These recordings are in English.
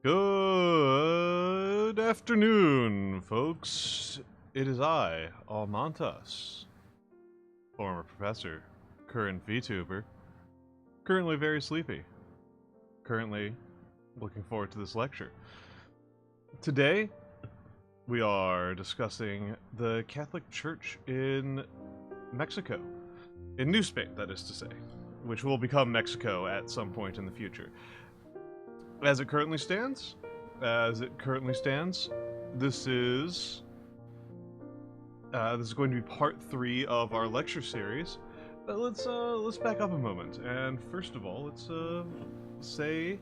Good afternoon, folks. It is I, Almontas, former professor, current VTuber, currently very sleepy, currently looking forward to this lecture. Today, we are discussing the Catholic Church in Mexico, in New Spain, that is to say, which will become Mexico at some point in the future. As it currently stands, this is going to be part 3 of our lecture series. But let's back up a moment, and first of all, let's say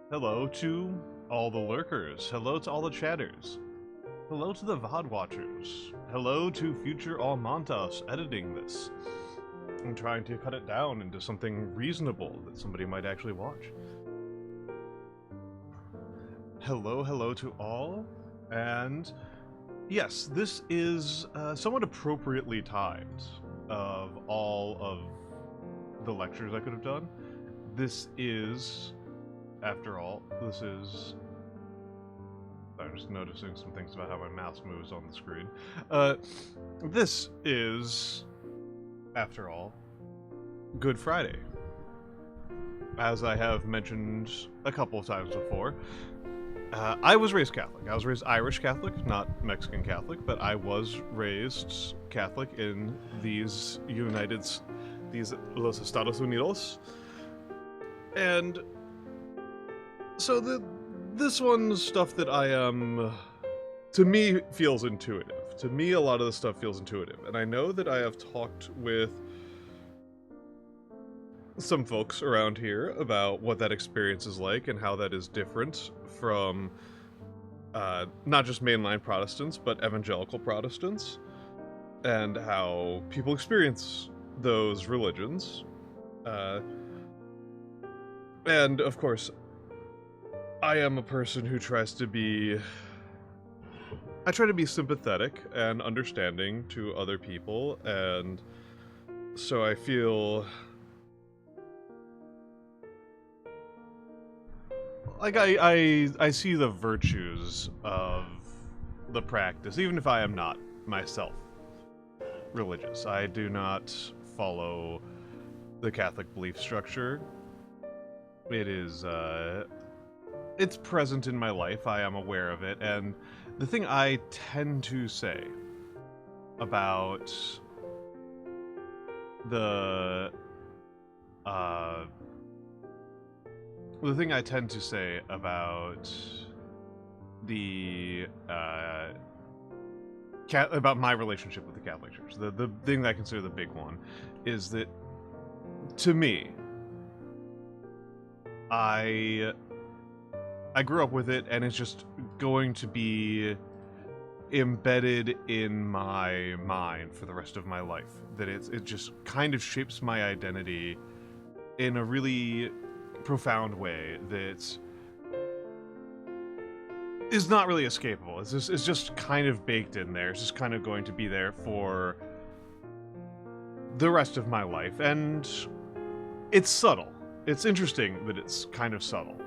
hello to all the lurkers. Hello to all the chatters. Hello to the VOD watchers. Hello to future Almontas editing this and trying to cut it down into something reasonable that somebody might actually watch. Hello to all, and yes, this is somewhat appropriately timed of all of the lectures I could have done. This is, after all, I'm just noticing some things about how my mouse moves on the screen. This is, after all, Good Friday. As I have mentioned a couple of times before, I was raised Catholic. I was raised Irish Catholic, not Mexican Catholic, but I was raised Catholic in these Los Estados Unidos. And so this one's stuff that I am, to me, feels intuitive. To me, a lot of this stuff feels intuitive. And I know that I have talked with some folks around here about what that experience is like and how that is different from not just mainline Protestants, but evangelical Protestants, and how people experience those religions. And, of course, I am a person who tries to be... I try to be sympathetic and understanding to other people, and so I feel like I see the virtues of the practice, even if I am not myself religious. I do not follow the Catholic belief structure. It is, it's present in my life, I am aware of it, and the thing I tend to say about the about my relationship with the Catholic Church, the thing that I consider the big one, is that, to me, I grew up with it, and it's just going to be embedded in my mind for the rest of my life. That it just kind of shapes my identity in a really profound way that is not really escapable. It's just kind of baked in there. It's just kind of going to be there for the rest of my life, and it's subtle. It's interesting that it's kind of subtle.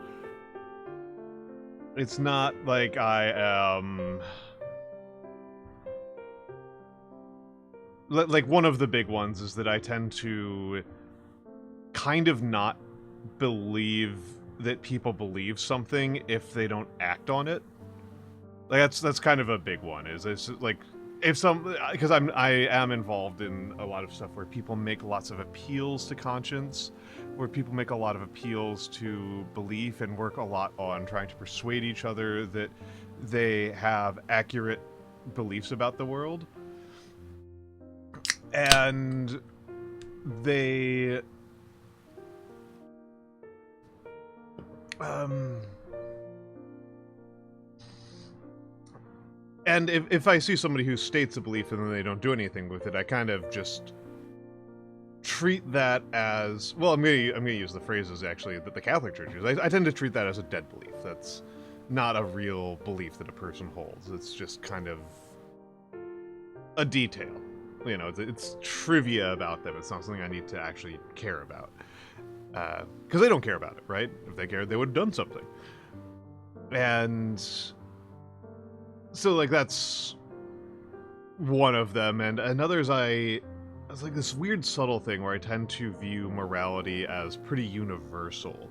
It's not like I am... Like, one of the big ones is that I tend to kind of not believe that people believe something if they don't act on it. Like, that's kind of a big one, is it's like, because I am involved in a lot of stuff where people make lots of appeals to conscience, where people make a lot of appeals to belief and work a lot on trying to persuade each other that they have accurate beliefs about the world. And they... And if I see somebody who states a belief and then they don't do anything with it, I kind of just treat that as... Well, I'm gonna use the phrases, actually, that the Catholic Church uses. I tend to treat that as a dead belief. That's not a real belief that a person holds. It's just kind of a detail. You know, it's trivia about them. It's not something I need to actually care about. because they don't care about it, right? If they cared, they would have done something. And so, like, that's one of them, and another's it's like this weird subtle thing where I tend to view morality as pretty universal.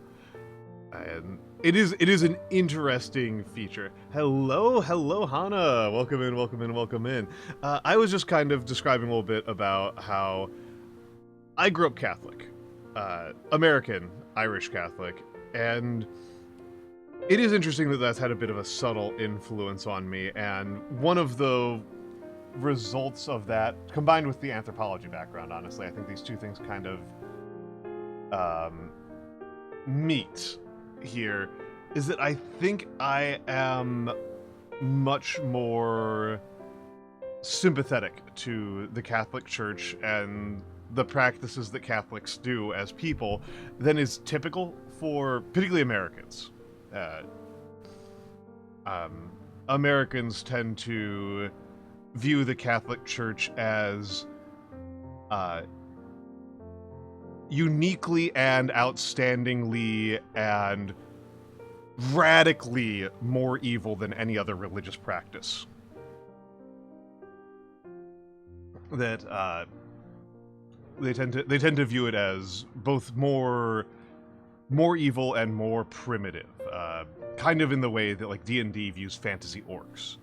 And it is an interesting feature. Hello, Hana. Welcome in. I was just kind of describing a little bit about how I grew up Catholic, American Irish Catholic, and it is interesting that that's had a bit of a subtle influence on me. And one of the results of that, combined with the anthropology background, honestly, I think these two things kind of meet here, is that I think I am much more sympathetic to the Catholic Church and the practices that Catholics do as people than is typical for particularly Americans. Americans tend to view the Catholic Church as uniquely and outstandingly and radically more evil than any other religious practice. That they tend to view it as both more evil and more primitive, kind of in the way that like D&D views fantasy orcs.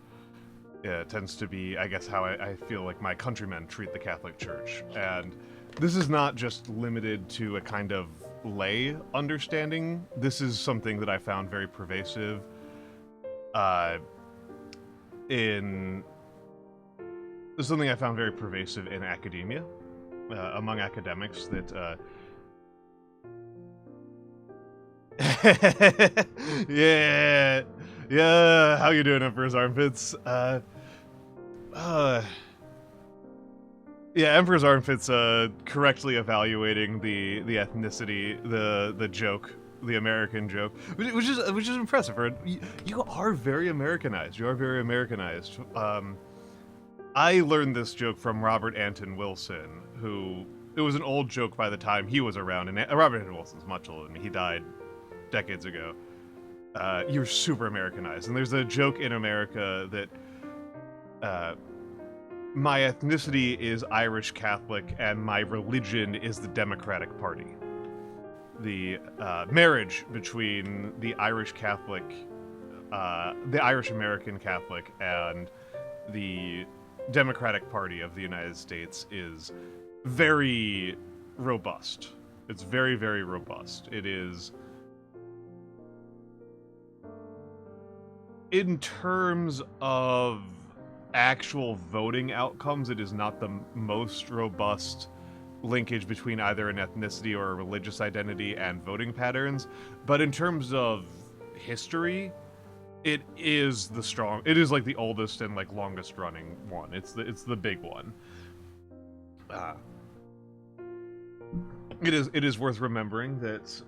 It tends to be, I guess, how I feel like my countrymen treat the Catholic Church. And this is not just limited to a kind of lay understanding. This is something that I found very pervasive in academia, among academics, that yeah, how you doing, Emperor's Armpits? Yeah, Emperor's Armpits correctly evaluating the ethnicity, the joke, the American joke, which is impressive. You are very Americanized. I learned this joke from Robert Anton Wilson, who, it was an old joke by the time he was around, and Robert Anton Wilson's much older than me. He died decades ago. You're super Americanized, and there's a joke in America that my ethnicity is Irish Catholic and my religion is the Democratic Party. The marriage between the Irish Catholic, the Irish American Catholic, and the Democratic Party of the United States is very robust. It's very, very robust. It is, in terms of actual voting outcomes, it is not the most robust linkage between either an ethnicity or a religious identity and voting patterns, but in terms of history, it is like the oldest and like longest running one. It's the big one. It is worth remembering that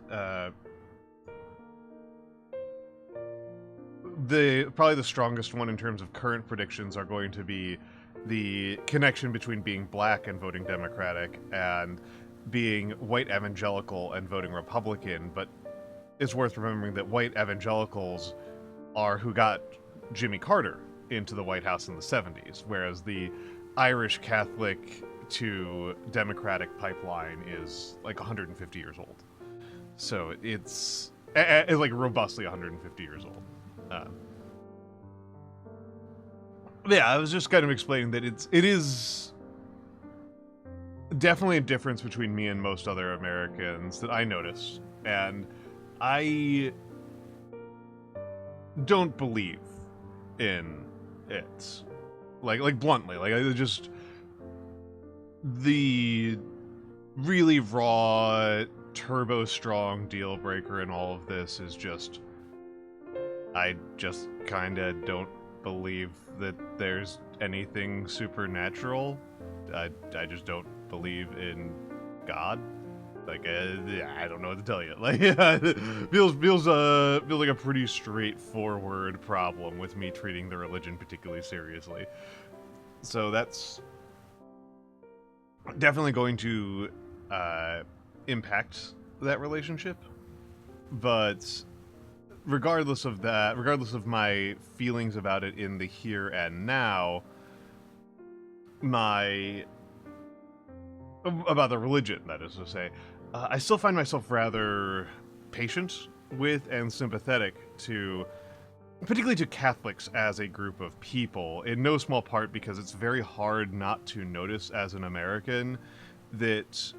probably the strongest one in terms of current predictions are going to be the connection between being black and voting Democratic and being white evangelical and voting Republican. But it's worth remembering that white evangelicals are who got Jimmy Carter into the White House in the 70s, whereas the Irish Catholic to Democratic pipeline is like 150 years old. So it's like robustly 150 years old. Yeah, I was just kind of explaining that it is definitely a difference between me and most other Americans that I notice, and I don't believe in it. Like bluntly, like I just, the really raw, turbo strong deal breaker in all of this is just, I just kind of don't believe that there's anything supernatural. I just don't believe in God. Like, I don't know what to tell you. Like, feels like a pretty straightforward problem with me treating the religion particularly seriously. So that's definitely going to impact that relationship. But regardless of that, regardless of my feelings about it in the here and now, about the religion, that is to say, I still find myself rather patient with and sympathetic to, particularly to Catholics as a group of people, in no small part because it's very hard not to notice as an American that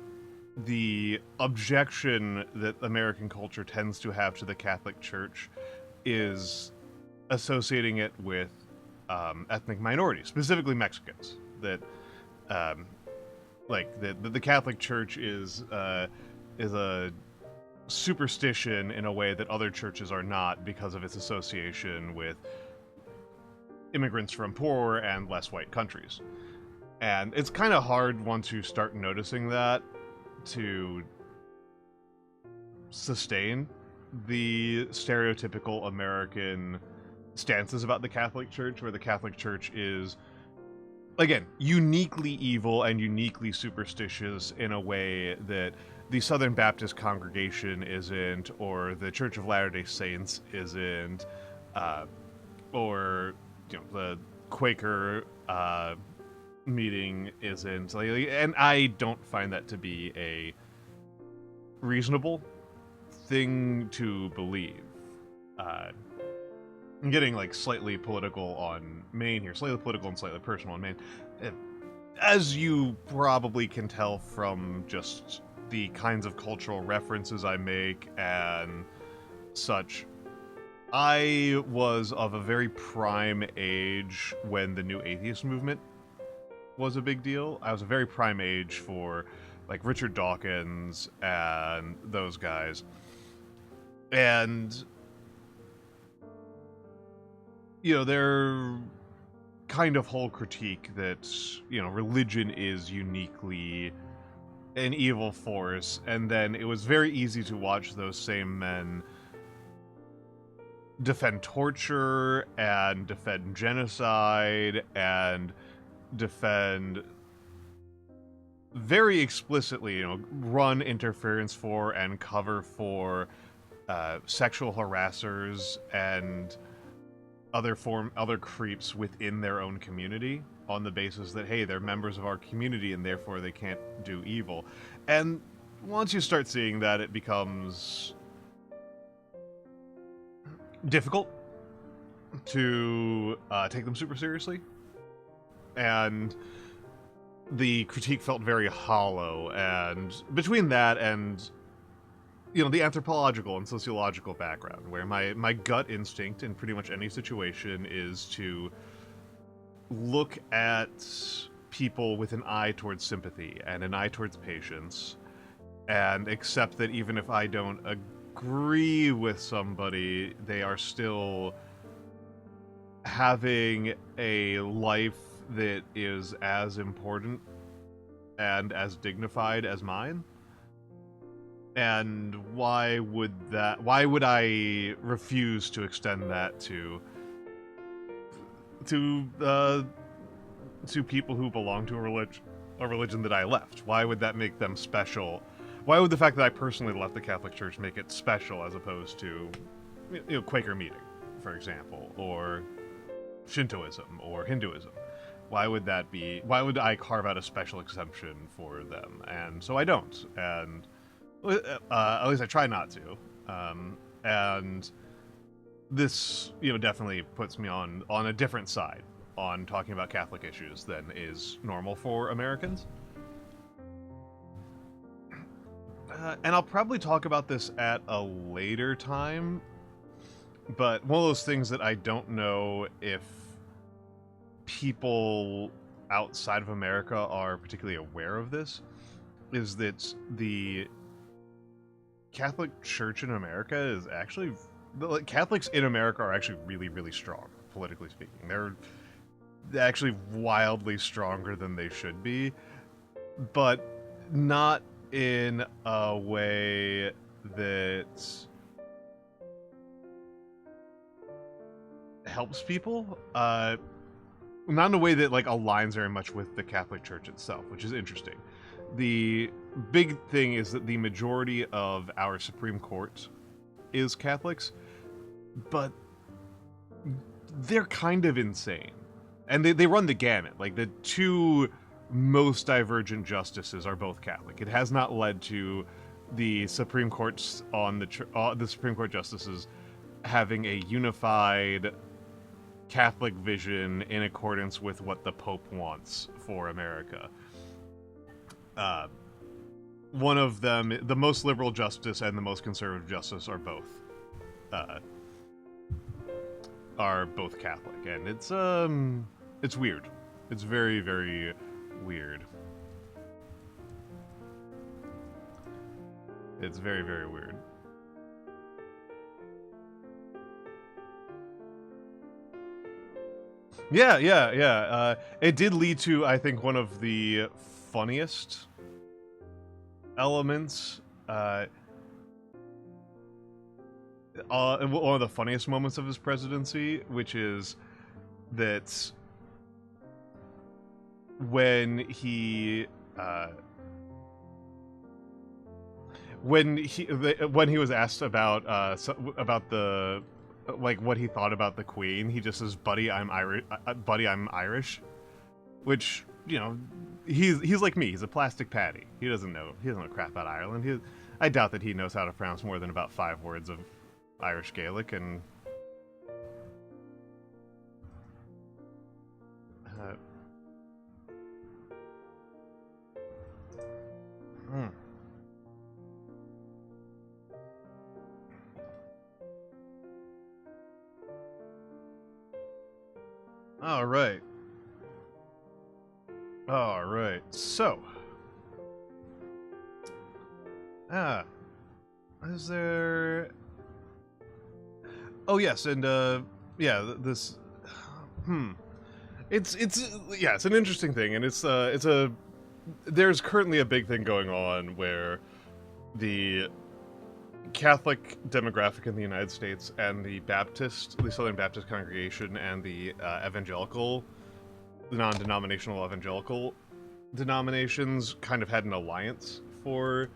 the objection that American culture tends to have to the Catholic Church is associating it with ethnic minorities, specifically Mexicans. That the Catholic Church is a superstition in a way that other churches are not because of its association with immigrants from poorer and less white countries. And it's kind of hard once you start noticing that to sustain the stereotypical American stances about the Catholic Church, where the Catholic Church is, again, uniquely evil and uniquely superstitious in a way that the Southern Baptist congregation isn't, or the Church of Latter-day Saints isn't, or the Quaker meeting isn't. And I don't find that to be a reasonable thing to believe. I'm getting slightly political on Maine here, slightly political and slightly personal on Maine. As you probably can tell from just the kinds of cultural references I make and such, I was of a very prime age when the New Atheist movement was a big deal. I was a very prime age for Richard Dawkins and those guys. And their kind of whole critique that, religion is uniquely an evil force, and then it was very easy to watch those same men defend torture and defend genocide and defend very explicitly, run interference for and cover for sexual harassers and other creeps within their own community on the basis that, hey, they're members of our community and therefore they can't do evil. And once you start seeing that, it becomes difficult to take them super seriously. And the critique felt very hollow, and between that and the anthropological and sociological background, where my gut instinct in pretty much any situation is to look at people with an eye towards sympathy and an eye towards patience, and accept that even if I don't agree with somebody, they are still having a life that is as important and as dignified as mine. And why would I refuse to extend that to people who belong to a religion that I left? Why would that make them special? Why would the fact that I personally left the Catholic Church make it special as opposed to Quaker meeting, for example, or Shintoism or Hinduism? Why would I carve out a special exemption for them? And so I don't, and at least I try not to. And this, definitely puts me on a different side on talking about Catholic issues than is normal for Americans. And I'll probably talk about this at a later time, but one of those things that I don't know if people outside of America are particularly aware of this is that the Catholic Church in America is actually... Catholics in America are actually really, really strong, politically speaking. They're actually wildly stronger than they should be, but not in a way that helps people. Not in a way that aligns very much with the Catholic Church itself, which is interesting. the big thing is that the majority of our Supreme Court is Catholics, but they're kind of insane. And they run the gamut. Like, the two most divergent justices are both Catholic. It has not led to the Supreme Court's the Supreme Court justices having a unified Catholic vision in accordance with what the Pope wants for America. One of them, the most liberal justice and the most conservative justice, are both Catholic, and it's weird. It's very, very weird. It's very, very weird. Yeah. It did lead to, I think, one of the funniest elements, one of the funniest moments of his presidency, which is that when he was asked about the what he thought about the Queen, he just says, "Buddy, I'm Irish," which, you know, he's like me. He's a plastic patty. He doesn't know crap about Ireland. I doubt that he knows how to pronounce more than about 5 words of Irish Gaelic, and All right. So, is there? Oh yes, and yeah, this. It's an interesting thing, and there's currently a big thing going on where the Catholic demographic in the United States and the Southern Baptist congregation, and the non-denominational evangelical denominations kind of had an alliance for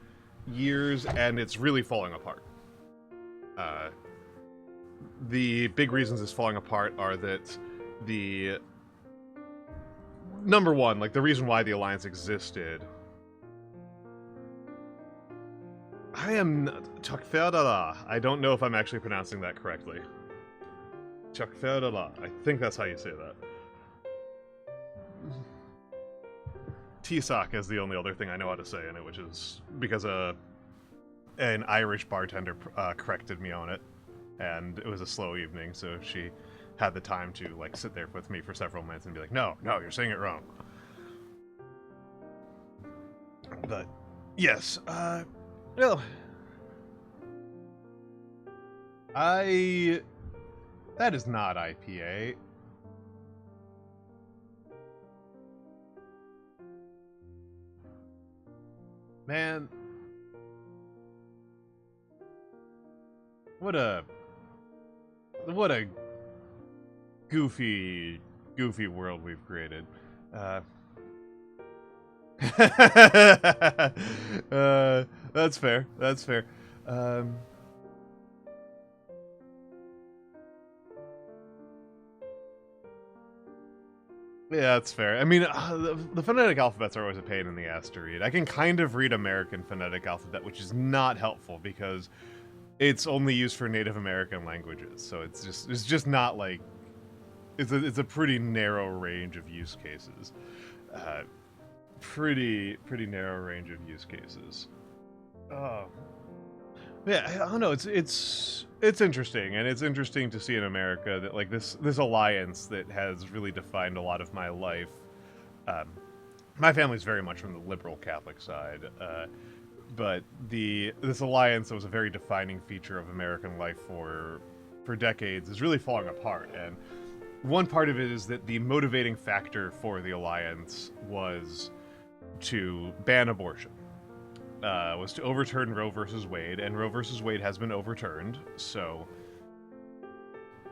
years, and it's really falling apart. The big reasons it's falling apart are that number one, like, the reason why the alliance existed. I don't know if I'm actually pronouncing that correctly. Chakferdala. I think that's how you say that. Tisak is the only other thing I know how to say in it, which is because an Irish bartender corrected me on it, and it was a slow evening, so she had the time to, like, sit there with me for several minutes and be like, no, you're saying it wrong. But yes, well, that is not IPA. Man, what a goofy world we've created. That's fair. Yeah, that's fair. I mean, the phonetic alphabets are always a pain in the ass to read. I can kind of read American phonetic alphabet, which is not helpful because it's only used for Native American languages. So it's just not like it's a pretty narrow range of use cases. Pretty narrow range of use cases. Yeah, I don't know. It's interesting, and it's interesting to see in America that, like, this alliance that has really defined a lot of my life. My family's very much from the liberal Catholic side, but this alliance that was a very defining feature of American life for decades is really falling apart. And one part of it is that the motivating factor for the alliance was to ban abortion. Was to overturn Roe versus Wade, and Roe versus Wade has been overturned, so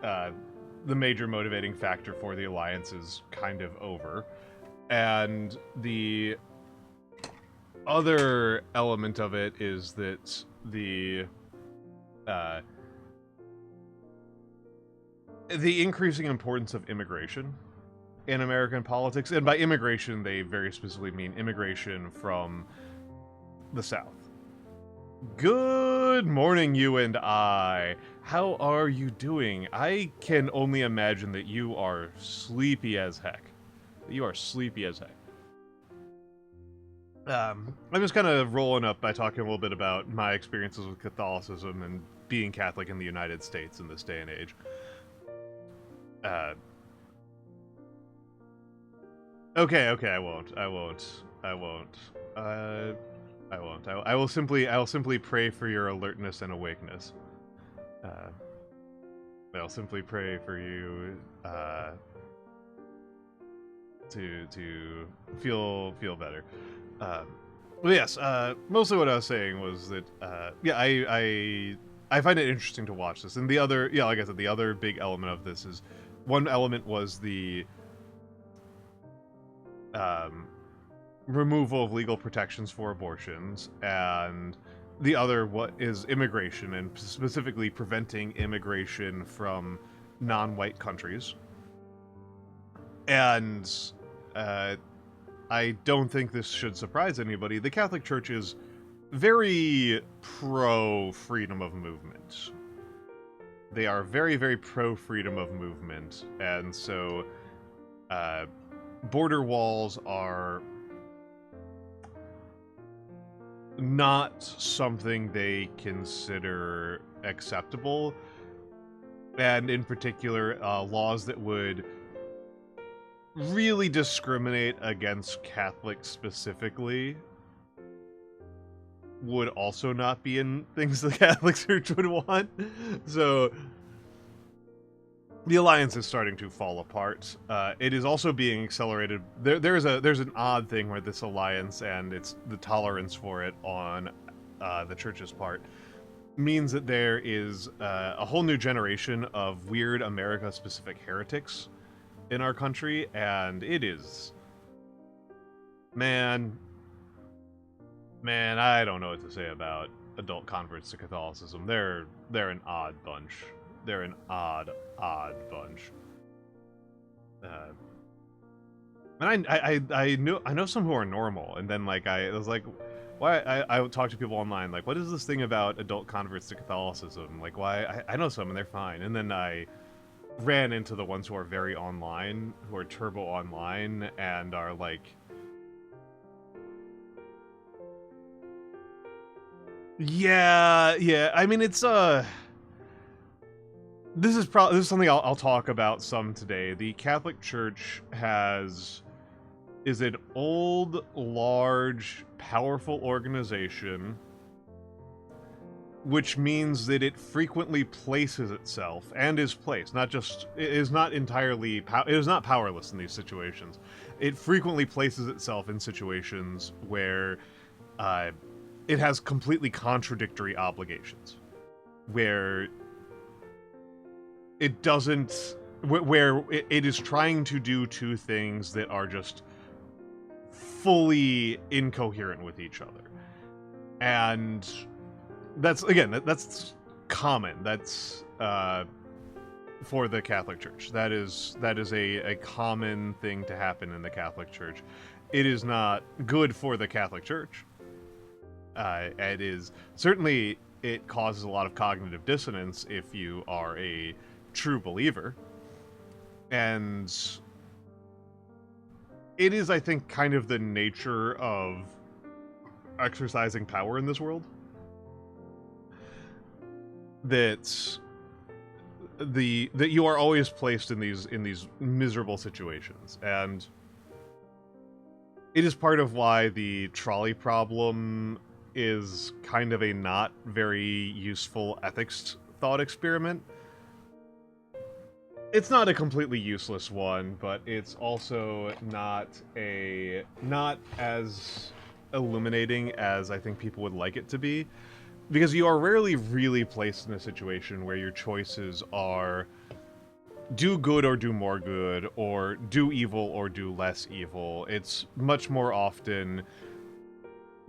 the major motivating factor for the alliance is kind of over. And other element of it is that the increasing importance of immigration in American politics, and by immigration they very specifically mean immigration from the South. Good morning, you and I. How are you doing? I can only imagine that you are sleepy as heck. You are sleepy as heck. I'm just kind of rolling up by talking a little bit about my experiences with Catholicism and being Catholic in the United States in this day and age. Okay, I won't. I will simply pray for your alertness and awakeness. I'll simply pray for you to feel better. But yes, mostly what I was saying was that yeah, I find it interesting to watch this, and the other, yeah, like I said, the other big element of this is, one element was the removal of legal protections for abortions, and the other is immigration, and specifically preventing immigration from non-white countries. And I don't think this should surprise anybody. The Catholic Church is very pro-freedom of movement. They are very, very pro-freedom of movement, and so border walls are not something they consider acceptable, and in particular, laws that would really discriminate against Catholics specifically would also not be in things the Catholic Church would want. So the alliance is starting to fall apart. It is also being accelerated. There's an odd thing where this alliance and the tolerance for it on the Church's part means that there is a whole new generation of weird America-specific heretics in our country, and it is, man, I don't know what to say about adult converts to Catholicism. They're an odd bunch. They're an odd bunch. And I know some who are normal, and then like I was like, why I would talk to people online like, what is this thing about adult converts to Catholicism? Like, why I know some and they're fine, and then I ran into the ones who are very online, who are turbo online, and are like, yeah. I mean, it's this is something I'll talk about some today. The Catholic Church is an old, large, powerful organization, which means that it frequently places itself, and is placed, it is not powerless in these situations. It frequently places itself in situations where it has completely contradictory obligations, where it doesn't, where it is trying to do two things that are just fully incoherent with each other. And that's common. That's for the Catholic Church. That is a common thing to happen in the Catholic Church. It is not good for the Catholic Church. It is certainly, it causes a lot of cognitive dissonance if you are a true believer, and it is, I think, kind of the nature of exercising power in this world, that you are always placed in these miserable situations, and it is part of why the trolley problem is kind of a not very useful ethics thought experiment. It's not a completely useless one, but it's also not as illuminating as I think people would like it to be, because you are rarely really placed in a situation where your choices are do good or do more good, or do evil or do less evil. It's much more often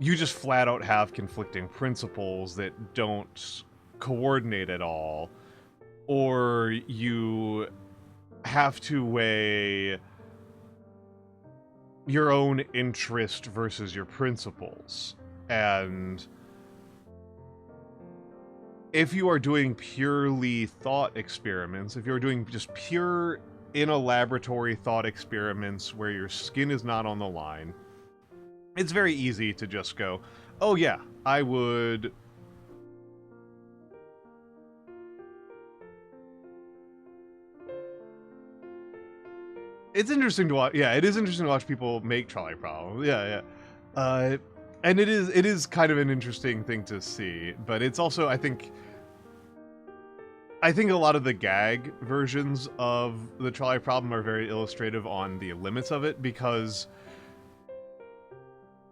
you just flat out have conflicting principles that don't coordinate at all, or you have to weigh your own interest versus your principles. And if you are doing purely thought experiments, if you're doing just pure in a laboratory thought experiments where your skin is not on the line, it's very easy to just go, oh yeah, I would... It's interesting to watch. Yeah, it is interesting to watch people make trolley problems. Yeah, yeah. And it is kind of an interesting thing to see, but it's also, I think a lot of the gag versions of the trolley problem are very illustrative on the limits of it, because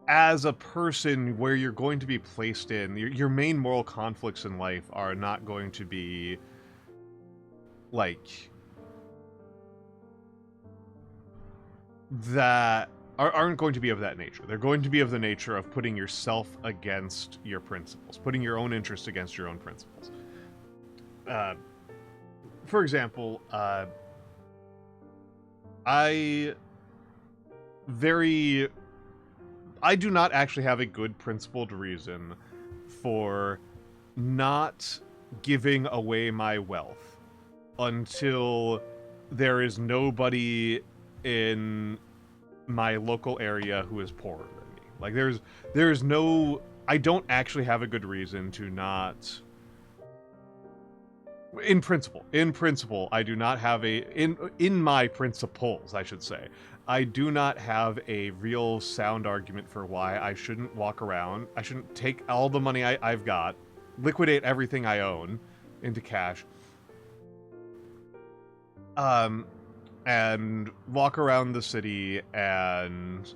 as a person, where you're going to be placed in, your main moral conflicts in life are not going to be, like, that aren't going to be of that nature. They're going to be of the nature of putting yourself against your principles, putting your own interests against your own principles. For example, I do not actually have a good principled reason for not giving away my wealth until there is nobody in my local area who is poorer than me. Like, there's no... I don't actually have a good reason to not... In principle, I do not have a... In my principles, I should say, I do not have a real sound argument for why I shouldn't walk around. I shouldn't take all the money I've got, liquidate everything I own into cash, and walk around the city and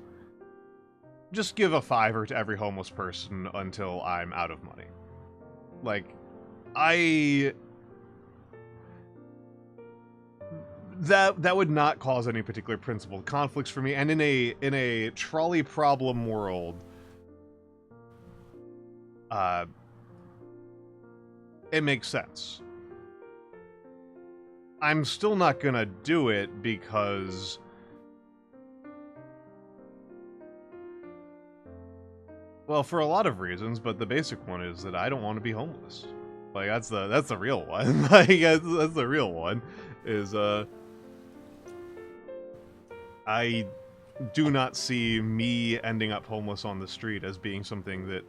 just give a $5 to every homeless person until I'm out of money. Like, that would not cause any particular principled conflicts for me, and in a trolley problem world, it makes sense. I'm still not gonna do it because... Well, for a lot of reasons, but the basic one is that I don't want to be homeless. Like, that's the real one. Like, that's the real one. Is, I do not see me ending up homeless on the street as being something that...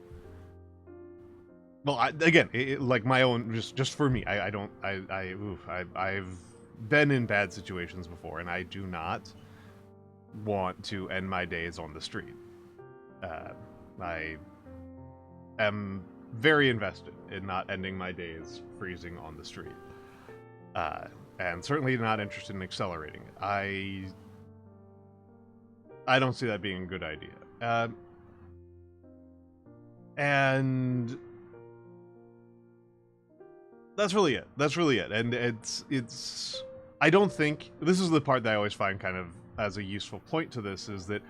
Well, again, like my own, just for me, I've been in bad situations before, and I do not want to end my days on the street. I am very invested in not ending my days freezing on the street, and certainly not interested in accelerating it. I don't see that being a good idea, and that's really it. And it's I don't think... This is the part that I always find kind of as a useful point to this, is that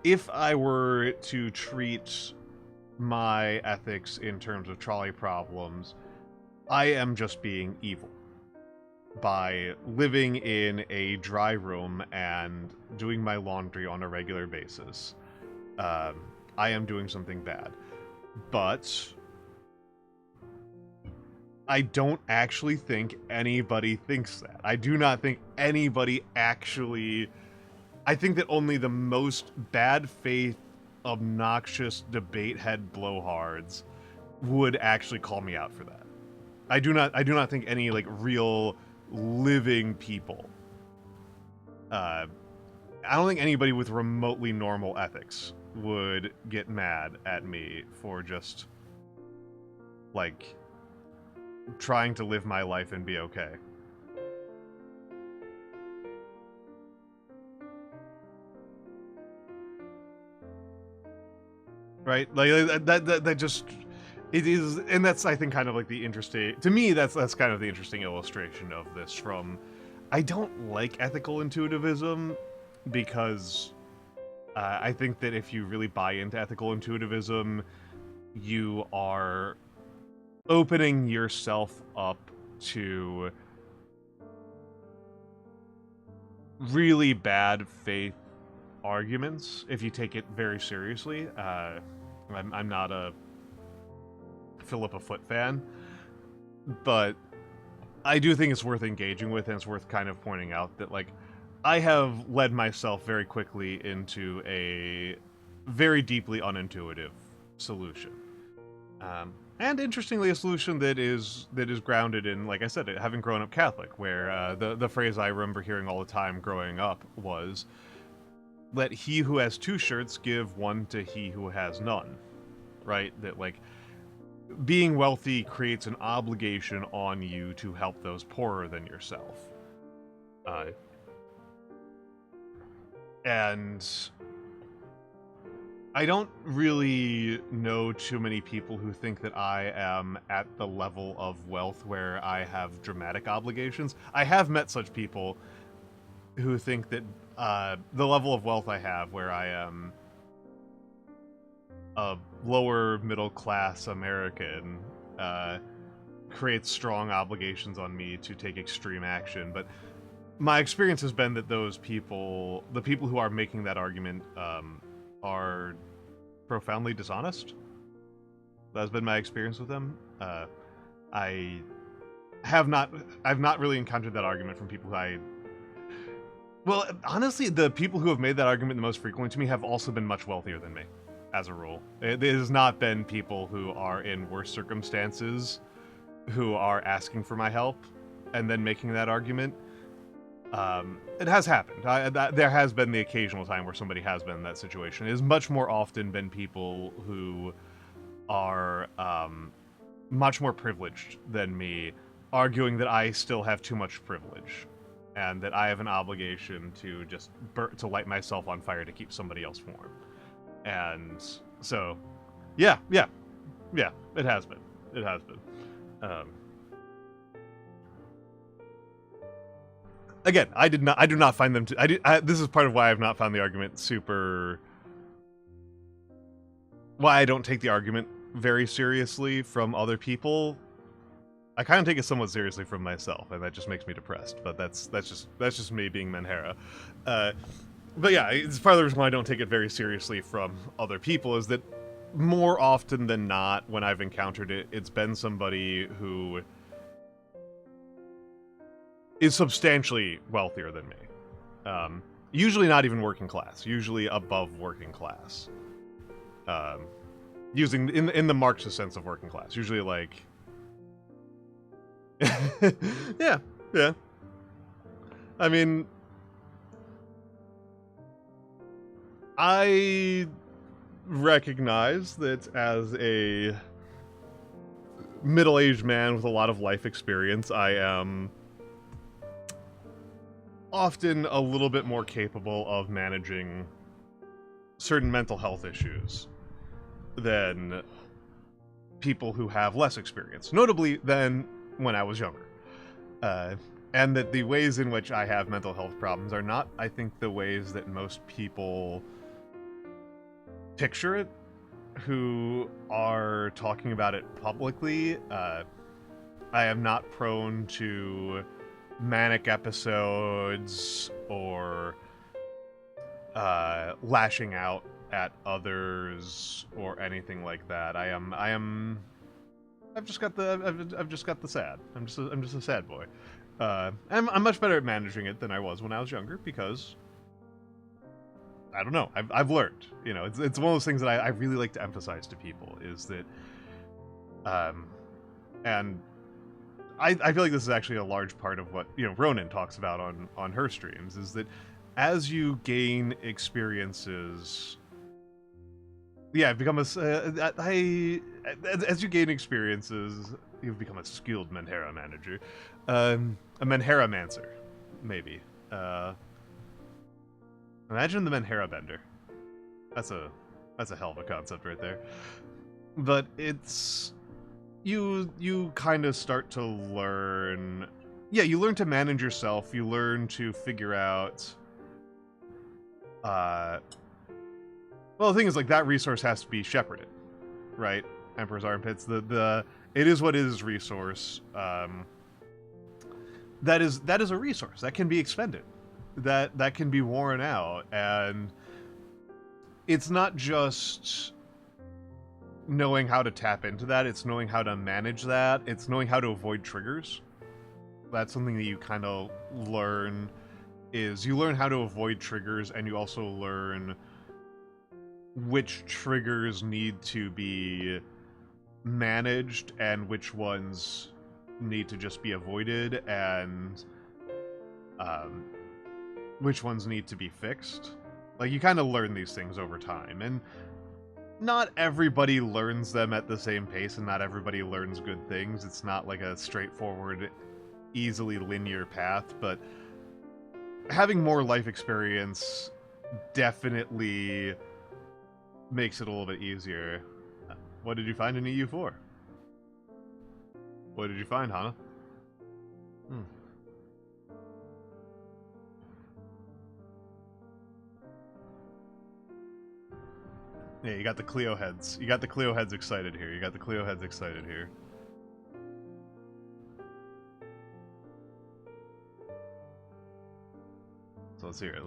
if I were to treat my ethics in terms of trolley problems, I am just being evil by living in a dry room and doing my laundry on a regular basis. I am doing something bad. But I don't actually think anybody thinks that. I do not think anybody actually... I think that only the most bad faith, obnoxious debate head blowhards would actually call me out for that. I do not think any, like, real living people... I don't think anybody with remotely normal ethics would get mad at me for just, like, trying to live my life and be okay. Right? Like, that just... It is... And that's, I think, kind of like the interesting... To me, that's kind of the interesting illustration of this from... I don't like ethical intuitivism because I think that if you really buy into ethical intuitivism, you are opening yourself up to really bad faith arguments if you take it very seriously. I'm not a Philippa Foot fan, but I do think it's worth engaging with, and it's worth kind of pointing out that, like, I have led myself very quickly into a very deeply unintuitive solution. And interestingly, a solution that is grounded in, like I said, having grown up Catholic, where the phrase I remember hearing all the time growing up was, "Let he who has two shirts give one to he who has none." Right? That, like, being wealthy creates an obligation on you to help those poorer than yourself. And I don't really know too many people who think that I am at the level of wealth where I have dramatic obligations. I have met such people who think that the level of wealth I have, where I am a lower middle class American, creates strong obligations on me to take extreme action. But my experience has been that those people, the people who are making that argument, are profoundly dishonest. That's been my experience with them. I've not really encountered that argument from people who well, honestly, the people who have made that argument the most frequently to me have also been much wealthier than me, as a rule. It has not been people who are in worse circumstances who are asking for my help and then making that argument. It has happened. There has been the occasional time where somebody has been in that situation. It has much more often been people who are much more privileged than me, arguing that I still have too much privilege, and that I have an obligation to just to light myself on fire to keep somebody else warm. And so, yeah, it has been. It has been. Again, I do not find them to. This is part of why I've not found the argument super. Why I don't take the argument very seriously from other people. I kind of take it somewhat seriously from myself, and that just makes me depressed. But that's just me being Menhera. But yeah, it's part of the reason why I don't take it very seriously from other people is that more often than not, when I've encountered it, it's been somebody who is substantially wealthier than me. Usually not even working class. Usually above working class. Using in the Marxist sense of working class. Usually like. yeah. I mean, I recognize that as a middle-aged man with a lot of life experience, I am often a little bit more capable of managing certain mental health issues than people who have less experience, notably than when I was younger. And that the ways in which I have mental health problems are not, I think, the ways that most people picture it who are talking about it publicly. I am not prone to manic episodes or lashing out at others or anything like that. I've just got the sad. I'm just a sad boy. I'm much better at managing it than I was when I was younger because I don't know. I've learned. You know, it's one of those things that I really like to emphasize to people is that, and I feel like this is actually a large part of what, you know, Ronan talks about on her streams, is that as you gain experiences, I've become as you gain experiences, you've become a skilled Menhera manager, a Menhera mancer, maybe. Imagine the Menhera bender. That's a hell of a concept right there. But it's you kind of start to learn. Yeah, you learn to manage yourself. You learn to figure out Well, the thing is, like, that resource has to be shepherded, right? Emperor's Armpits. It is what is resource. That is a resource that can be expended, that can be worn out, and it's not just knowing how to tap into that. It's knowing how to manage that. It's knowing how to avoid triggers. That's something that you kind of learn. Is you learn how to avoid triggers, and you also learn which triggers need to be managed and which ones need to just be avoided, and which ones need to be fixed. Like, you kind of learn these things over time, and not everybody learns them at the same pace, and not everybody learns good things. It's not like a straightforward, easily linear path, but having more life experience definitely makes it a little bit easier. What did you find in EU4? What did you find, Hana? Yeah, you got the Clio heads. You got the Clio heads excited here. So let's hear it.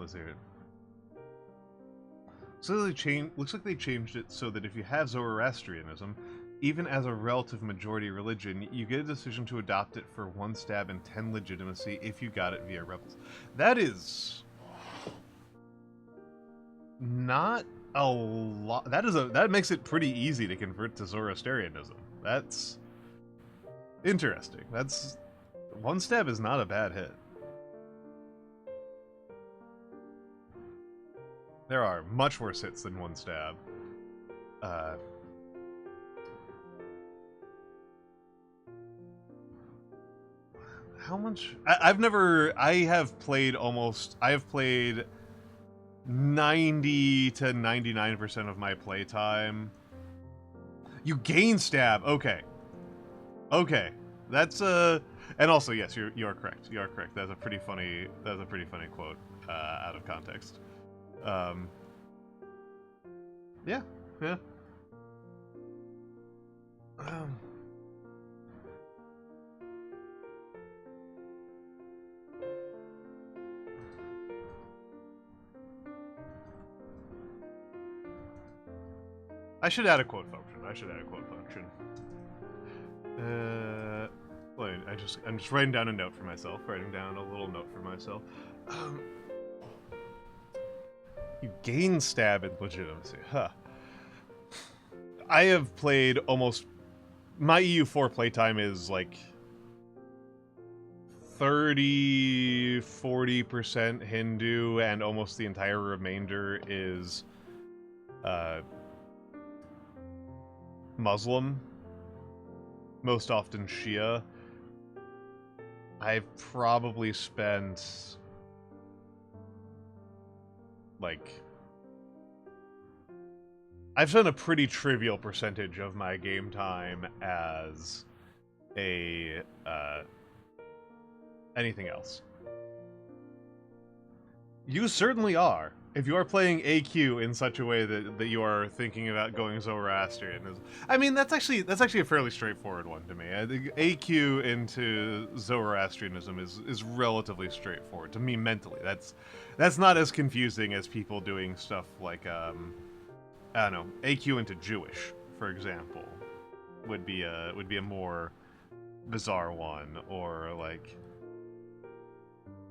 So looks like they changed it so that if you have Zoroastrianism, even as a relative majority religion, you get a decision to adopt it for 1 stab and 10 legitimacy if you got it via rebels. That is not a lot. That makes it pretty easy to convert to Zoroastrianism. That's interesting. 1 stab is not a bad hit. There are much worse hits than 1 stab. How much? I have played 90 to 99% of my playtime. You gain stab. Okay. That's and also, yes, you are correct. That's a pretty funny quote out of context. Yeah. I should add a quote function. Wait, I'm just writing down a note for myself. You gain stab and legitimacy. Huh. I have played almost... My EU4 playtime is like 30-40% Hindu, and almost the entire remainder is Muslim. Most often Shia. I've probably spent... I've spent a pretty trivial percentage of my game time as anything else. You certainly are. If you are playing AQ in such a way that you are thinking about going Zoroastrian, I mean, that's actually a fairly straightforward one to me. I think AQ into Zoroastrianism is relatively straightforward to me mentally. That's not as confusing as people doing stuff like I don't know, AQ into Jewish, for example, would be a more bizarre one, or like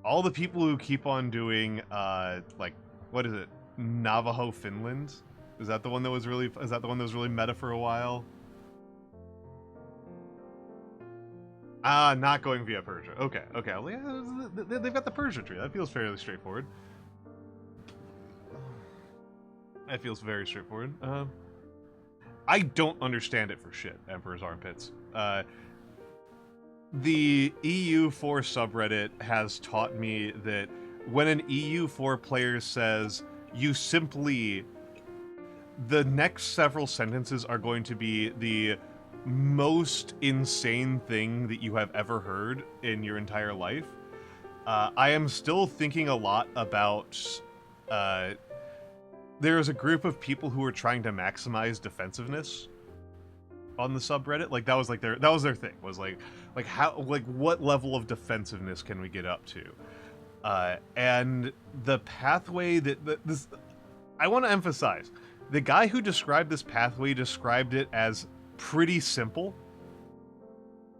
all the people who keep on doing like, what is it, Navajo Finland? Is that the one that was really meta for a while? Not going via Persia. Okay. Well, yeah, they've got the Persia tree. That feels fairly straightforward. That feels very straightforward. I don't understand it for shit, Emperor's Armpits. The EU4 subreddit has taught me that when an EU4 player says, the next several sentences are going to be the most insane thing that you have ever heard in your entire life. I am still thinking a lot about there's a group of people who are trying to maximize defensiveness on the subreddit. Like that was their thing, was like how, like what level of defensiveness can we get up to? And the pathway this, I want to emphasize, the guy who described this pathway described it as pretty simple.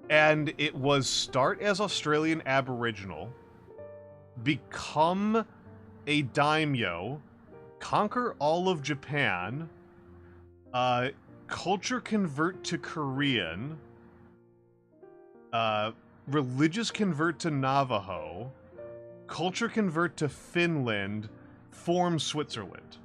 And it was start as Australian Aboriginal, become a daimyo, conquer all of Japan, culture convert to Korean, religious convert to Navajo, culture convert to Finland, form Switzerland.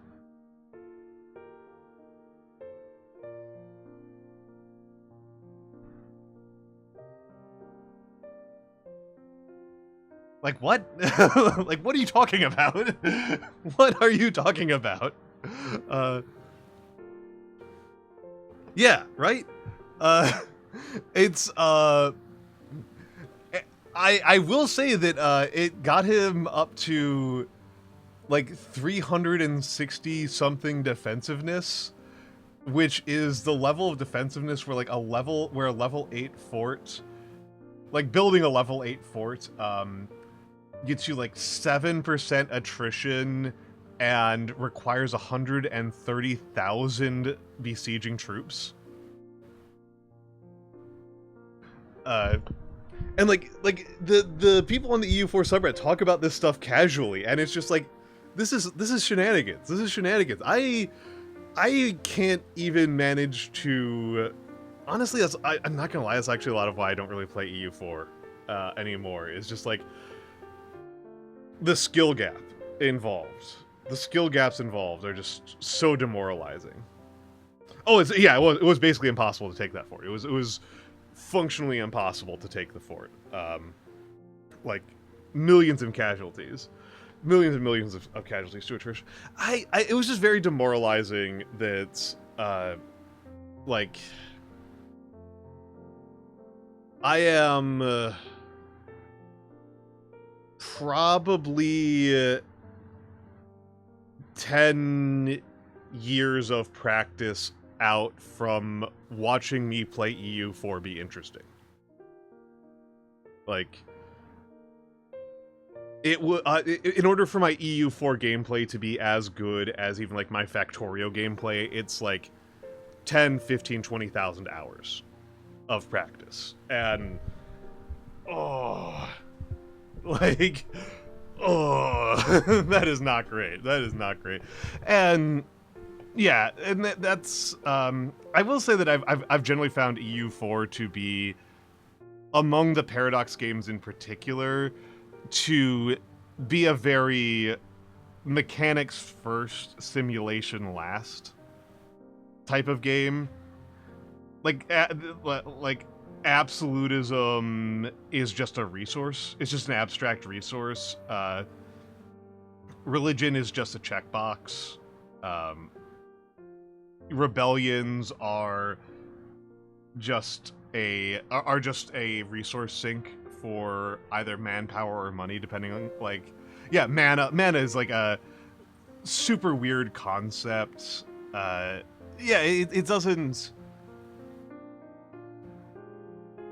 Like, what? Like, what are you talking about? What are you talking about? Yeah, right? It's, I will say that, it got him up to, like, 360-something defensiveness, which is the level of defensiveness where, like, a level 8 fort, like, building a level 8 fort, gets you like 7% attrition and requires 130,000 besieging troops. And like the people on the EU4 subreddit talk about this stuff casually, and it's just like, this is shenanigans. This is shenanigans. I can't even manage to, honestly, I'm not gonna lie, that's actually a lot of why I don't really play EU4 anymore. It's just like the skill gap involved. The skill gaps involved are just so demoralizing. Oh, it was basically impossible to take that fort. It was functionally impossible to take the fort. Like millions of casualties, millions and millions of casualties to attrition. It was just very demoralizing that, like, I am probably 10 years of practice out from watching me play EU4 be interesting. Like, in order for my EU4 gameplay to be as good as even like my Factorio gameplay, it's like 10, 15, 20,000 hours of practice. And like, that is not great. That is not great. And yeah, and that's I will say that I've generally found EU4 to be, among the Paradox games in particular, to be a very mechanics first, simulation last type of game. Like absolutism is just a resource. It's just an abstract resource. Religion is just a checkbox. Rebellions are just a resource sink for either manpower or money, depending on, like, yeah, mana is like a super weird concept. Yeah, it doesn't.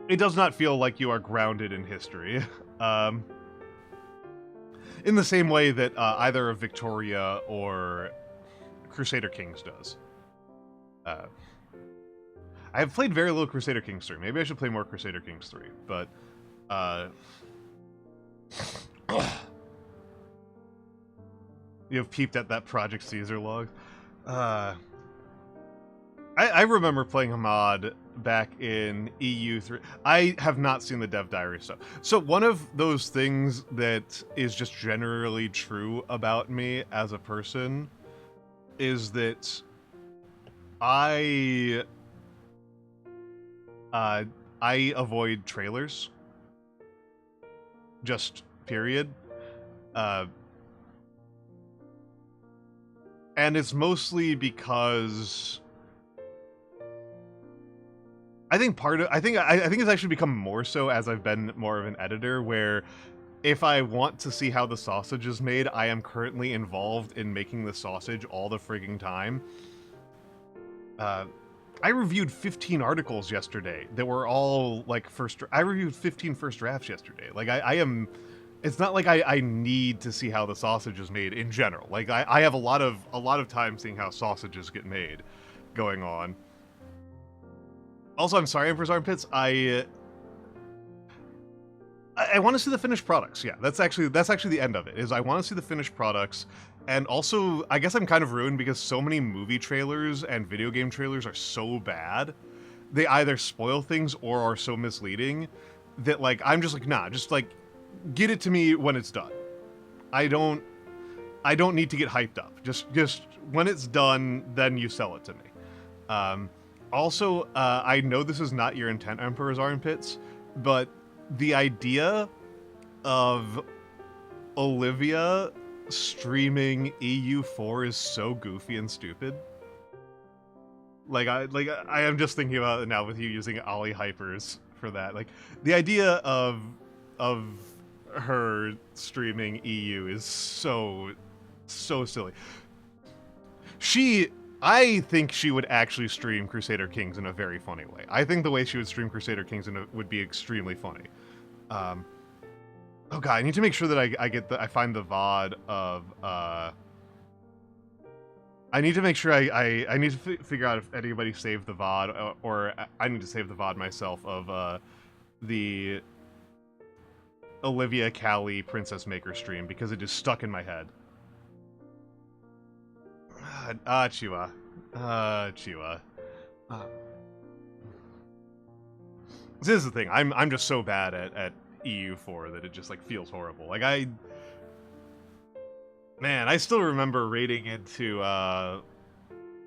It does not feel like you are grounded in history. In the same way that either Victoria or Crusader Kings does. I have played very little Crusader Kings 3. Maybe I should play more Crusader Kings 3, but you have peeped at that Project Caesar log. I remember playing a mod back in EU3. I have not seen the Dev Diary stuff. So one of those things that is just generally true about me as a person is that I avoid trailers. Just period. And it's mostly because I think it's actually become more so as I've been more of an editor, where if I want to see how the sausage is made, I am currently involved in making the sausage all the frigging time. I reviewed 15 articles yesterday that were all like I reviewed 15 first drafts yesterday. Like I am. It's not like I need to see how the sausage is made in general. Like I have a lot of time seeing how sausages get made going on. Also, I'm sorry, Emperor's Armpits. I want to see the finished products. Yeah, that's actually the end of it. Is I want to see the finished products, and also I guess I'm kind of ruined because so many movie trailers and video game trailers are so bad. They either spoil things or are so misleading that like I'm just like, nah, just like get it to me when it's done. I don't need to get hyped up. Just when it's done, then you sell it to me. Also, I know this is not your intent, Emperor's Armpits, but the idea of Olivia streaming EU4 is so goofy and stupid. I am just thinking about it now with you using Ollie Hypers for that. Like the idea of her streaming EU is so silly. I think she would actually stream Crusader Kings in a very funny way. I think the way she would stream Crusader Kings would be extremely funny. Oh god, I need to make sure that I find the VOD of I need to make sure I need to figure out if anybody saved the VOD or I need to save the VOD myself of the Olivia Callie Princess Maker stream because it is stuck in my head. Chiwa. Chiwa. This is the thing. I'm just so bad at EU4 that it just like feels horrible. Like I still remember raiding into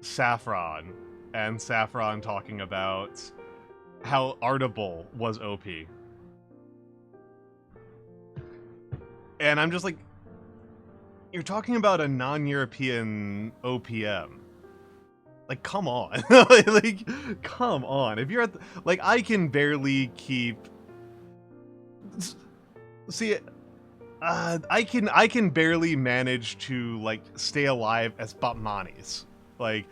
Saffron and Saffron talking about how Artable was OP. And I'm just like, you're talking about a non-European OPM. Like, come on. Like, come on. If you're at like, I can barely keep... See, I can barely manage to, like, stay alive as Batmanis. Like,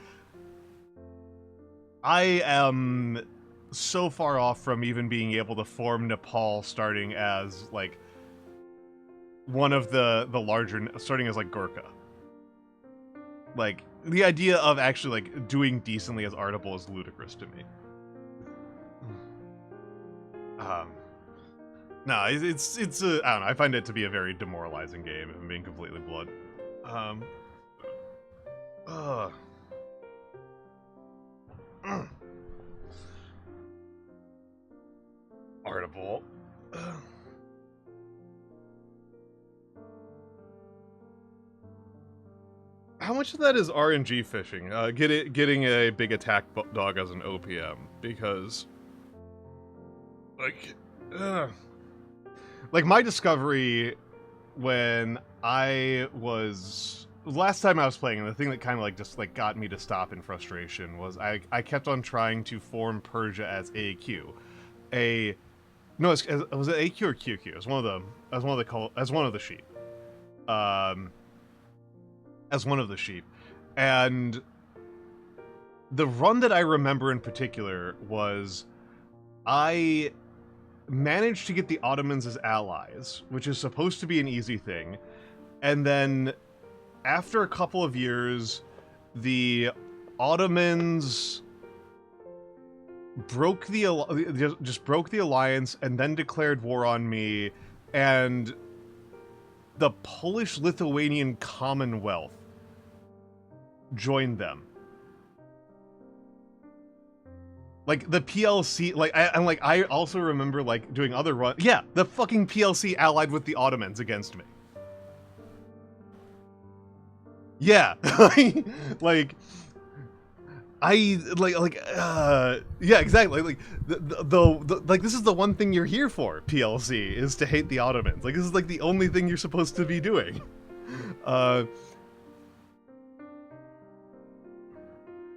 I am so far off from even being able to form Nepal starting as, like, one of the larger, starting as like Gurkha. Like the idea of actually like doing decently as Artable is ludicrous to me. No, it's I don't know. I find it to be a very demoralizing game. If I'm being completely blunt. Artable. How much of that is RNG fishing? Getting a big attack dog as an OPM, because like my discovery when I was last time I was playing, and the thing that kind of like just like got me to stop in frustration was I kept on trying to form Persia as AQ. Was it AQ or QQ? It was one of them. As one of the sheep. As one of the sheep. And the run that I remember in particular was I managed to get the Ottomans as allies, which is supposed to be an easy thing. And then after a couple of years, the Ottomans broke the alliance and then declared war on me, and the Polish-Lithuanian Commonwealth joined them. Like the PLC, I also remember like doing other runs. Yeah, the fucking PLC allied with the Ottomans against me. Yeah, yeah, exactly. Like the like this is the one thing you're here for, PLC, is to hate the Ottomans. Like this is like the only thing you're supposed to be doing.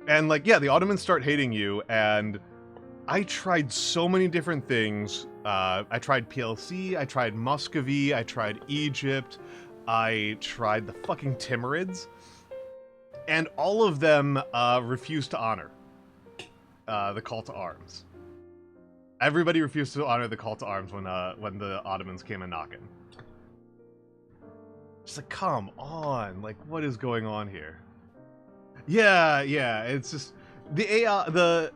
And like, yeah, the Ottomans start hating you, and I tried so many different things. I tried PLC, I tried Muscovy, I tried Egypt, I tried the fucking Timurids, and all of them refused to honor the call to arms. Everybody refused to honor the call to arms when the Ottomans came a knocking. Just like, come on, like, what is going on here? Yeah, it's just the AI, the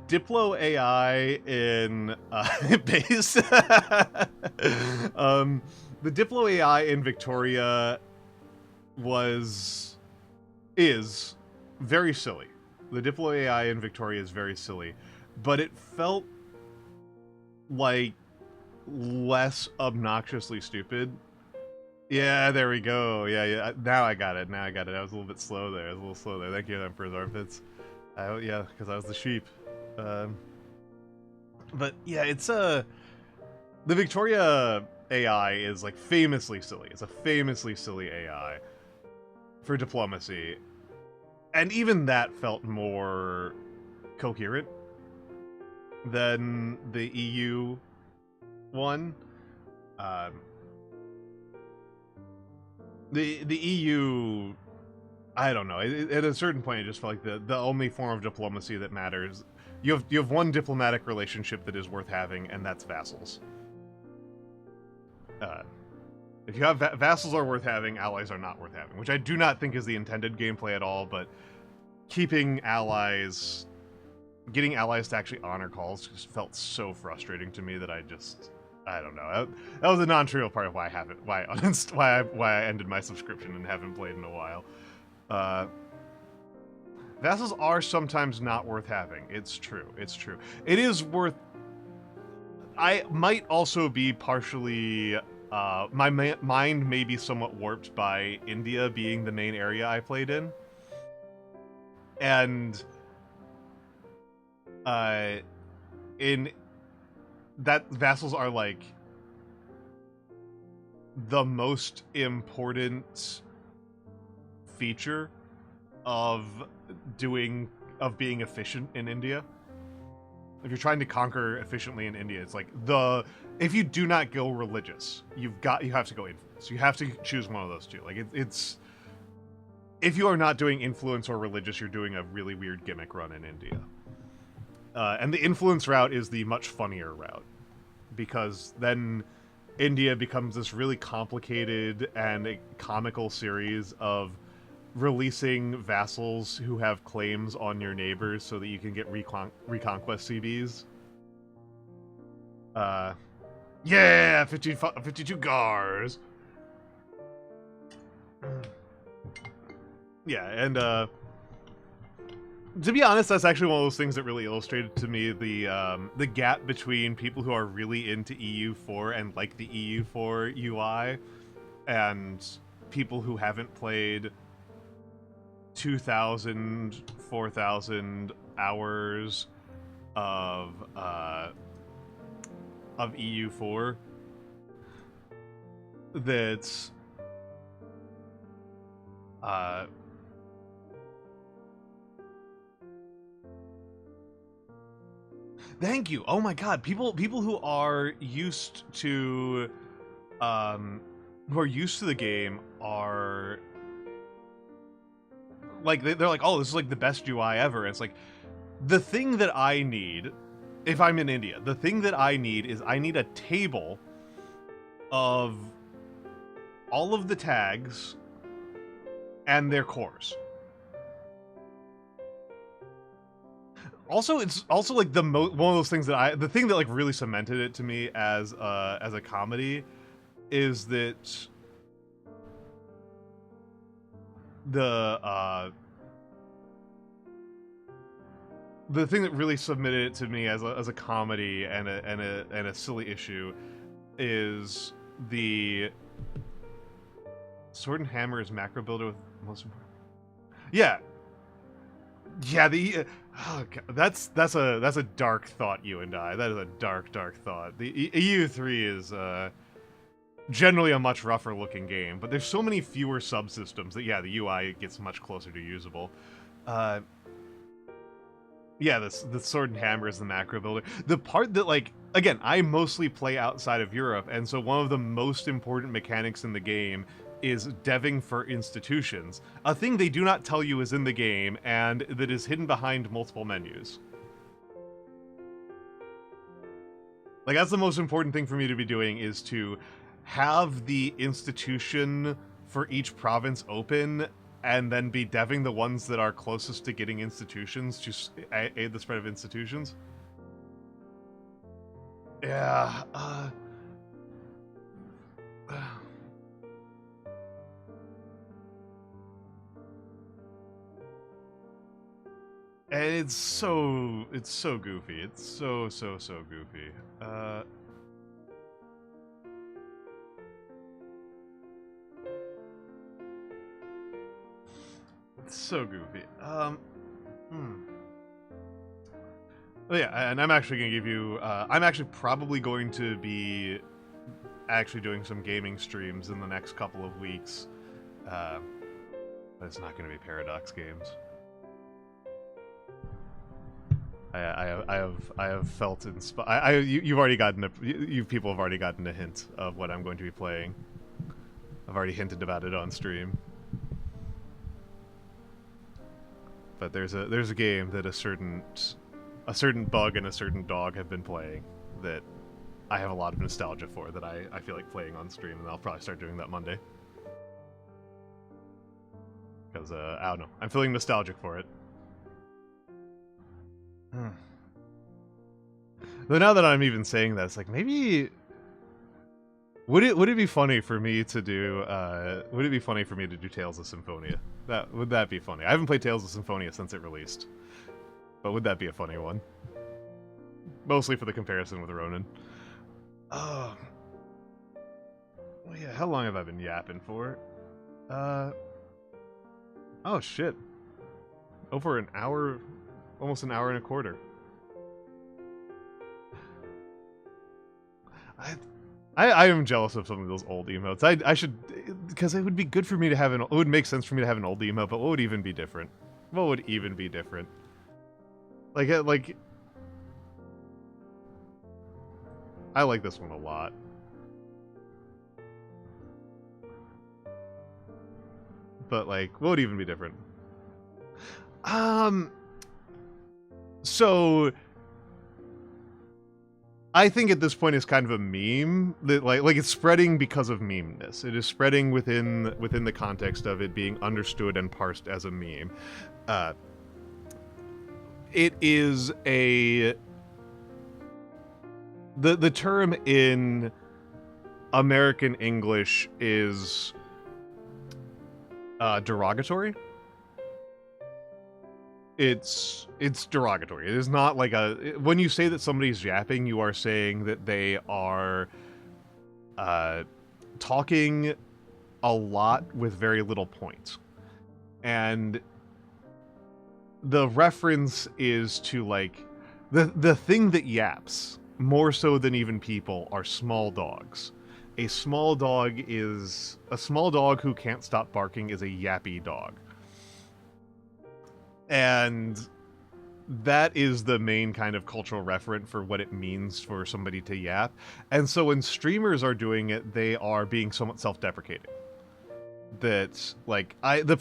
Diplo AI in base. The Diplo AI in Victoria is very silly. The Diplo AI in Victoria is very silly, but it felt like less obnoxiously stupid. Yeah, there we go. Yeah. Now I got it. I was a little bit slow there. Thank you, Emperor's Armpits. Yeah, because I was the sheep. But yeah, it's the Victoria AI is like famously silly. It's a famously silly AI for diplomacy, and even that felt more coherent than the EU one. The EU, I don't know. At a certain point, it just felt like the only form of diplomacy that matters. You have one diplomatic relationship that is worth having, and that's vassals. If you have vassals are worth having, allies are not worth having, which I do not think is the intended gameplay at all. But getting allies to actually honor calls just felt so frustrating to me that I don't know. That was a non-trivial part of why I ended my subscription and haven't played in a while. Vassals are sometimes not worth having. It's true. It is worth... I might also be partially... my mind may be somewhat warped by India being the main area I played in. And... in that vassals are like the most important feature of being efficient in India. If you're trying to conquer efficiently in India, it's like if you do not go religious, you have to go influence. You have to choose one of those two. Like it's if you are not doing influence or religious, you're doing a really weird gimmick run in India. And the influence route is the much funnier route, because then India becomes this really complicated and comical series of releasing vassals who have claims on your neighbors so that you can get reconquest CBs. Yeah, 52 gars. Yeah, and to be honest, that's actually one of those things that really illustrated to me the gap between people who are really into EU4 and like the EU4 UI, and people who haven't played 2,000, 4,000 hours of EU4. That's thank you. Oh my god, people who are used to the game are like they're like, oh, this is like the best UI ever. And it's like the thing that I need if I'm in India, the thing that I need is I need a table of all of the tags and their cores. Also, it's also like one of those things that the thing that like really cemented it to me as a comedy is that the thing that really submitted it to me as a comedy and a silly issue is the Sword and Hammer is macro builder with most important. Yeah. The oh God, that's a dark thought, you and I. That is a dark thought. The EU3 is generally a much rougher looking game, but there's so many fewer subsystems that the UI gets much closer to usable. Yeah, the sword and hammer is the macro builder. The part that, like, again, I mostly play outside of Europe, and so one of the most important mechanics in the game is deving for institutions. A thing they do not tell you is in the game, and that is hidden behind multiple menus. Like, that's the most important thing for me to be doing, is to have the institution for each province open, and then be deving the ones that are closest to getting institutions to aid the spread of institutions. Yeah, and it's so goofy. It's so goofy. It's so goofy. Oh yeah, and I'm actually gonna give you. I'm actually probably going to be actually doing some gaming streams in the next couple of weeks. But it's not going to be Paradox games. I have felt inspired. You've already gotten you people have already gotten a hint of what I'm going to be playing. I've already hinted about it on stream. But there's a game that a certain bug and a certain dog have been playing that I have a lot of nostalgia for, that I feel like playing on stream, and I'll probably start doing that Monday. Because, I don't know. I'm feeling nostalgic for it. Though now that I'm even saying that, it's like, maybe... Would it be funny for me to do, Tales of Symphonia? Would that be funny? I haven't played Tales of Symphonia since it released. But would that be a funny one? Mostly for the comparison with Ronin. Oh yeah, how long have I been yapping for? Oh shit. Over an hour, almost an hour and a quarter. I am jealous of some of those old emotes. I should, because it would be good for me to have it would make sense for me to have an old emote, but what would even be different? What would even be different? Like, I like this one a lot. But, like, what would even be different? So... I think at this point it's kind of a meme that like it's spreading because of meme-ness. It is spreading within the context of it being understood and parsed as a meme. It is a the term in American English is derogatory. It's derogatory. It is not like when you say that somebody's yapping, you are saying that they are talking a lot with very little point. And the reference is to, like, the thing that yaps more so than even people are small dogs. A small dog who can't stop barking is a yappy dog. And that is the main kind of cultural referent for what it means for somebody to yap. And so when streamers are doing it, they are being somewhat self-deprecating. That, like, the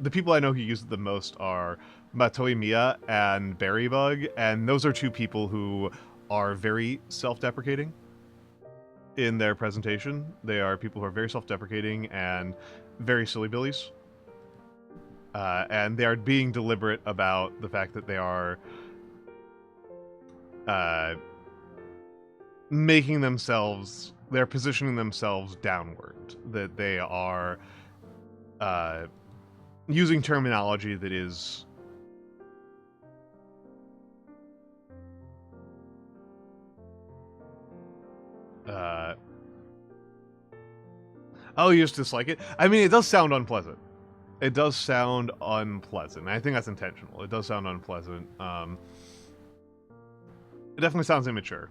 people I know who use it the most are Matoi Mia and Berrybug, and those are two people who are very self-deprecating in their presentation. They are people who are very self-deprecating and very silly billies. And they are being deliberate about the fact that they are they're positioning themselves downward. That they are using terminology that is oh, you just dislike it? I mean, it does sound unpleasant. It does sound unpleasant. I think that's intentional. It does sound unpleasant. It definitely sounds immature.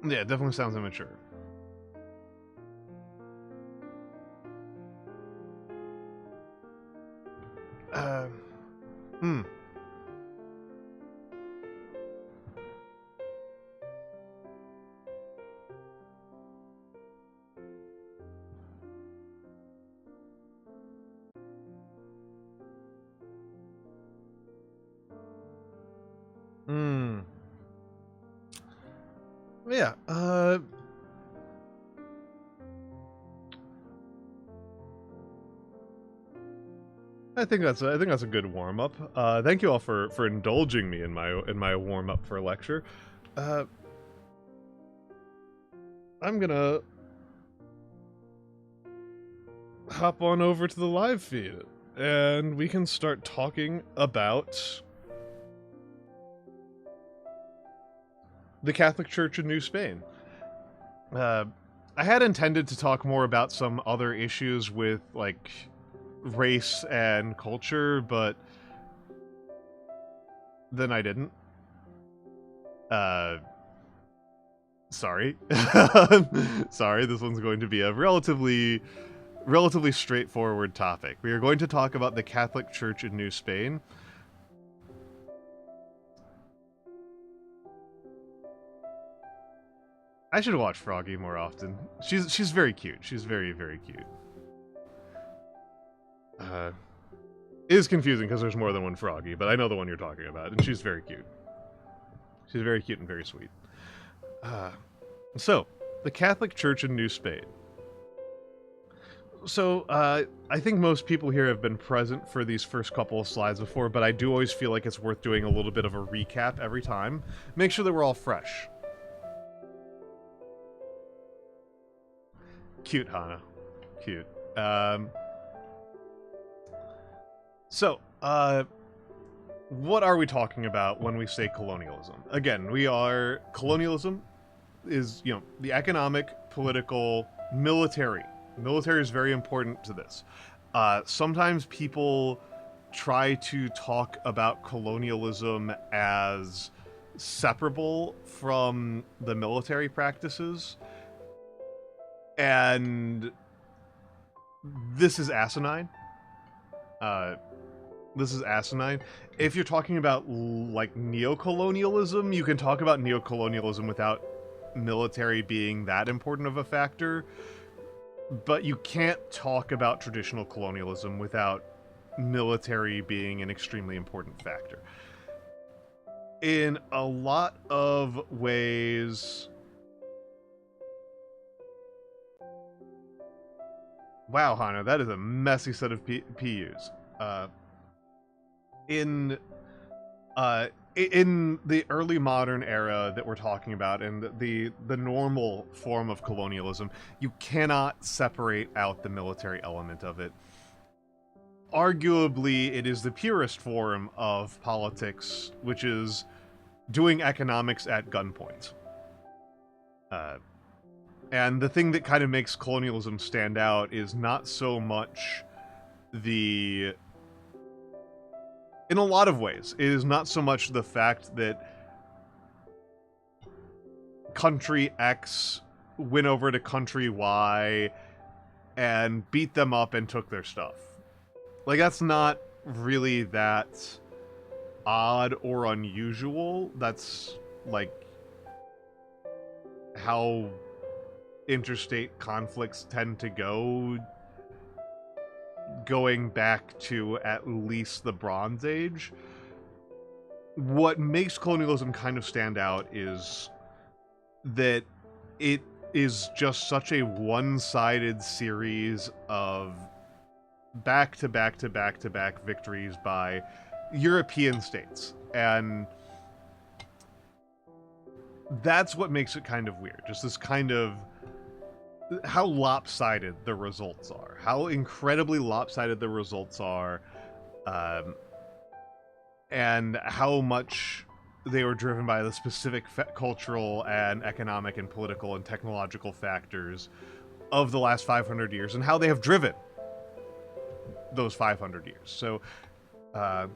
Yeah, it definitely sounds immature. Uh, hmm. Hmm. Yeah. I think that's a good warm up. Thank you all for indulging me in my warm up for lecture. Uh, I'm gonna hop on over to the live feed, and we can start talking about the Catholic Church in New Spain. I had intended to talk more about some other issues with like race and culture, but then I didn't. Sorry. Sorry, this one's going to be a relatively straightforward topic. We are going to talk about the Catholic Church in New Spain. I should watch Froggy more often. She's very cute. She's very, very cute. It is confusing because there's more than one Froggy, but I know the one you're talking about, and she's very cute. She's very cute and very sweet. So, the Catholic Church in New Spain. So, I think most people here have been present for these first couple of slides before, but I do always feel like it's worth doing a little bit of a recap every time. Make sure that we're all fresh. Cute, Hana. Cute. So, what are we talking about when we say colonialism? Again, colonialism is, the economic, political, military. Military is very important to this. Sometimes people try to talk about colonialism as separable from the military practices, and this is asinine. This is asinine. If you're talking about, like, neocolonialism, you can talk about neocolonialism without military being that important of a factor, but you can't talk about traditional colonialism without military being an extremely important factor. In a lot of ways... Wow, Hana, that is a messy set of PUs. In the early modern era that we're talking about, and the normal form of colonialism, you cannot separate out the military element of it. Arguably, it is the purest form of politics, which is doing economics at gunpoint. And the thing that kind of makes colonialism stand out is not so much in a lot of ways, it is not so much the fact that country X went over to country Y and beat them up and took their stuff. Like, that's not really that odd or unusual. That's, like, how interstate conflicts tend to go, going back to at least the Bronze Age. What makes colonialism kind of stand out is that it is just such a one-sided series of back-to-back-to-back-to-back victories by European states. And that's what makes it kind of weird. Just this kind of how lopsided the results are. How incredibly lopsided the results are. And how much they were driven by the specific cultural and economic and political and technological factors of the last 500 years, and how they have driven those 500 years. So, I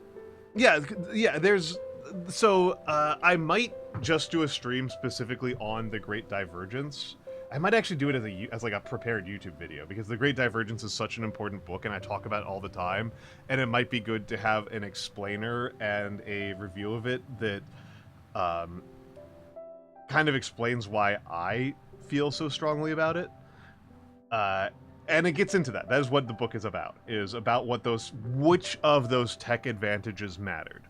might just do a stream specifically on the Great Divergence, I might actually do it as like a prepared YouTube video, because The Great Divergence is such an important book and I talk about it all the time, and it might be good to have an explainer and a review of it that kind of explains why I feel so strongly about it. And it gets into that. That is what the book is about which of those tech advantages mattered.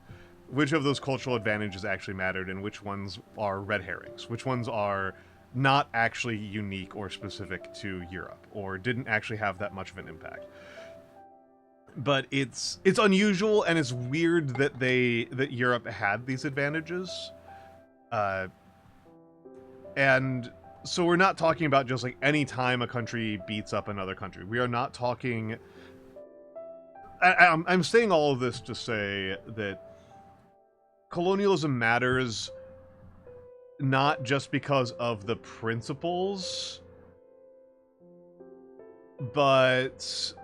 Which of those cultural advantages actually mattered, and which ones are red herrings. Which ones are not actually unique or specific to Europe, or didn't actually have that much of an impact. But it's unusual, and it's weird that Europe had these advantages. And so we're not talking about just like any time a country beats up another country. We are not talking... I'm saying all of this to say that colonialism matters not just because of the principles, but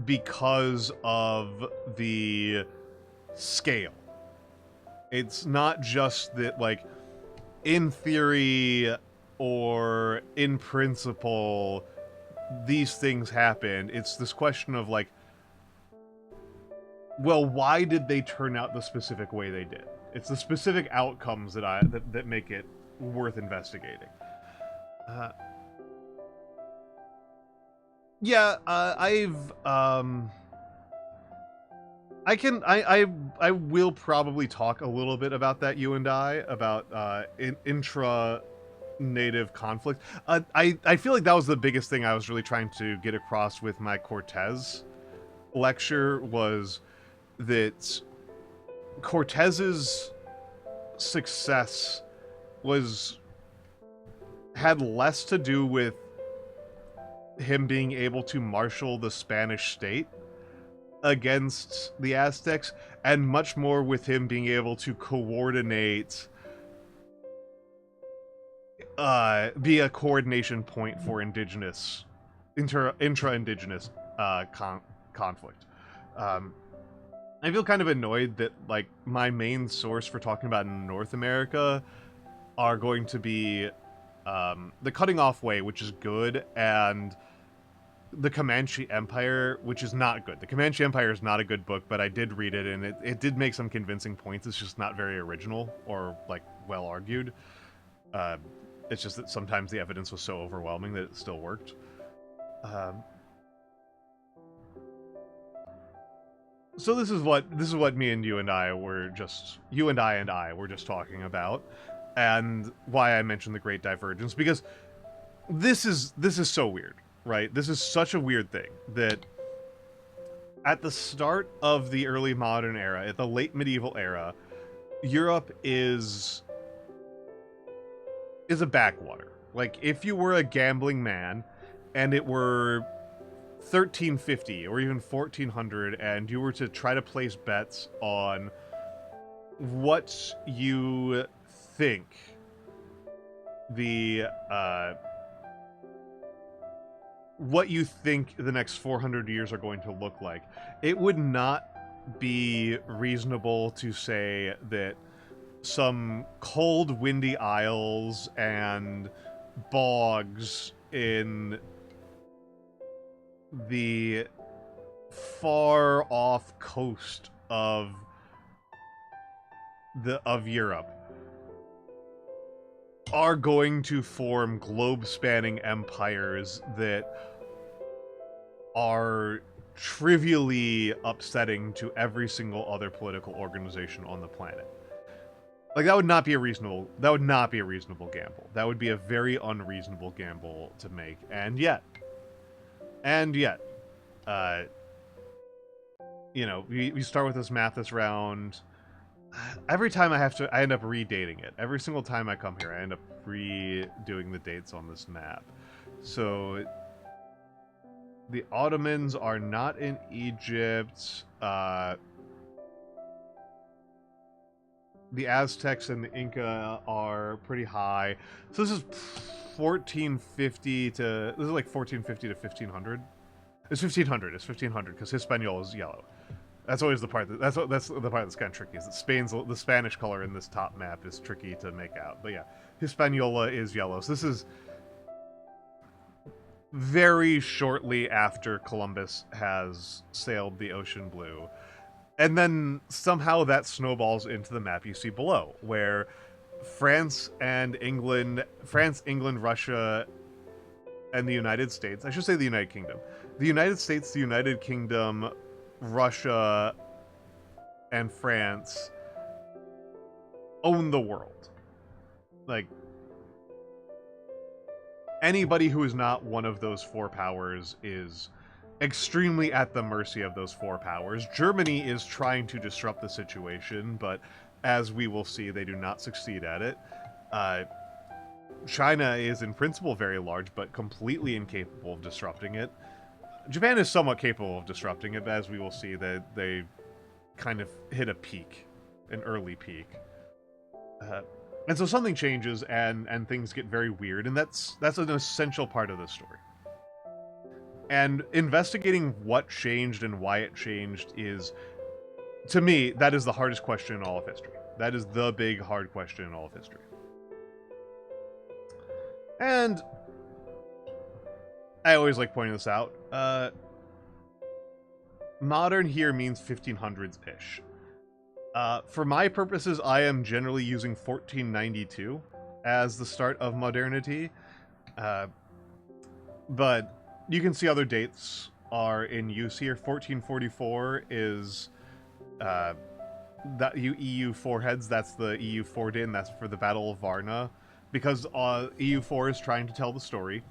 because of the scale. It's not just that, like, in theory or in principle these things happened. It's this question of, like, well, why did they turn out the specific way they did? It's the specific outcomes that make it worth investigating. I will probably talk a little bit about that, you and I, about intra-native conflict. I feel like that was the biggest thing I was really trying to get across with my Cortez lecture, was that Cortez's success had less to do with him being able to marshal the Spanish state against the Aztecs, and much more with him being able to coordinate, be a coordination point for intra-indigenous conflict. I feel kind of annoyed that, like, my main source for talking about North America are going to be the Cutting Off Way, which is good, and the Comanche Empire, which is not good. The Comanche Empire is not a good book, but I did read it, and it did make some convincing points. It's just not very original or, like, well argued. It's just that sometimes the evidence was so overwhelming that it still worked. So this is what me and you and I were just talking about, and why I mentioned The Great Divergence, because this is so weird, right? This is such a weird thing that at the start of the early modern era, at the late medieval era, Europe is a backwater. Like, if you were a gambling man and it were 1350 or even 1400 and you were to try to place bets on what you think the next 400 years are going to look like, it would not be reasonable to say that some cold, windy isles and bogs in the far-off coast of Europe are going to form globe-spanning empires that are trivially upsetting to every single other political organization on the planet. Like, that would not be a reasonable gamble. That would be a very unreasonable gamble to make. And yet, you know, we start with this map that's round. Every time I end up redating it. Every single time I come here, I end up redoing the dates on this map. So the Ottomans are not in Egypt. The Aztecs and the Inca are pretty high. So this is 1450 to... This is like 1450 to 1500. It's 1500. It's 1500 because Hispaniola is yellow. That's always the part that's the part that's kind of tricky. Is that the Spanish color in this top map is tricky to make out. But yeah, Hispaniola is yellow. So this is very shortly after Columbus has sailed the ocean blue. And then somehow that snowballs into the map you see below, where France, England, Russia, and the United States, I should say the United Kingdom. The United States, the United Kingdom, Russia, and France own the world. Like, anybody who is not one of those four powers is extremely at the mercy of those four powers. Germany is trying to disrupt the situation, but as we will see, they do not succeed at it. China is in principle very large, but completely incapable of disrupting it. Japan is somewhat capable of disrupting it, but as we will see, they kind of hit a peak, an early peak. And so something changes, and things get very weird, and that's an essential part of this story. And investigating what changed and why it changed is, to me, that is the hardest question in all of history. That is the big, hard question in all of history. And I always like pointing this out. Modern here means 1500s-ish. For my purposes, I am generally using 1492 as the start of modernity. But you can see other dates are in use here. 1444 is that EU4 heads. That's the EU4 date, and that's for the Battle of Varna. Because EU4 is trying to tell the story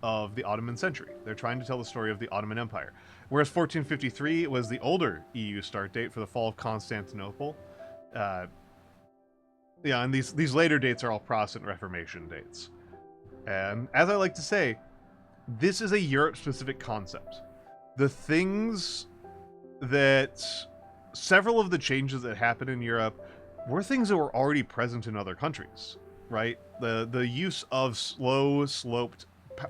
of the Ottoman century. They're trying to tell the story of the Ottoman Empire. Whereas 1453 was the older EU start date for the fall of Constantinople. Yeah, and these later dates are all Protestant Reformation dates. And as I like to say, this is a Europe-specific concept. The things that... Several of the changes that happened in Europe were things that were already present in other countries, right? The use of slow, sloped,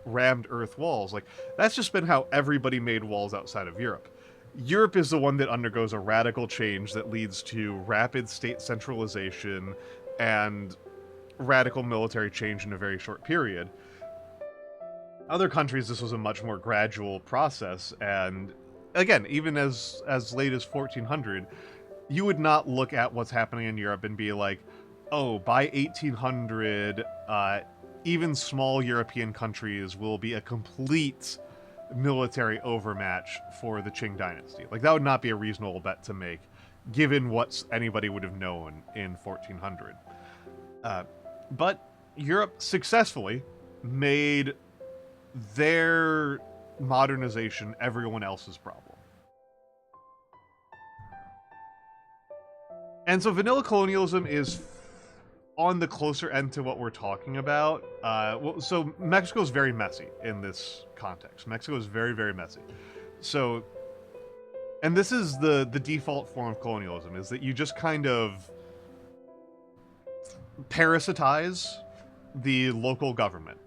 rammed earth walls, like, that's just been how everybody made walls outside of Europe. Europe is the one that undergoes a radical change that leads to rapid state centralization and radical military change in a very short period. Other countries, this was a much more gradual process, and again, even as late as 1400, you would not look at what's happening in Europe and be like, oh, by 1800, even small European countries will be a complete military overmatch for the Qing dynasty. Like, that would not be a reasonable bet to make, given what anybody would have known in 1400. But Europe successfully made their modernization everyone else's problem. And so vanilla colonialism is on the closer end to what we're talking about. So Mexico is very messy in this context. Mexico is very, very messy. So, and this is the default form of colonialism, is that you just kind of parasitize the local government.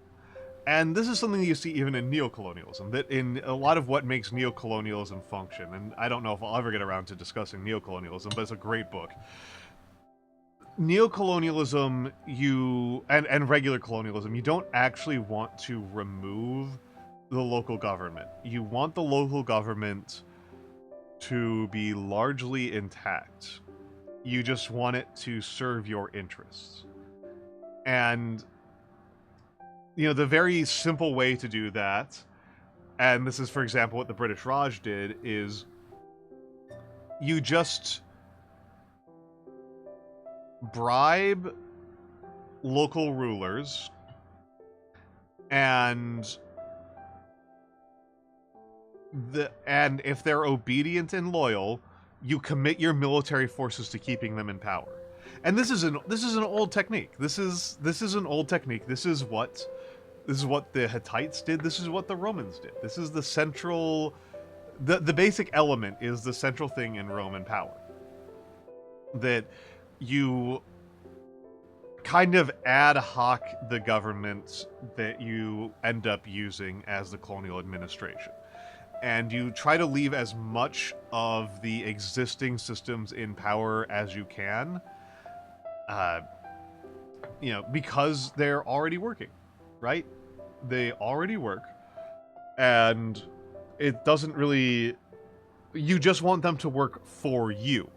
And this is something you see even in neocolonialism, that in a lot of what makes neocolonialism function, and I don't know if I'll ever get around to discussing neocolonialism, but it's a great book. Neocolonialism, and regular colonialism, you don't actually want to remove the local government. You want the local government to be largely intact. You just want it to serve your interests. And the very simple way to do that, and this is, for example, what the British Raj did, is you just bribe local rulers, and if they're obedient and loyal, you commit your military forces to keeping them in power. And this is an old technique. This is an old technique. This is what the Hittites did. This is what the Romans did. This is the central... The basic element is the central thing in Roman power. That you kind of ad hoc the government that you end up using as the colonial administration. And you try to leave as much of the existing systems in power as you can. Because they're already working, right? They already work. and it doesn't really... You just want them to work for you.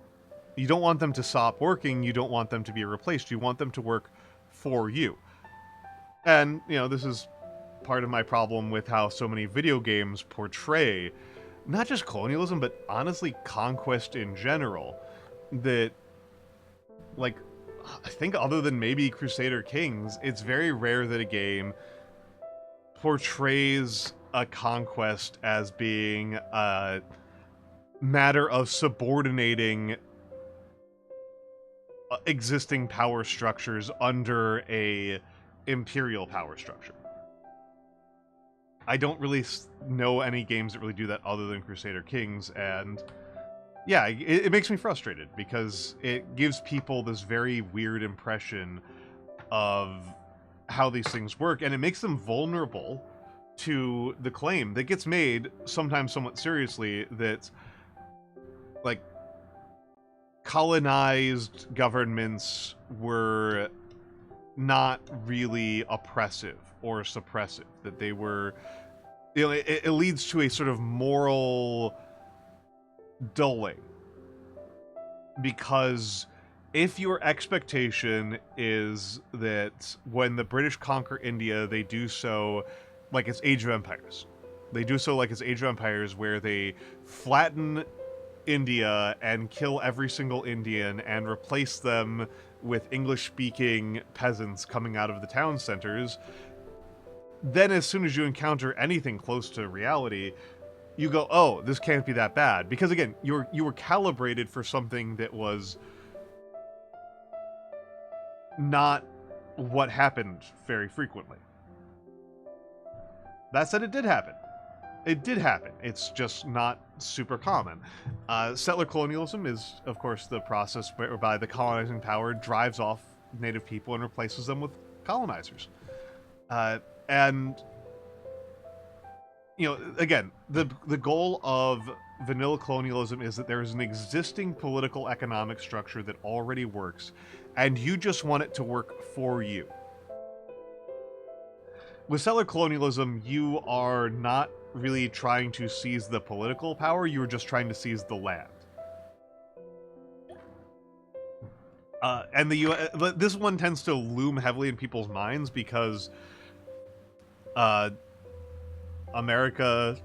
You don't want them to stop working, you don't want them to be replaced, you want them to work for you. And, you know, this is part of my problem with how so many video games portray not just colonialism, but honestly conquest in general. That, like, I think other than maybe Crusader Kings, it's very rare that a game portrays a conquest as being a matter of subordinating existing power structures under a imperial power structure. I don't really know any games that really do that other than Crusader Kings, and yeah, it makes me frustrated because it gives people this very weird impression of how these things work, and it makes them vulnerable to the claim that gets made, sometimes somewhat seriously, that, like, colonized governments were not really oppressive or suppressive, that they were, you know, it leads to a sort of moral dulling. Because if your expectation is that when the British conquer India, they do so like it's Age of Empires. They do so like it's Age of Empires, where they flatten India and kill every single Indian and replace them with English-speaking peasants coming out of the town centers. Then as soon as you encounter anything close to reality, you go, oh, this can't be that bad. Because again, you were calibrated for something that was not what happened very frequently. That said, it did happen. It did happen. It's just not super common. Settler colonialism is, of course, the process whereby the colonizing power drives off native people and replaces them with colonizers. And, you know, again, the goal of vanilla colonialism is that there is an existing political economic structure that already works, and you just want it to work for you. With settler colonialism, you are not really trying to seize the political power, you're just trying to seize the land. And this one tends to loom heavily in people's minds because America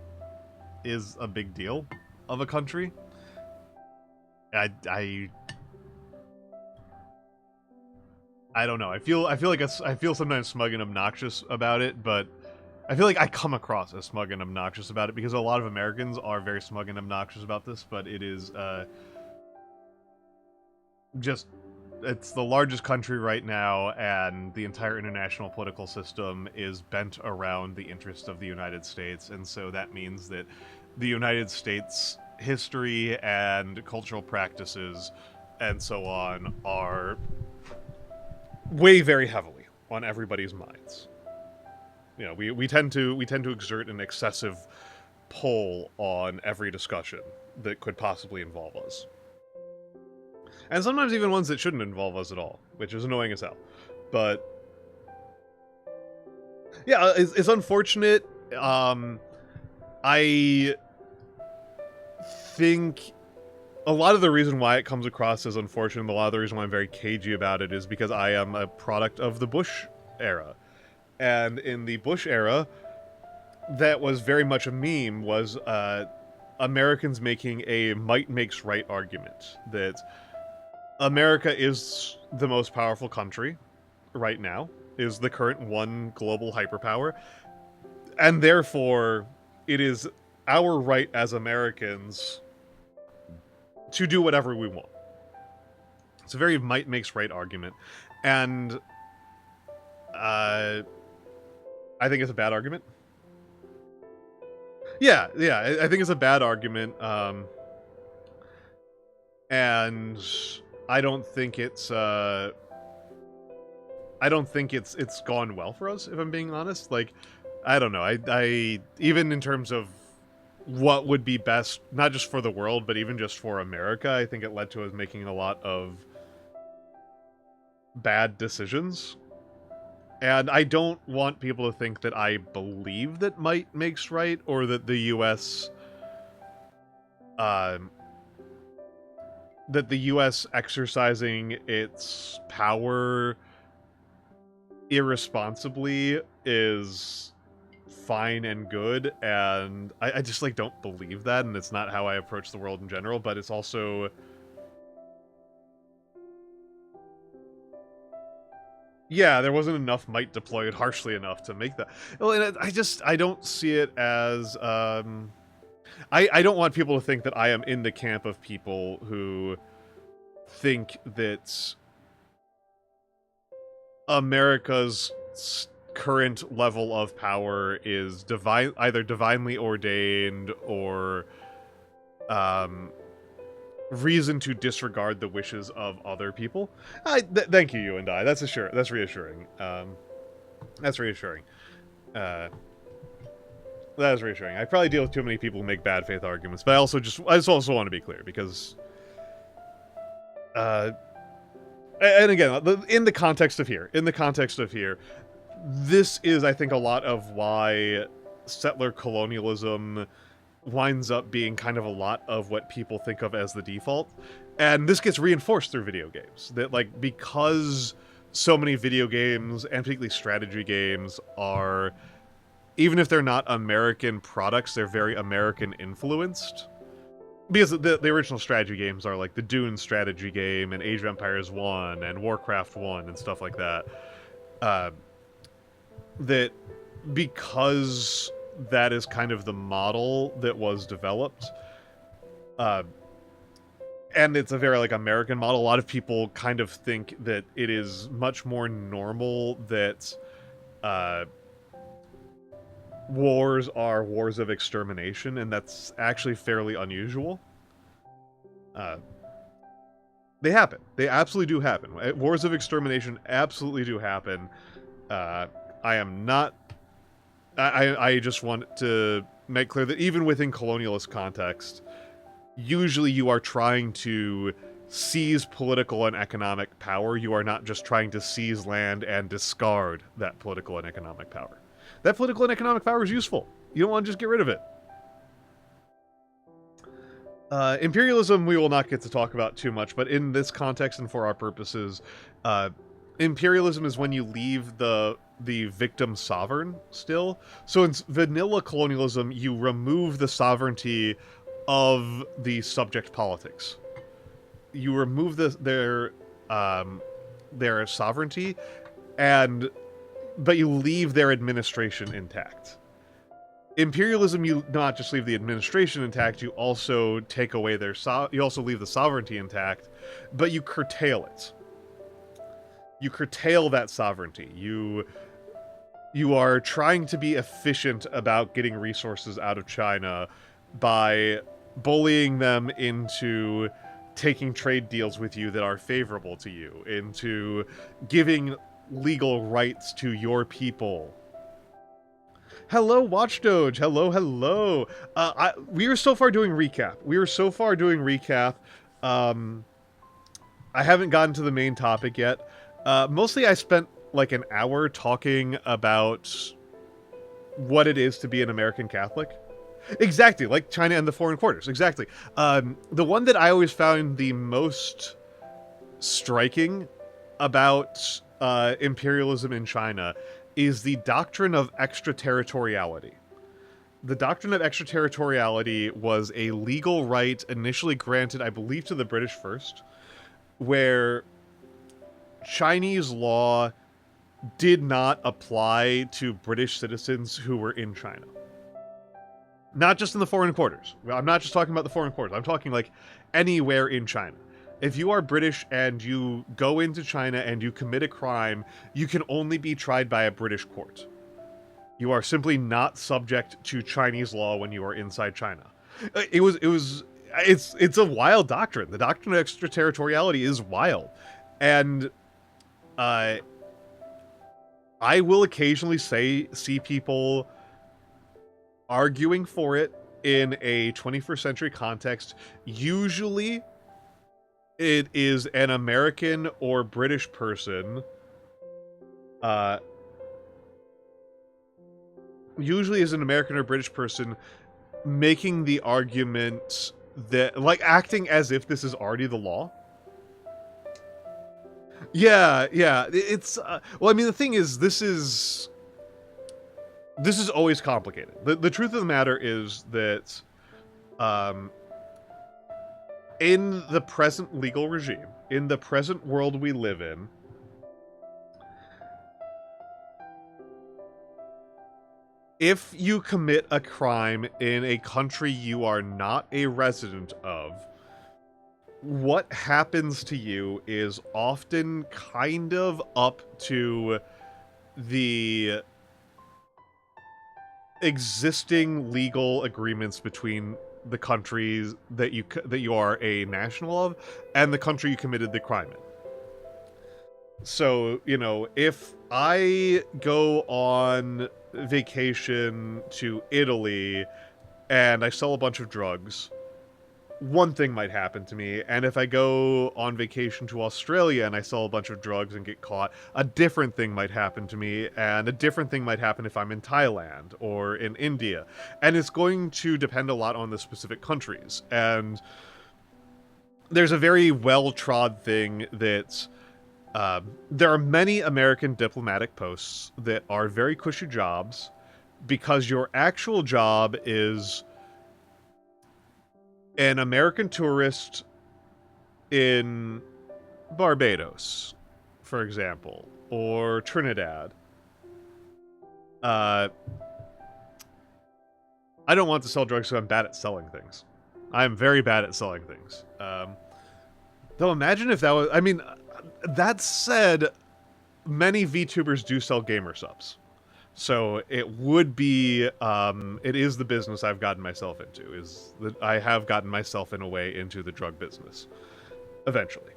is a big deal of a country. I don't know. I feel like I feel sometimes smug and obnoxious about it, but I feel like I come across as smug and obnoxious about it because a lot of Americans are very smug and obnoxious about this, but it is just, it's the largest country right now, and the entire international political system is bent around the interest of the United States, and so that means that the United States history and cultural practices and so on are weigh very heavily on everybody's minds. You know, we tend to exert an excessive pull on every discussion that could possibly involve us. And sometimes even ones that shouldn't involve us at all, which is annoying as hell. But yeah, it's unfortunate. I think a lot of the reason why it comes across as unfortunate, a lot of the reason why I'm very cagey about it, is because I am a product of the Bush era. And in the Bush era, that was very much a meme, was Americans making a might makes right argument. That America is the most powerful country right now, is the current one global hyperpower, and therefore it is our right as Americans to do whatever we want. It's a very might makes right argument, and I think it's a bad argument. Yeah, I think it's a bad argument, and I don't think it's gone well for us, if I'm being honest. Like, I don't know, I even in terms of what would be best, not just for the world, but even just for America, I think it led to us making a lot of bad decisions. And I don't want people to think that I believe that might makes right, or that the U.S. Um, that the U.S. exercising its power irresponsibly is fine and good, and I just like don't believe that, and it's not how I approach the world in general. But it's also, yeah, there wasn't enough might deployed harshly enough to make that. Well, and I don't see it as I don't want people to think that I am in the camp of people who think that America's current level of power is either divinely ordained or reason to disregard the wishes of other people. Thank you, you and I. That's reassuring. That's reassuring. That is reassuring. I probably deal with too many people who make bad faith arguments, but I just also want to be clear because, and again, in the context of here, this is, I think, a lot of why settler colonialism winds up being kind of a lot of what people think of as the default. And this gets reinforced through video games. That, like, because so many video games, and particularly strategy games, are, even if they're not American products, they're very American influenced. Because the original strategy games are like the Dune strategy game, and Age of Empires 1, and Warcraft 1, and stuff like that. That because that is kind of the model that was developed, and it's a very, like, American model, a lot of people kind of think that it is much more normal that wars are wars of extermination, and that's actually fairly unusual. They happen. They absolutely do happen. Wars of extermination absolutely do happen. I am not... I just want to make clear that even within colonialist context, usually you are trying to seize political and economic power. You are not just trying to seize land and discard that political and economic power. That political and economic power is useful. You don't want to just get rid of it. Imperialism we will not get to talk about too much, but in this context and for our purposes, imperialism is when you leave the victim sovereign still. So in vanilla colonialism, you remove the sovereignty of the subject politics. You remove their sovereignty, but you leave their administration intact. Imperialism, you not just leave the administration intact, you also take away you also leave the sovereignty intact, but you curtail it. You curtail that sovereignty. You are trying to be efficient about getting resources out of China by bullying them into taking trade deals with you that are favorable to you, into giving legal rights to your people. Hello, Watchdoge. Hello, hello. We are so far doing recap. I haven't gotten to the main topic yet. Mostly I spent like an hour talking about what it is to be an American Catholic. Exactly, like China and the foreign quarters. Exactly. The one that I always found the most striking about imperialism in China is the doctrine of extraterritoriality. The doctrine of extraterritoriality was a legal right initially granted, I believe, to the British first, where Chinese law did not apply to British citizens who were in China. Not just in the foreign quarters. I'm not just talking about the foreign quarters. I'm talking like anywhere in China. If you are British and you go into China and you commit a crime, you can only be tried by a British court. You are simply not subject to Chinese law when you are inside China. It's a wild doctrine. The doctrine of extraterritoriality is wild. And I will occasionally see people arguing for it in a 21st century context. Usually it is an American or British person usually as an American or British person, making the argument that, like, acting as if this is already the law. Yeah, it's well, I mean, the thing is, this is always complicated. The truth of the matter is that um in the present legal regime, in the present world we live in, if you commit a crime in a country you are not a resident of, what happens to you is often kind of up to the existing legal agreements between the countries that you are a national of and the country you committed the crime in. So, you know, if I go on vacation to Italy and I sell a bunch of drugs, one thing might happen to me, and if I go on vacation to Australia and I sell a bunch of drugs and get caught, a different thing might happen to me, and a different thing might happen if I'm in Thailand or in India. And it's going to depend a lot on the specific countries. And there's a very well-trod thing that there are many American diplomatic posts that are very cushy jobs because your actual job is an American tourist in Barbados, for example, or Trinidad. I don't want to sell drugs because I'm bad at selling things. I'm very bad at selling things. Though imagine if that was... I mean, that said, many VTubers do sell gamer subs. So it would be, it is the business I've gotten myself into, is that I have gotten myself in a way into the drug business. Eventually.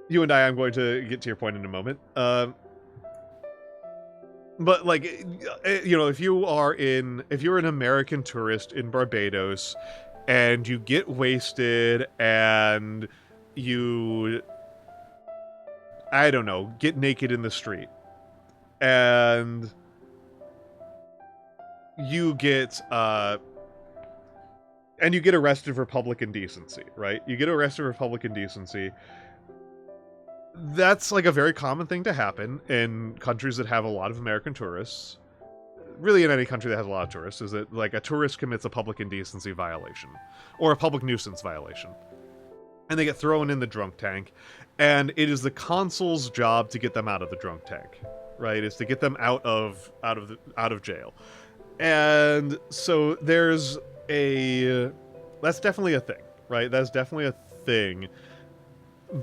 You and I'm going to get to your point in a moment. But like, you know, if you're an American tourist in Barbados and you get wasted and you... I don't know, get naked in the street. And you get arrested for public indecency, right? You get arrested for public indecency. That's like a very common thing to happen in countries that have a lot of American tourists. Really, in any country that has a lot of tourists, is that like a tourist commits a public indecency violation or a public nuisance violation. And they get thrown in the drunk tank, and it is the consul's job to get them out of the drunk tank, right? It's to get them out of jail. And so that's definitely a thing, right? That's definitely a thing.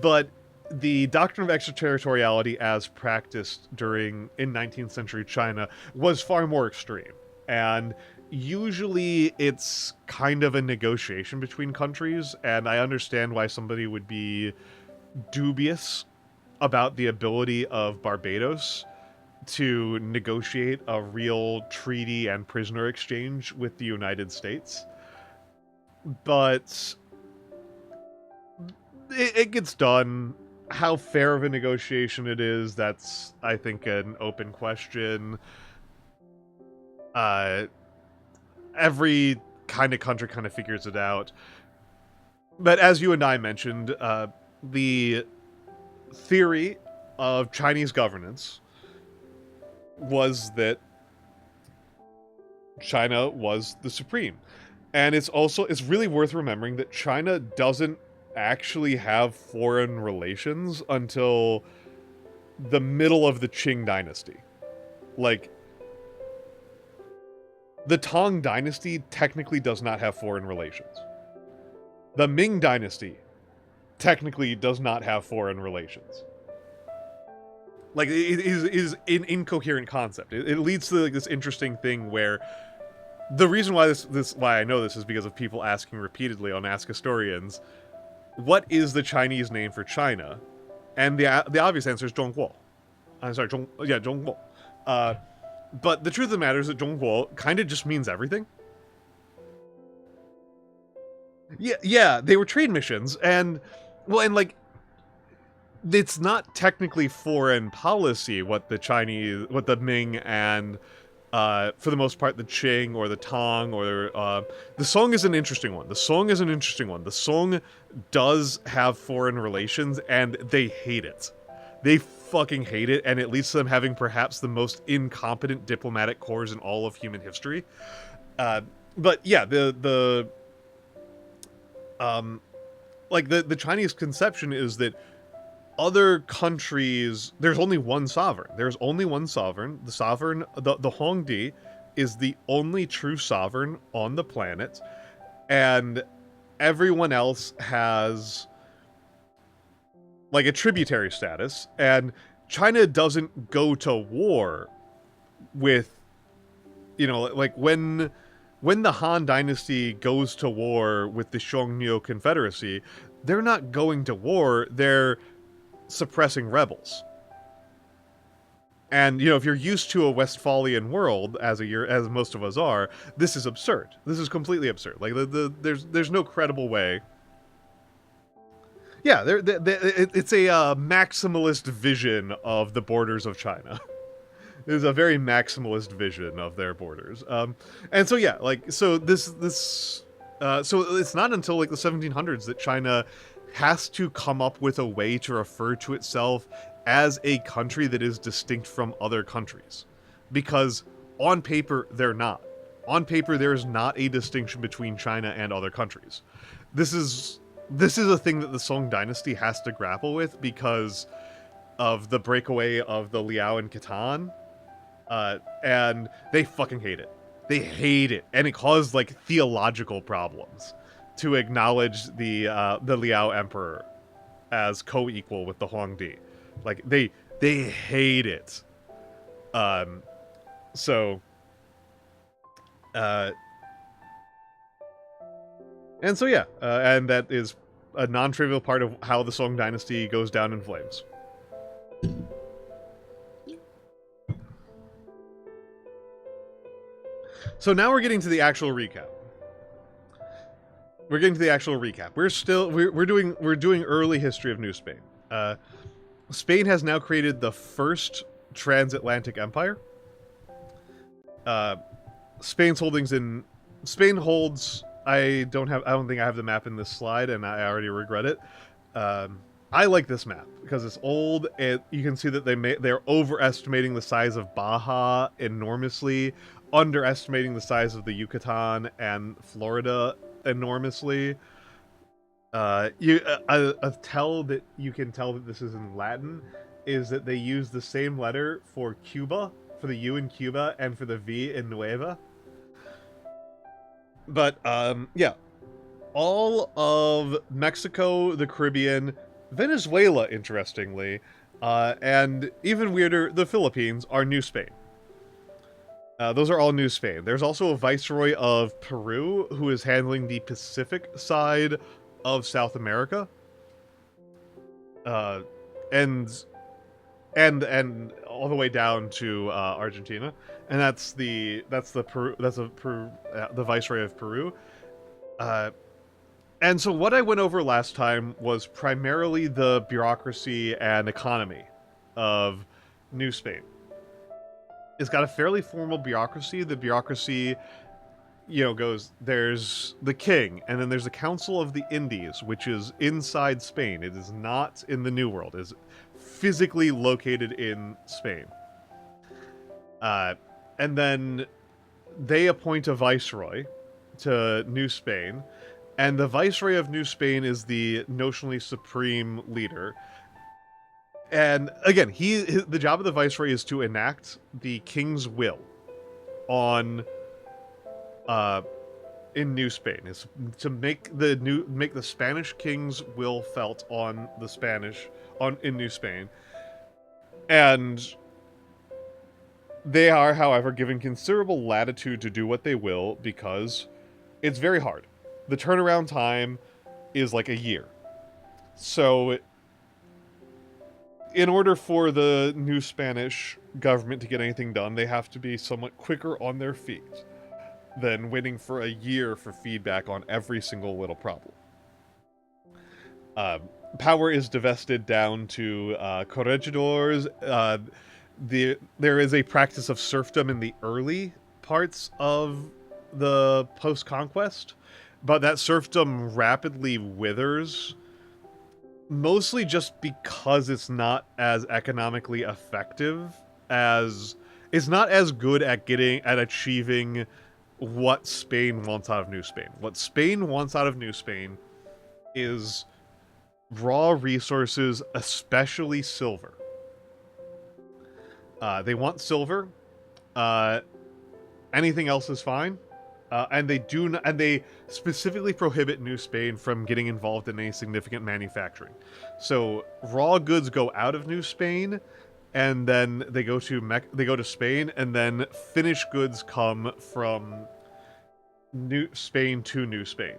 But the doctrine of extraterritoriality as practiced in 19th century China was far more extreme. And usually it's kind of a negotiation between countries, and I understand why somebody would be dubious about the ability of Barbados to negotiate a real treaty and prisoner exchange with the United States. But it gets done. How fair of a negotiation it is, that's, I think, an open question. Every kind of country kind of figures it out. But as you and I mentioned, the theory of Chinese governance was that China was the supreme. And it's really worth remembering that China doesn't actually have foreign relations until the middle of the Qing dynasty. Like, the Tang dynasty technically does not have foreign relations. The Ming dynasty technically does not have foreign relations. Like, it is an incoherent concept. It leads to like this interesting thing where the reason why why I know this is because of people asking repeatedly on Ask Historians, what is the Chinese name for China? And the obvious answer is Zhongguo. I'm sorry, Zhongguo. But the truth of the matter is that Zhongguo kind of just means everything. Yeah, they were trade missions, and, well, and like, it's not technically foreign policy what the Ming and for the most part the Qing or the Tang or the Song is an interesting one. The Song does have foreign relations and they hate it. They fucking hate it, and it leads to them having perhaps the most incompetent diplomatic corps in all of human history. But yeah, the Chinese conception is that other countries, there's only one sovereign. There's only one sovereign. The Hongdi is the only true sovereign on the planet, and everyone else has like a tributary status, and China doesn't go to war with, like when the Han Dynasty goes to war with the Xiongnu Confederacy, they're not going to war, they're suppressing rebels. And, if you're used to a Westphalian world, as most of us are, this is absurd. This is completely absurd. Like, there's no credible way. Yeah, it's a maximalist vision of the borders of China. It's a very maximalist vision of their borders. And so yeah, so it's not until like the 1700s that China has to come up with a way to refer to itself as a country that is distinct from other countries. Because on paper, they're not. On paper, there is not a distinction between China and other countries. This is a thing that the Song Dynasty has to grapple with because of the breakaway of the Liao and Khitan. And they fucking hate it. They hate it. And it caused, like, theological problems to acknowledge the Liao Emperor as co-equal with the Huangdi. Like, they hate it. And so yeah, and that is a non-trivial part of how the Song Dynasty goes down in flames. So now we're getting to the actual recap. We're doing early history of New Spain. Spain has now created the first transatlantic empire. Spain holds. I don't think I have the map in this slide, and I already regret it. I like this map because it's old. You can see that they're overestimating the size of Baja enormously, underestimating the size of the Yucatan and Florida enormously. A tell that you can tell that this is in Latin is that they use the same letter for Cuba, for the U in Cuba, and for the V in Nueva. But yeah, all of Mexico, the Caribbean, Venezuela, interestingly, and even weirder, the Philippines are New Spain. Those are all New Spain. There's also a viceroy of Peru who is handling the Pacific side of South America, and all the way down to Argentina, and that's the viceroy of Peru. And so what I went over last time was primarily the bureaucracy and economy of New Spain. It's got a fairly formal bureaucracy. The bureaucracy, goes, there's the king, and then there's the Council of the Indies, which is inside Spain. It is not in the New World. It is physically located in Spain. And then they appoint a viceroy to New Spain, and the viceroy of New Spain is the notionally supreme leader. And again, the job of the viceroy is to enact the king's will in New Spain, is to make the Spanish king's will felt in New Spain. And they are, however, given considerable latitude to do what they will because it's very hard. The turnaround time is like a year. So in order for the new Spanish government to get anything done, they have to be somewhat quicker on their feet than waiting for a year for feedback on every single little problem. power is divested down to corregidors. There is a practice of serfdom in the early parts of the post-conquest, but that serfdom rapidly withers, mostly just because it's not as economically effective as... It's not as good at achieving what Spain wants out of New Spain. What Spain wants out of New Spain is raw resources, especially silver. They want silver. Anything else is fine. And they specifically prohibit New Spain from getting involved in any significant manufacturing. So raw goods go out of New Spain, and then they go to Spain, and then finished goods come from New Spain to New Spain.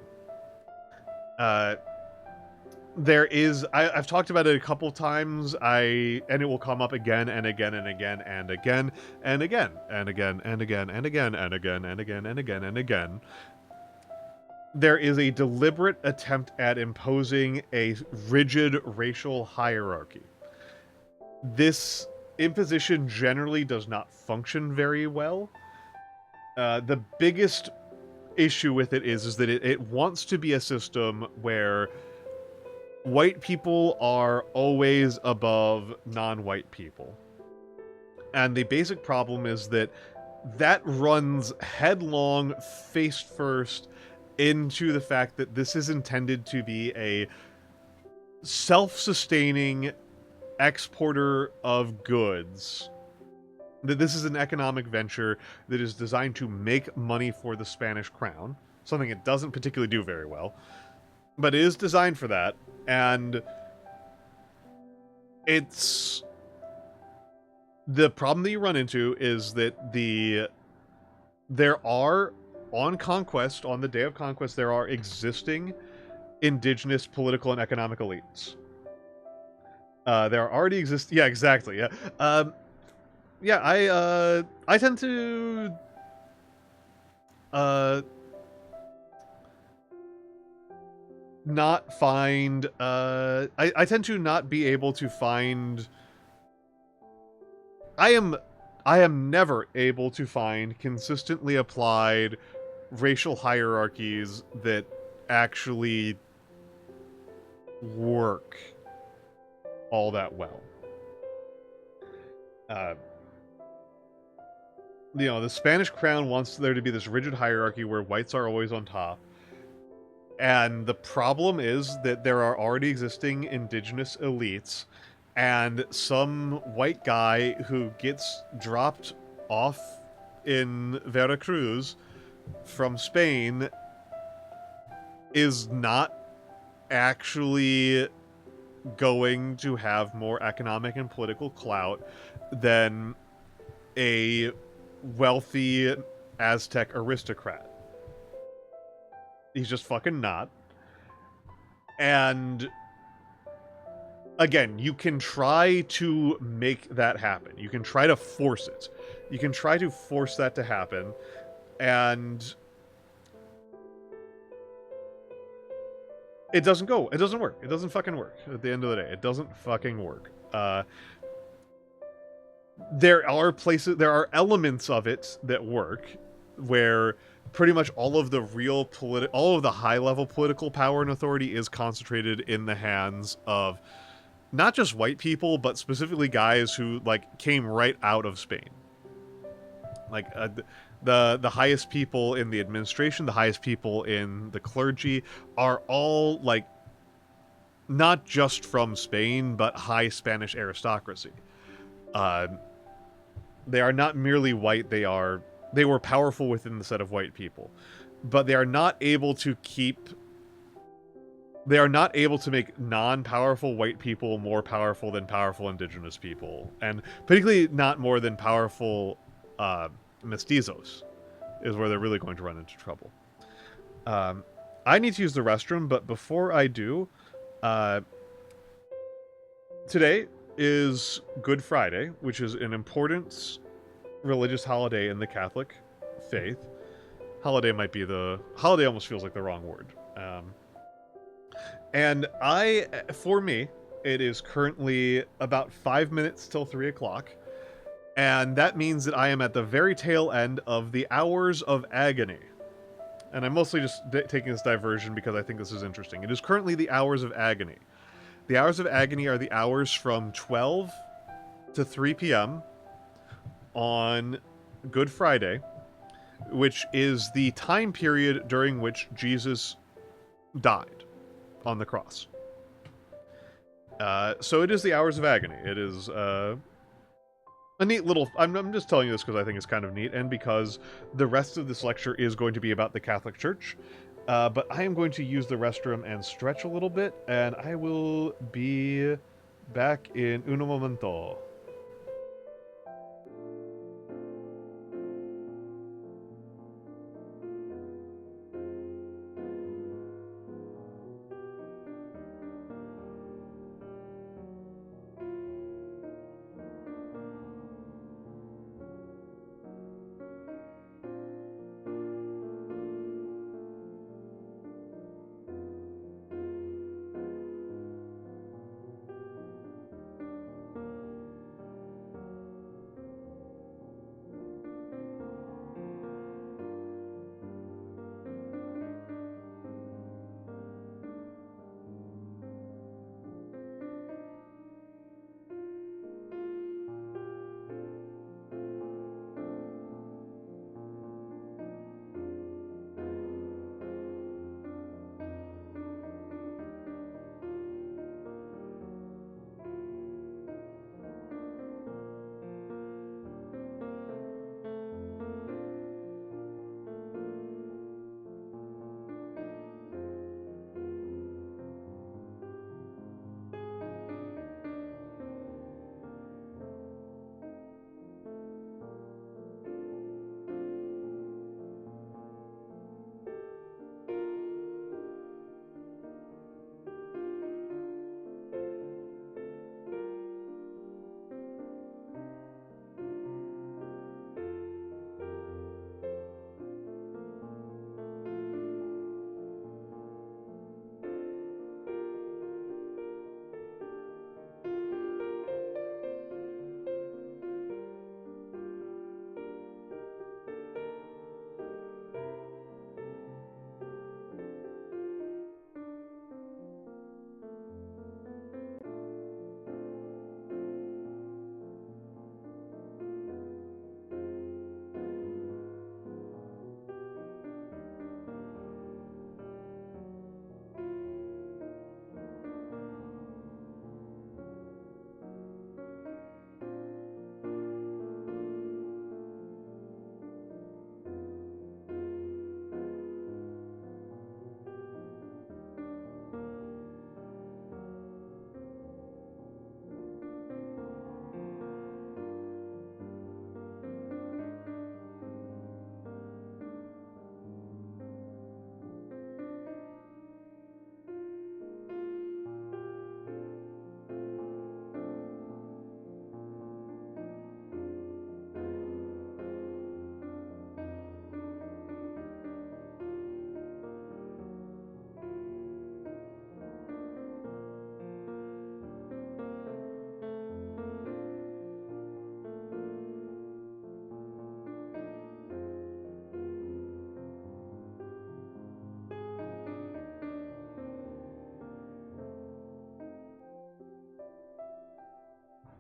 I've talked about it a couple times, and it will come up again and again and again and again and again and again and again and again and again and again and again and again. There is a deliberate attempt at imposing a rigid racial hierarchy. This imposition generally does not function very well. The biggest issue with it is that it wants to be a system where white people are always above non-white people. And the basic problem is that runs headlong, face first, into the fact that this is intended to be a self-sustaining exporter of goods. That this is an economic venture that is designed to make money for the Spanish crown, something it doesn't particularly do very well, but it is designed for that. And it's... The problem that you run into is that there are, on conquest, on the day of conquest, there are existing indigenous political and economic elites. There are already yeah, exactly, yeah. I tend to... not find... I tend to not be able to find... I am never able to find consistently applied racial hierarchies that actually work all that well. The Spanish crown wants there to be this rigid hierarchy where whites are always on top. And the problem is that there are already existing indigenous elites, and some white guy who gets dropped off in Veracruz from Spain is not actually going to have more economic and political clout than a wealthy Aztec aristocrat. He's just fucking not. And again, you can try to make that happen. You can try to force it. You can try to force that to happen. And it doesn't go. It doesn't work. It doesn't fucking work. At the end of the day, it doesn't fucking work. There are elements of it that work, where pretty much all of the high-level political power and authority is concentrated in the hands of not just white people, but specifically guys who, came right out of Spain. The highest people in the administration, the highest people in the clergy are all, not just from Spain, but high Spanish aristocracy. They are not merely white, they were powerful within the set of white people. But they are not able to make non-powerful white people more powerful than powerful indigenous people. And particularly not more than powerful mestizos is where they're really going to run into trouble. I need to use the restroom, but before I do, today is Good Friday, which is an important religious holiday in the Catholic faith. Holiday almost feels like the wrong word. And for me, it is currently about 5 minutes till 3 o'clock. And that means that I am at the very tail end of the Hours of Agony. And I'm mostly just taking this diversion because I think this is interesting. It is currently the Hours of Agony. The Hours of Agony are the hours from 12 to 3 p.m. on Good Friday, which is the time period during which Jesus died on the cross. So it is the Hours of Agony. It is a neat little... I'm just telling you this because I think it's kind of neat, and because the rest of this lecture is going to be about the Catholic Church. But I am going to use the restroom and stretch a little bit, and I will be back in uno momento.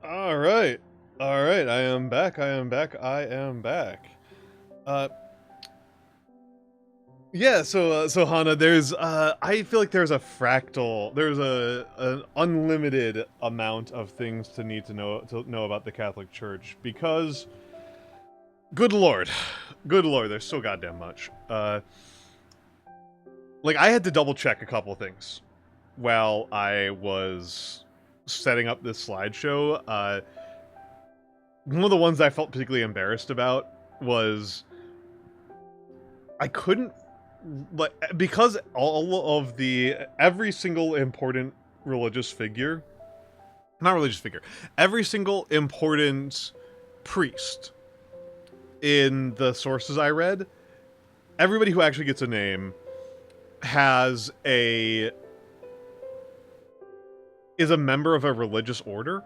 All right. All right. I am back. I am back. I am back. Uh, yeah. So Hana, there's I feel like there's a fractal. There's an unlimited amount of things to know about the Catholic Church because, good lord, good lord, there's so goddamn much. Like I had to double check a couple things while I was setting up this slideshow. One of the ones I felt particularly embarrassed about was I couldn't, but because all of every single important religious figure, not religious figure, every single important priest in the sources I read, everybody who actually gets a name has a is a member of a religious order.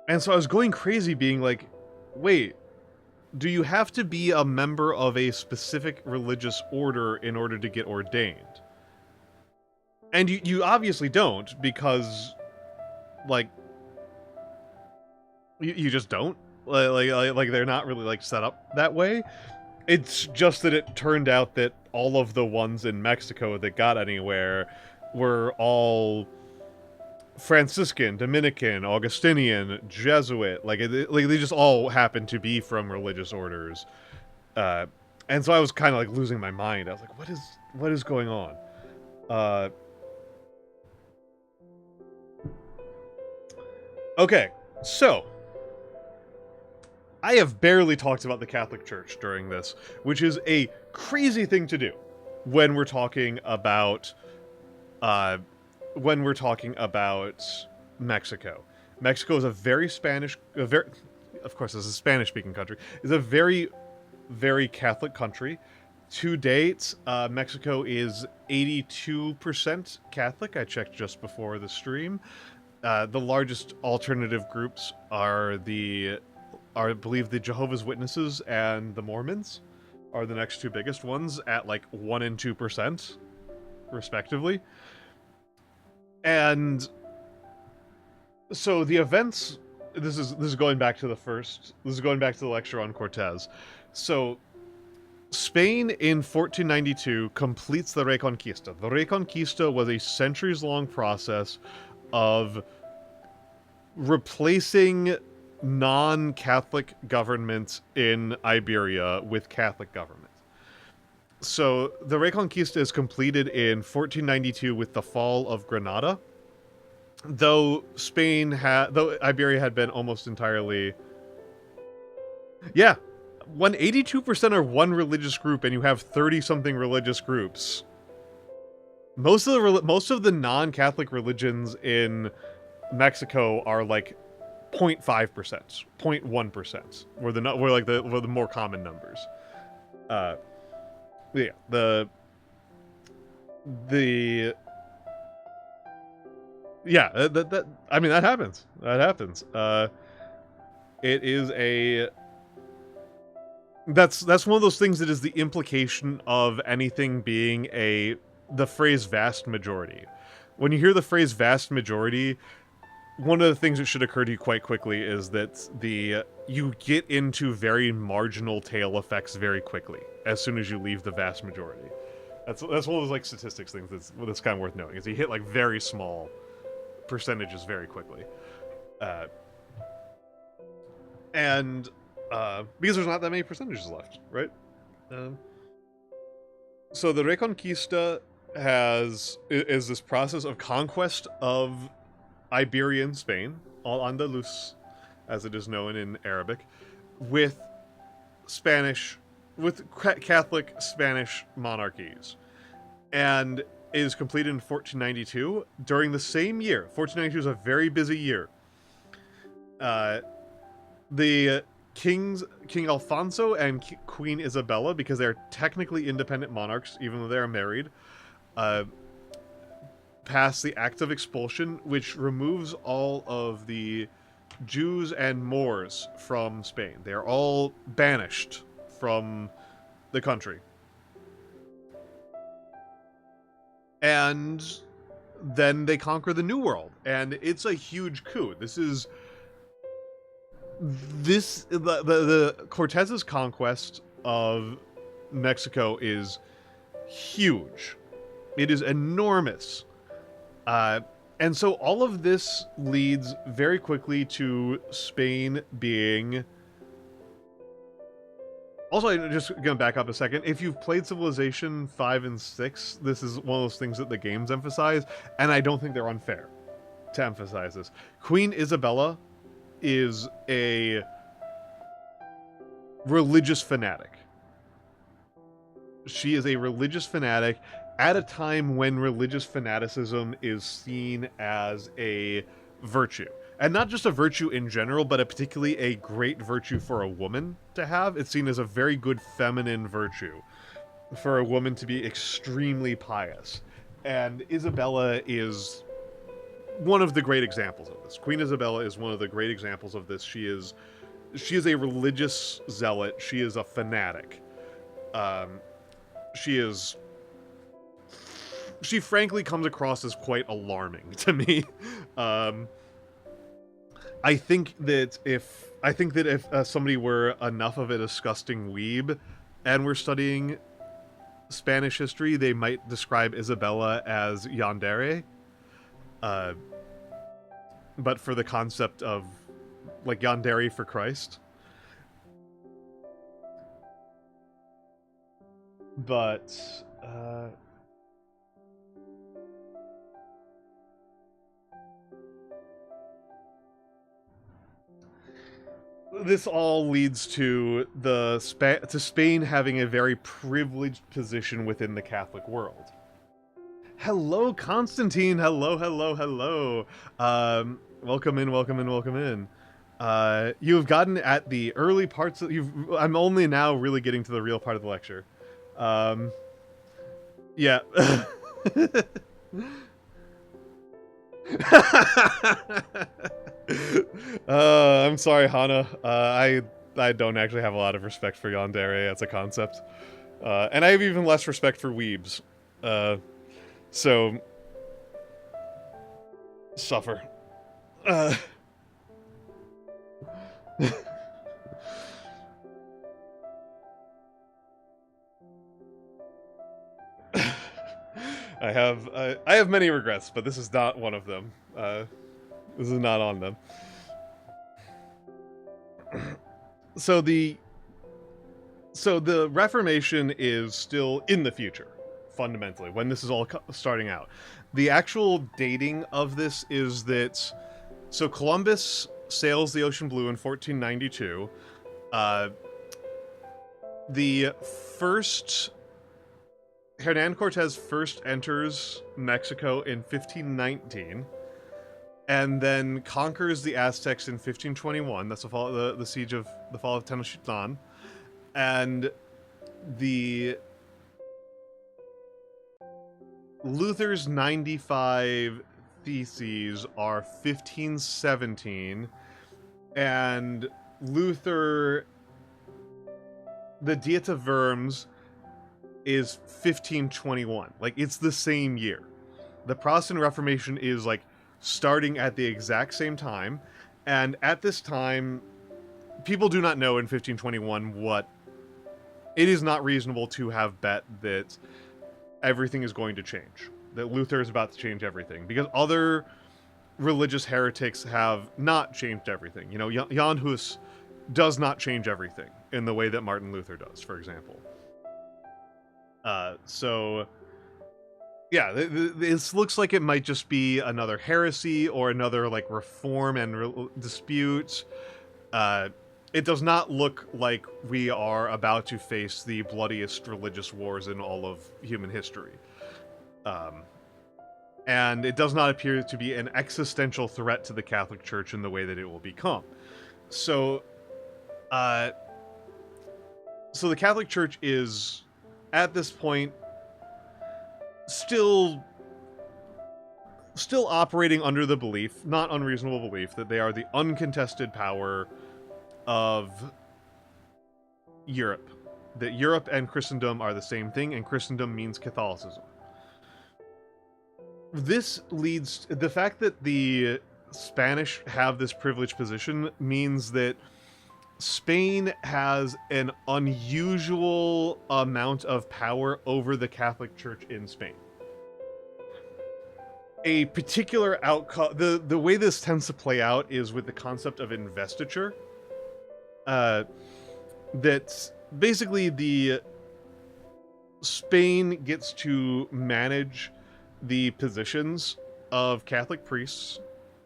And so I was going crazy being like, wait, do you have to be a member of a specific religious order in order to get ordained? And you obviously don't, because, like, you just don't. Like they're not really, like, set up that way. It's just that it turned out that all of the ones in Mexico that got anywhere were all Franciscan, Dominican, Augustinian, Jesuit. Like they just all happen to be from religious orders. And so I was kind of like losing my mind. I was like, what is going on? Okay, so I have barely talked about the Catholic Church during this, which is a crazy thing to do when we're talking about Mexico. Mexico is a very of course, it's a Spanish-speaking country. It's a very, very Catholic country. To date, Mexico is 82% Catholic. I checked just before the stream. The largest alternative groups are I believe the Jehovah's Witnesses and the Mormons are the next two biggest ones at like 1 and 2%, respectively. And so the events, this is going back to the lecture on Cortez. So Spain in 1492 completes the Reconquista. The Reconquista was a centuries-long process of replacing non-Catholic governments in Iberia with Catholic government. So the Reconquista is completed in 1492 with the fall of Granada. Though Iberia had been almost entirely... Yeah, when 82% are one religious group and you have 30-something religious groups, most of the non-Catholic religions in Mexico are like 0.5%, 0.1%, were the more common numbers. I mean, that happens. It is a... That's one of those things that is the implication of anything being the phrase vast majority. When you hear the phrase vast majority, one of the things that should occur to you quite quickly is that you get into very marginal tail effects very quickly as soon as you leave the vast majority. That's one of those like statistics things that's kind of worth knowing, is you hit like very small percentages very quickly. Because there's not that many percentages left, right? So the Reconquista is this process of conquest of Iberian Spain, Al-Andalus, as it is known in Arabic, with Catholic Spanish monarchies. And it is completed in 1492. During the same year, 1492 is a very busy year. The King Alfonso and Queen Isabella, because they're technically independent monarchs, even though they are married, pass the Act of Expulsion, which removes all of the Jews and Moors from Spain. They are all banished from the country. And then they conquer the New World, and it's a huge coup. The Cortez's conquest of Mexico is huge. It is enormous. And so all of this leads very quickly to Spain being... Also, I'm just going to back up a second. If you've played Civilization 5 and 6, this is one of those things that the games emphasize, and I don't think they're unfair to emphasize this. Queen Isabella is a religious fanatic. She is a religious fanatic at a time when religious fanaticism is seen as a virtue. And not just a virtue in general, but particularly a great virtue for a woman to have. It's seen as a very good feminine virtue for a woman to be extremely pious. And Isabella is one of the great examples of this. Queen Isabella is one of the great examples of this. She is a religious zealot. She is a fanatic. She frankly comes across as quite alarming to me. I think that if somebody were enough of a disgusting weeb and were studying Spanish history, they might describe Isabella as yandere. But for the concept of, like, yandere for Christ. But, this all leads to Spain having a very privileged position within the Catholic world. Hello, Constantine. Hello. Welcome in. You've gotten at the early parts of I'm only now really getting to the real part of the lecture. Yeah. I'm sorry, Hana. I don't actually have a lot of respect for yandere as a concept. And I have even less respect for weebs. So suffer. I have many regrets, but this is not one of them. This is not on them. So the Reformation is still in the future, fundamentally, when this is all starting out. The actual dating of this is that, so Columbus sails the ocean blue in 1492. Hernan Cortez first enters Mexico in 1519, and then conquers the Aztecs in 1521. That's the siege of the fall of Tenochtitlan, and the Luther's 95 Theses are 1517, and Luther, the Dieta Worms, is 1521. Like, it's the same year. The Protestant Reformation is, like, starting at the exact same time, and at this time, people do not know in 1521 what... It is not reasonable to have bet that everything is going to change. That Luther is about to change everything. Because other religious heretics have not changed everything. You know, Jan Hus does not change everything in the way that Martin Luther does, for example. So, yeah, this looks like it might just be another heresy or another, like, reform and dispute. It does not look like we are about to face the bloodiest religious wars in all of human history. And it does not appear to be an existential threat to the Catholic Church in the way that it will become. So, the Catholic Church is, at this point, still operating under the belief, not unreasonable belief, that they are the uncontested power of Europe. That Europe and Christendom are the same thing, and Christendom means Catholicism. This leads... The fact that the Spanish have this privileged position means that Spain has an unusual amount of power over the Catholic Church in Spain. A particular outcome... The way this tends to play out is with the concept of investiture. That basically the Spain gets to manage the positions of Catholic priests.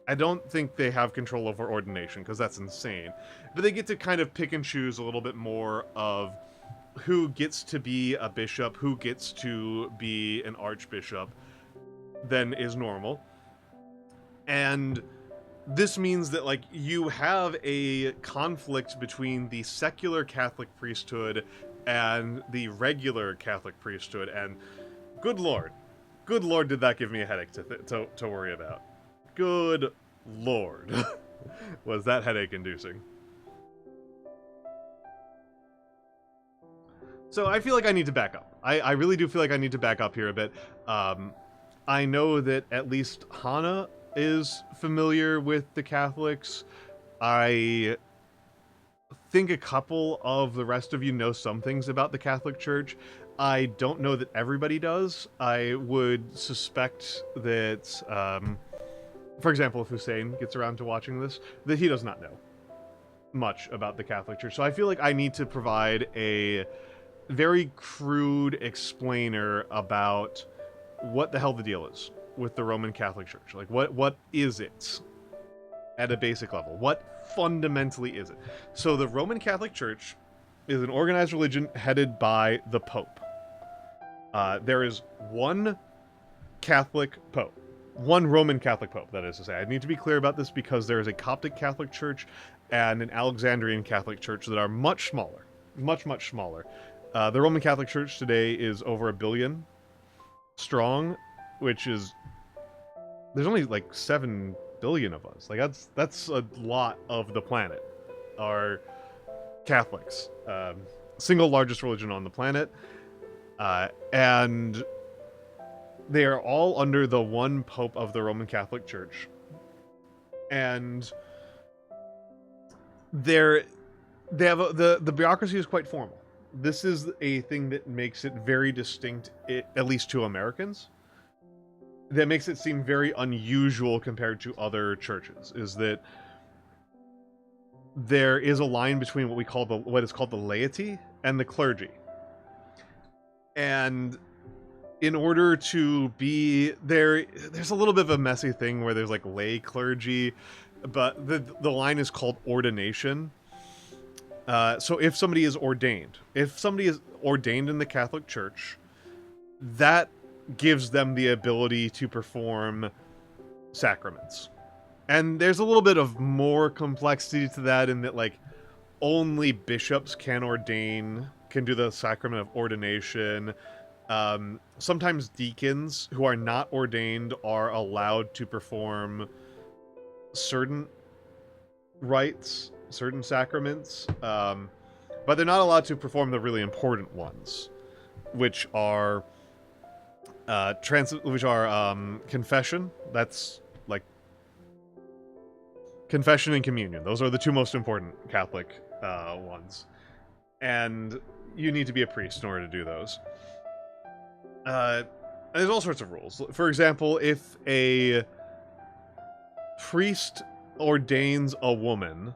I don't think they have control over ordination, because that's insane. But they get to kind of pick and choose a little bit more of who gets to be a bishop, who gets to be an archbishop, than is normal. And this means that, like, you have a conflict between the secular Catholic priesthood and the regular Catholic priesthood, and good lord did that give me a headache to worry about. Good lord. Was that headache inducing? So I feel like I need to back up. I really do feel like I need to back up here a bit. I know that at least Hana is familiar with the Catholics. I think a couple of the rest of you know some things about the Catholic Church. I don't know that everybody does. I would suspect that, for example, if Hussein gets around to watching this, that he does not know much about the Catholic Church. So I feel like I need to provide a very crude explainer about what the hell the deal is with the Roman Catholic Church. Like, what is it at a basic level? What fundamentally is it? So the Roman Catholic Church is an organized religion headed by the Pope. There is one Catholic Pope. One Roman Catholic Pope, that is to say. I need to be clear about this because there is a Coptic Catholic Church and an Alexandrian Catholic Church that are much smaller. Much, much smaller. The Roman Catholic Church today is over 1 billion strong, which is... There's only like 7 billion of us. Like, that's a lot of the planet are Catholics. Single largest religion on the planet. And they are all under the one Pope of the Roman Catholic Church. And the bureaucracy is quite formal. This is a thing that makes it very distinct, at least to Americans. That makes it seem very unusual compared to other churches, is that there is a line between what is called the laity and the clergy. And in order to be there's a little bit of a messy thing where there's like lay clergy, but the line is called ordination. So if somebody is ordained in the Catholic Church, that gives them the ability to perform sacraments. And there's a little bit of more complexity to that in that, like, only bishops can do the sacrament of ordination. Sometimes deacons who are not ordained are allowed to perform certain rites, certain sacraments, but they're not allowed to perform the really important ones, which are confession. That's like confession and communion. Those are the two most important Catholic ones, and you need to be a priest in order to do those. There's all sorts of rules. For example, if a priest ordains a woman,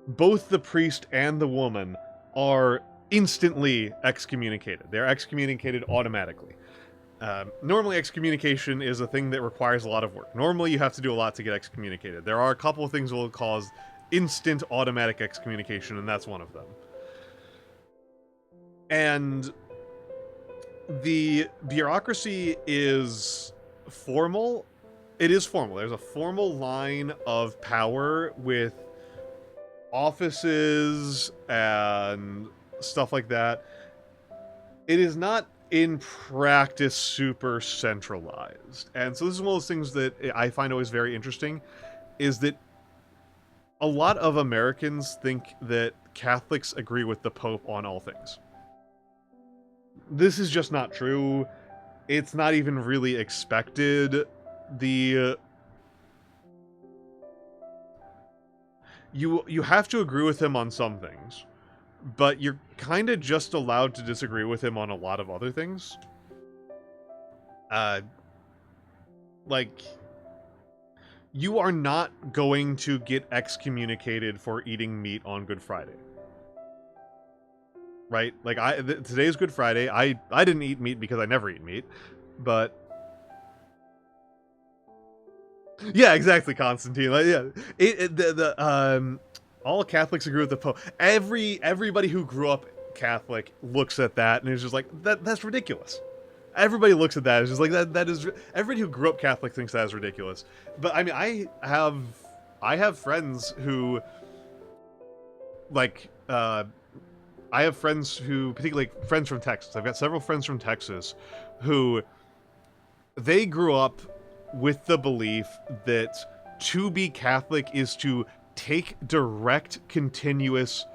both the priest and the woman are instantly excommunicated. They're excommunicated automatically. Normally, excommunication is a thing that requires a lot of work. Normally, you have to do a lot to get excommunicated. There are a couple of things that will cause instant automatic excommunication, and that's one of them. And the bureaucracy is formal. It is formal. There's a formal line of power with offices and stuff like that. It is not in practice super centralized. And so this is one of those things that I find always very interesting, is that a lot of Americans think that Catholics agree with the Pope on all things. This is just not true. It's not even really expected. You have to agree with him on some things, but you're kind of just allowed to disagree with him on a lot of other things. Like, you are not going to get excommunicated for eating meat on Good Friday. Right? Like, today's Good Friday. I didn't eat meat because I never eat meat, but... Yeah, exactly, Constantine. Like, yeah, all Catholics agree with the Pope. Everybody who grew up Catholic looks at that and is just like, that's ridiculous. Everybody looks at that and is just like, that is... Everybody who grew up Catholic thinks that is ridiculous. But, I mean, I have friends who, like, I have friends who, particularly friends from Texas. I've got several friends from Texas who, they grew up with the belief that to be Catholic is to take direct, continuous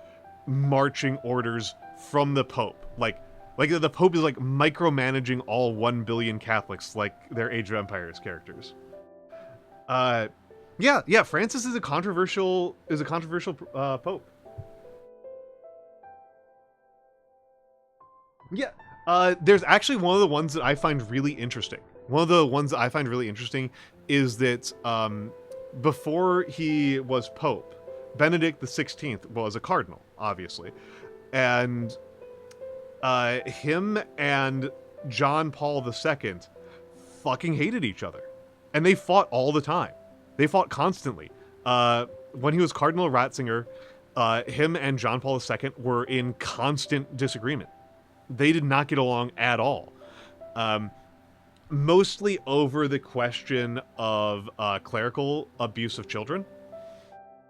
marching orders from the Pope. Like the Pope is like micromanaging all 1 billion Catholics like they're Age of Empires characters. Yeah, Francis is a controversial Pope. Yeah. There's actually one of the ones that I find really interesting. One of the ones that I find really interesting is that before he was Pope, Benedict XVI was a cardinal, obviously. And him and John Paul II fucking hated each other. And they fought all the time. They fought constantly. When he was Cardinal Ratzinger, him and John Paul II were in constant disagreement. They did not get along at all. Mostly over the question of clerical abuse of children.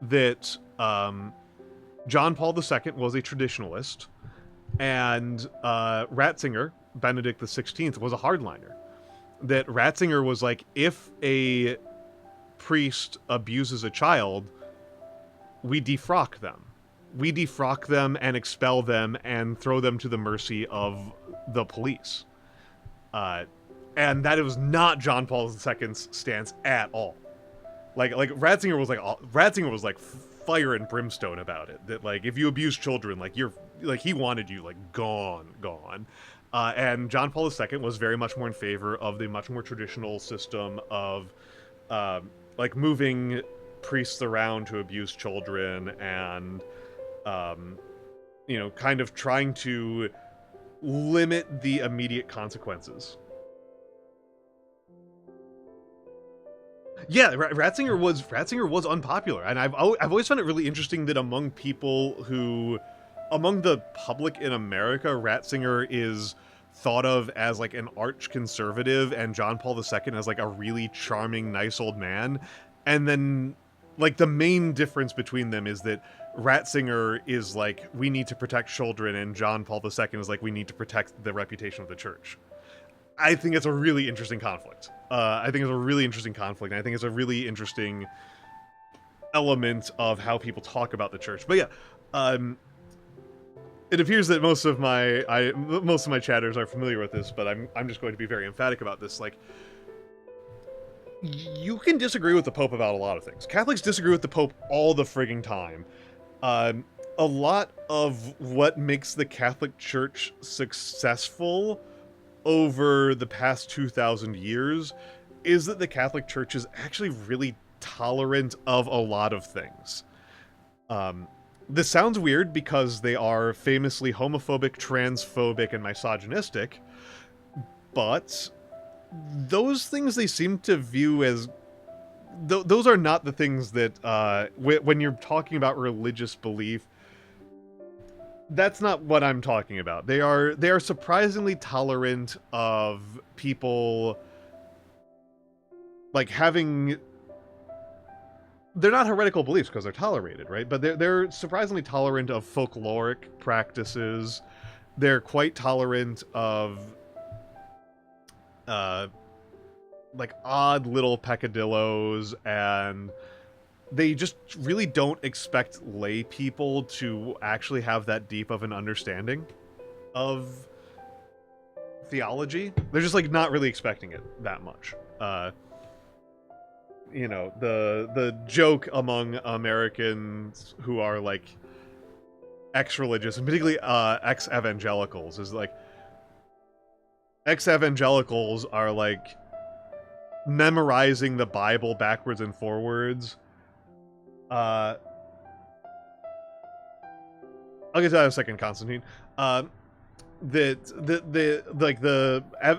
That John Paul II was a traditionalist, and Ratzinger, Benedict XVI, was a hardliner. That Ratzinger was like, if a priest abuses a child, we defrock them. We defrock them and expel them and throw them to the mercy of the police. And that was not John Paul II's stance at all. Like Ratzinger was like fire and brimstone about it. That like if you abuse children, like you're like he wanted you like gone. And John Paul II was very much more in favor of the much more traditional system of like moving priests around to abuse children and kind of trying to limit the immediate consequences. Yeah, Ratzinger was unpopular, and I've always found it really interesting that among the public in America, Ratzinger is thought of as like an arch conservative, and John Paul II as like a really charming, nice old man. And then, like, the main difference between them is that Ratzinger is like, we need to protect children, and John Paul II is like, we need to protect the reputation of the church. I think it's a really interesting conflict. And I think it's a really interesting element of how people talk about the church. But yeah, it appears that most of my chatters are familiar with this, but I'm just going to be very emphatic about this. Like, you can disagree with the Pope about a lot of things. Catholics disagree with the Pope all the frigging time. A lot of what makes the Catholic Church successful over the past 2,000 years is that the Catholic Church is actually really tolerant of a lot of things. This sounds weird because they are famously homophobic, transphobic, and misogynistic, but those things they seem to view as... those are not the things that, when you're talking about religious belief, that's not what I'm talking about. They are surprisingly tolerant of people, like, having... They're not heretical beliefs because they're tolerated, right? But they're surprisingly tolerant of folkloric practices. They're quite tolerant of, like, odd little peccadillos, and they just really don't expect lay people to actually have that deep of an understanding of theology. They're just, like, not really expecting it that much. The joke among Americans who are, like, ex-religious, and particularly ex-evangelicals, is, like, ex-evangelicals are, like, memorizing the Bible backwards and forwards. I'll get to that in a second, Constantine. The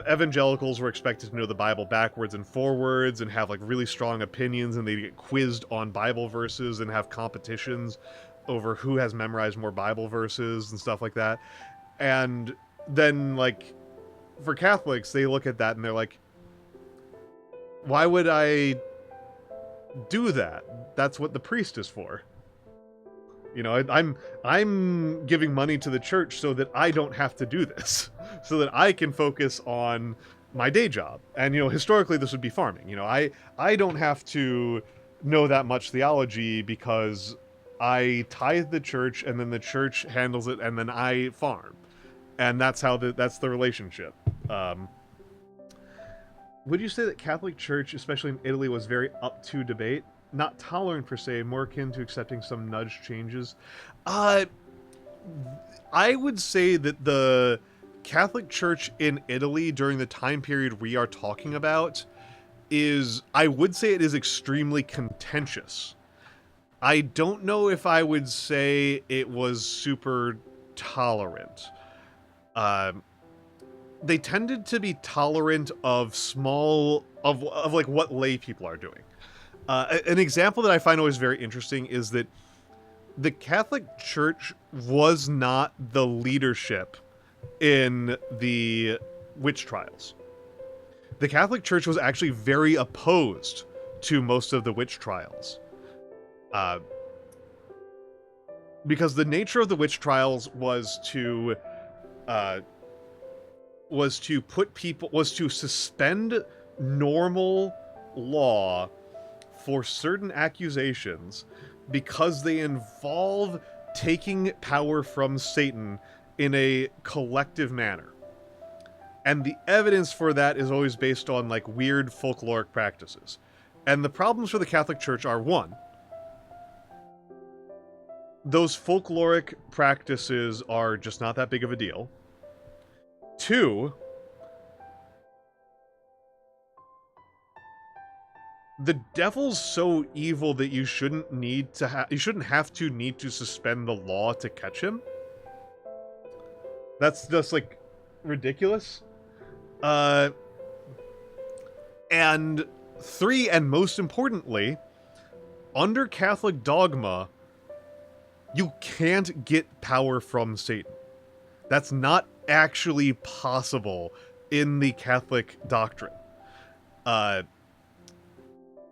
evangelicals were expected to know the Bible backwards and forwards and have, like, really strong opinions, and they get quizzed on Bible verses and have competitions over who has memorized more Bible verses and stuff like that. And then, like, for Catholics, they look at that and they're like, why would I do that? That's what the priest is for. I'm giving money to the church so that I don't have to do this, so that I can focus on my day job. And, historically this would be farming. I don't have to know that much theology because I tithe the church and then the church handles it and then I farm. And that's that's the relationship. Would you say that Catholic Church, especially in Italy, was very up to debate? Not tolerant per se, more akin to accepting some nudge changes? I would say that the Catholic Church in Italy during the time period we are talking about I would say it is extremely contentious. I don't know if I would say it was super tolerant. They tended to be tolerant of like what lay people are doing. An example that I find always very interesting is that the Catholic Church was not the leadership in the witch trials. The Catholic Church was actually very opposed to most of the witch trials. Because the nature of the witch trials was to suspend normal law for certain accusations because they involve taking power from Satan in a collective manner. And the evidence for that is always based on like weird folkloric practices. And the problems for the Catholic Church are, one, those folkloric practices are just not that big of a deal. Two, the devil's so evil that you shouldn't have to suspend the law to catch him. That's just like ridiculous. And three, and most importantly, under Catholic dogma, you can't get power from Satan. That's not actually possible in the Catholic doctrine.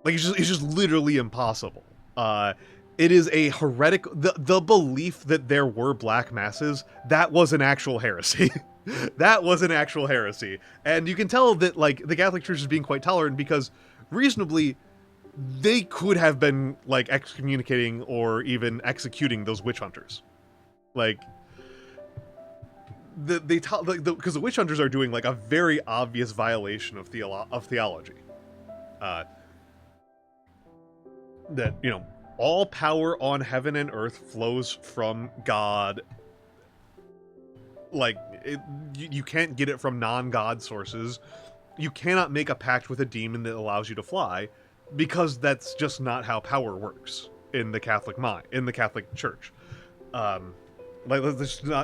It's just literally impossible. It is a heretic. The belief that there were black masses, that was an actual heresy. That was an actual heresy. And you can tell that, like, the Catholic Church is being quite tolerant because, reasonably, they could have been, like, excommunicating or even executing those witch hunters. Like, because the witch hunters are doing, like, a very obvious violation of theology. That, all power on heaven and earth flows from God. Like, you can't get it from non-God sources. You cannot make a pact with a demon that allows you to fly, because that's just not how power works in the Catholic Church. That's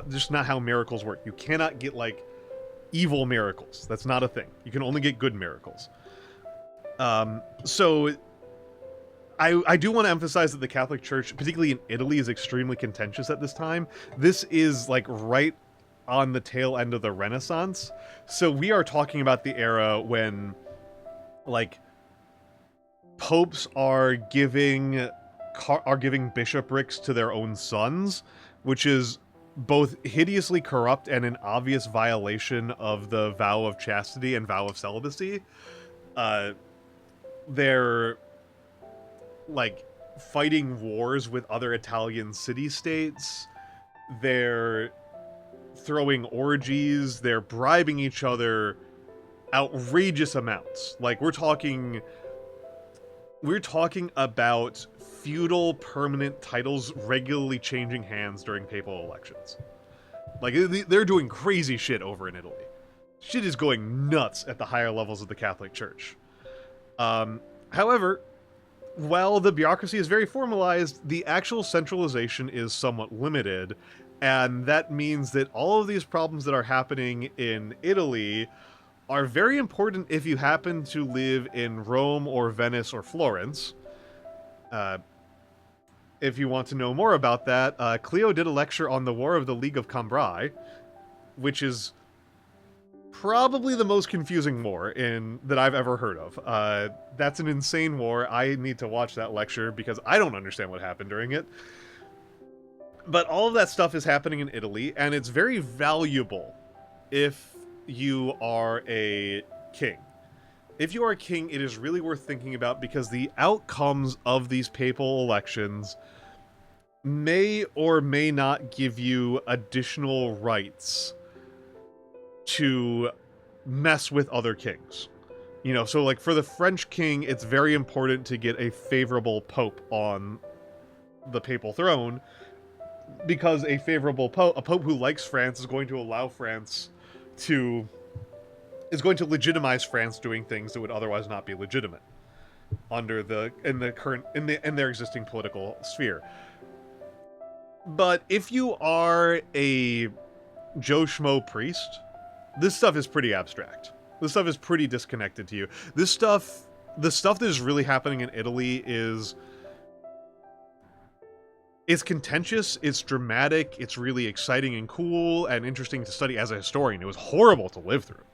just not how miracles work. You cannot get, like, evil miracles. That's not a thing. You can only get good miracles. So I do want to emphasize that the Catholic Church, particularly in Italy, is extremely contentious at this time. This is, like, right on the tail end of the Renaissance. So we are talking about the era when, like, popes are giving bishoprics to their own sons, which is both hideously corrupt and an obvious violation of the vow of chastity and vow of celibacy. They're, like, fighting wars with other Italian city-states. They're throwing orgies. They're bribing each other outrageous amounts. Like, we're talking about feudal permanent titles regularly changing hands during papal elections. Like, they're doing crazy shit over in Italy. Shit is going nuts at the higher levels of the Catholic Church. However, while the bureaucracy is very formalized, the actual centralization is somewhat limited, and that means that all of these problems that are happening in Italy are very important if you happen to live in Rome or Venice or Florence. If you want to know more about that, Cleo did a lecture on the War of the League of Cambrai, which is probably the most confusing war that I've ever heard of. That's an insane war. I need to watch that lecture because I don't understand what happened during it. But all of that stuff is happening in Italy, and it's very valuable if you are a king. If you are a king, it is really worth thinking about, because the outcomes of these papal elections may or may not give you additional rights to mess with other kings. You know, so like for the French king, it's very important to get a favorable pope on the papal throne, because a favorable pope, a pope who likes France, is going to allow France to, is going to legitimize France doing things that would otherwise not be legitimate under in their existing political sphere. But if you are a Joe Schmo priest, this stuff is pretty abstract. This stuff is pretty disconnected to you. The stuff that is really happening in Italy is, it's contentious, it's dramatic, it's really exciting and cool and interesting to study as a historian. It was horrible to live through.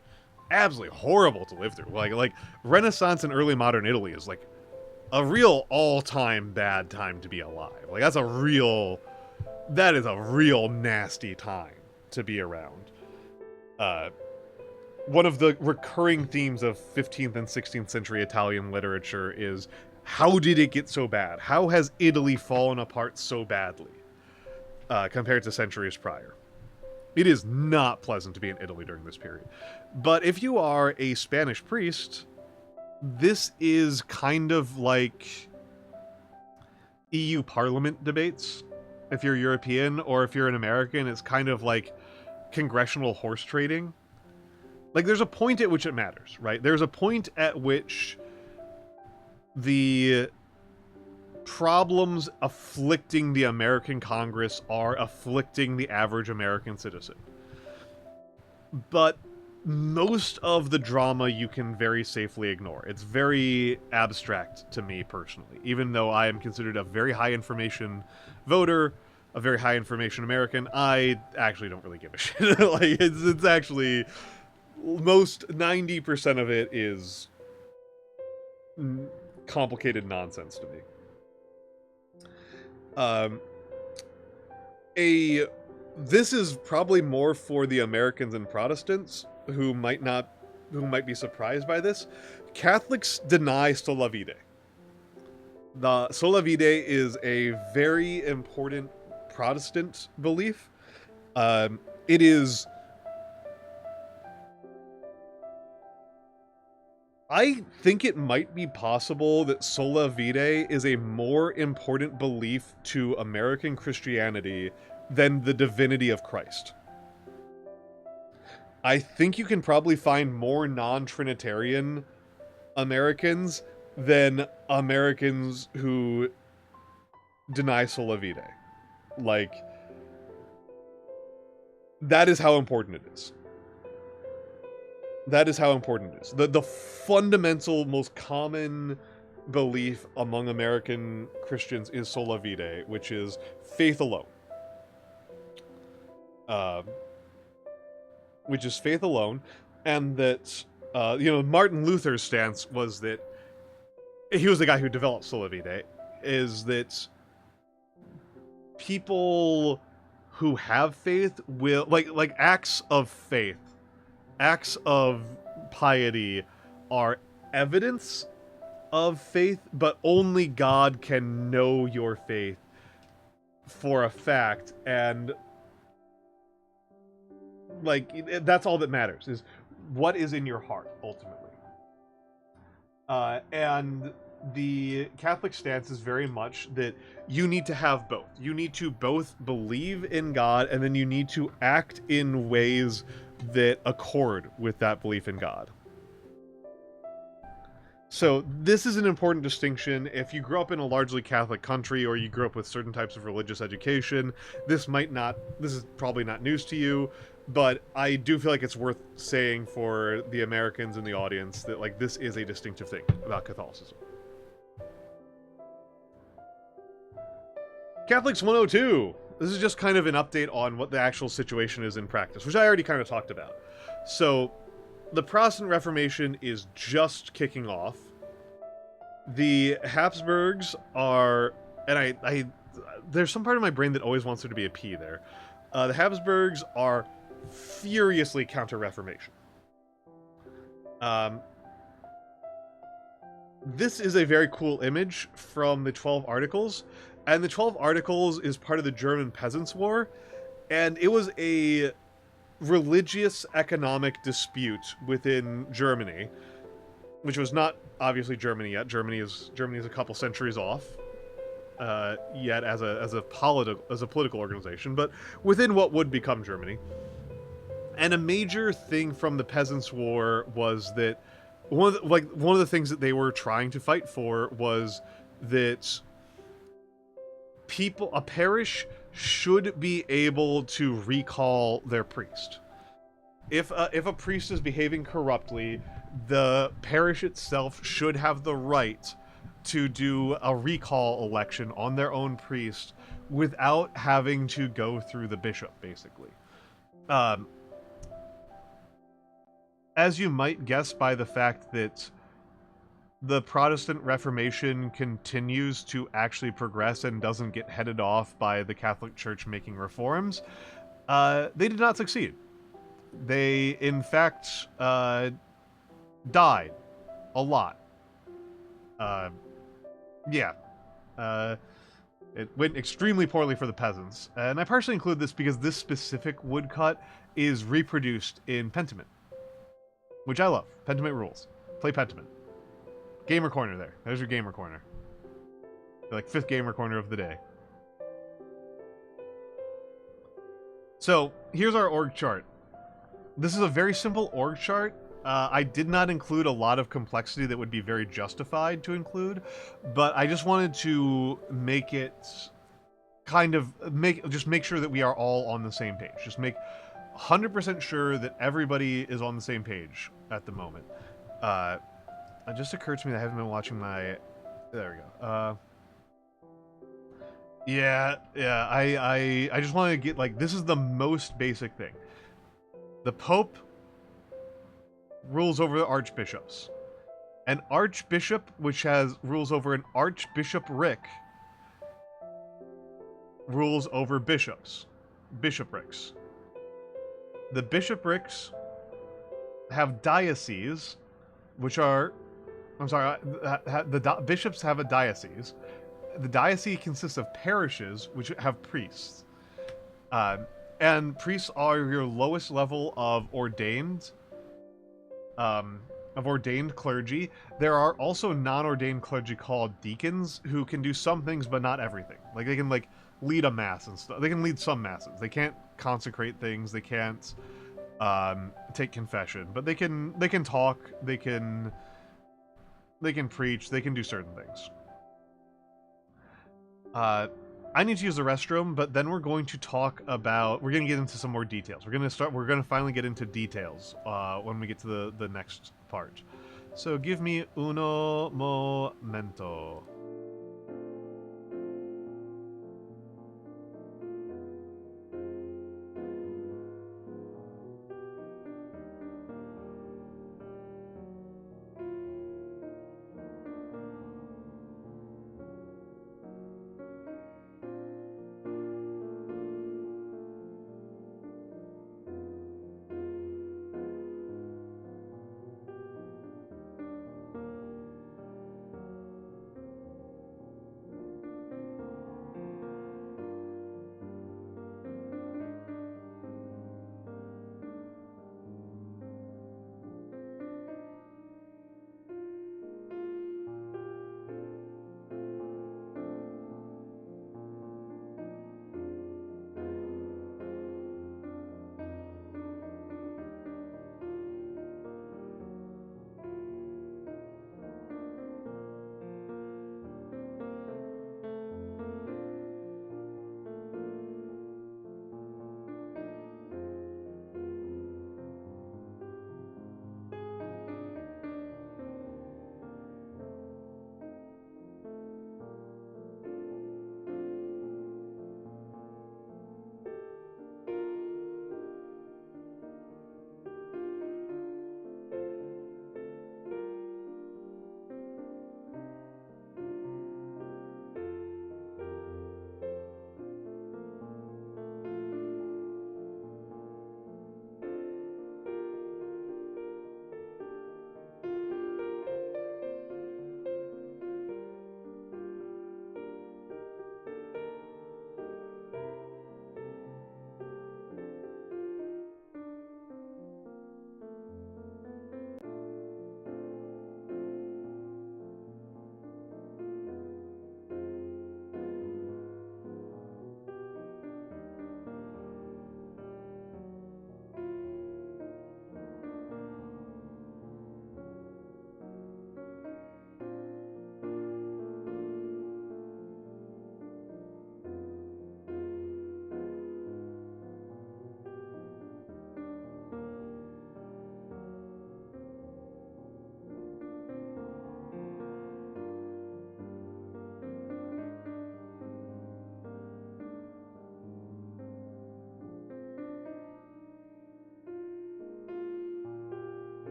Absolutely horrible to live through. Like Renaissance and early modern Italy is like a real all-time bad time to be alive. Like that is a real nasty time to be around. One of the recurring themes of 15th and 16th century Italian literature is, how did it get so bad? How has Italy fallen apart so badly compared to centuries prior? It is not pleasant to be in Italy during this period. But if you are a Spanish priest, this is kind of like EU Parliament debates. If you're European, or if you're an American, it's kind of like congressional horse trading. Like, there's a point at which it matters, right? There's a point at which the problems afflicting the American Congress are afflicting the average American citizen. But most of the drama you can very safely ignore. It's very abstract to me personally, even though I am considered a very high information voter, a very high information American. I actually don't really give a shit. Like, it's actually, most 90% of it is complicated nonsense to me. This is probably more for the Americans and Protestants who might be surprised by this. Catholics deny sola fide. The sola fide is a very important Protestant belief. It is, I think it might be possible that sola fide is a more important belief to American Christianity than the divinity of Christ. I think you can probably find more non-Trinitarian Americans than Americans who deny sola fide. Like, that is how important it is. That is how important it is. The fundamental, most common belief among American Christians is sola fide, which is faith alone. Which is faith alone, and that, Martin Luther's stance was that, he was the guy who developed sola fide, is that people who have faith will, like acts of faith, acts of piety are evidence of faith, but only God can know your faith for a fact, and like, that's all that matters, is what is in your heart, ultimately. And the Catholic stance is very much that you need to have both. You need to both believe in God, and then you need to act in ways that accord with that belief in God. So this is an important distinction. If you grew up in a largely Catholic country, or you grew up with certain types of religious education, this is probably not news to you, but I do feel like it's worth saying for the Americans in the audience that, like, this is a distinctive thing about Catholicism. Catholics 102. This is just kind of an update on what the actual situation is in practice, which I already kind of talked about. So, the Protestant Reformation is just kicking off. The Habsburgs are, and there's some part of my brain that always wants there to be a P there. The Habsburgs are furiously counter-Reformation. Um, this is a very cool image from the 12 Articles, and the 12 Articles is part of the German Peasants' War, and it was a religious economic dispute within Germany, which was not obviously Germany yet. Germany is a couple centuries off yet as a political organization, but within what would become Germany. And a major thing from the Peasants' War was that one of the things that they were trying to fight for was that a parish should be able to recall their priest. If a priest is behaving corruptly, the parish itself should have the right to do a recall election on their own priest without having to go through the bishop, basically. Um, as you might guess by the fact that the Protestant Reformation continues to actually progress and doesn't get headed off by the Catholic Church making reforms, they did not succeed. They, in fact, died a lot. Yeah. It went extremely poorly for the peasants. And I partially include this because this specific woodcut is reproduced in Pentiment, which I love. Pentiment rules. Play Pentiment. Gamer corner there. There's your gamer corner. Like 5th gamer corner of the day. So, here's our org chart. This is a very simple org chart. I did not include a lot of complexity that would be very justified to include, but I just wanted to make it make sure that we are all on the same page. Just make 100% sure that everybody is on the same page at the moment. It just occurred to me that I haven't been watching my... There we go. Yeah, I just wanted to get, like, this is the most basic thing. The Pope rules over the archbishops. An archbishop, which rules over an archbishopric, rules over bishoprics. The bishoprics have dioceses, which are... I'm sorry, bishops have a diocese. The diocese consists of parishes, which have priests. And priests are your lowest level of ordained clergy. There are also non-ordained clergy called deacons who can do some things but not everything. Like they can lead a mass and stuff. They can lead some masses. They can't consecrate things. They can't take confession, but they can talk. They can preach. They can do certain things. I need to use the restroom, but then we're going to talk about... We're going to get into some more details. We're going to finally get into details when we get to the next part. So give me uno momento.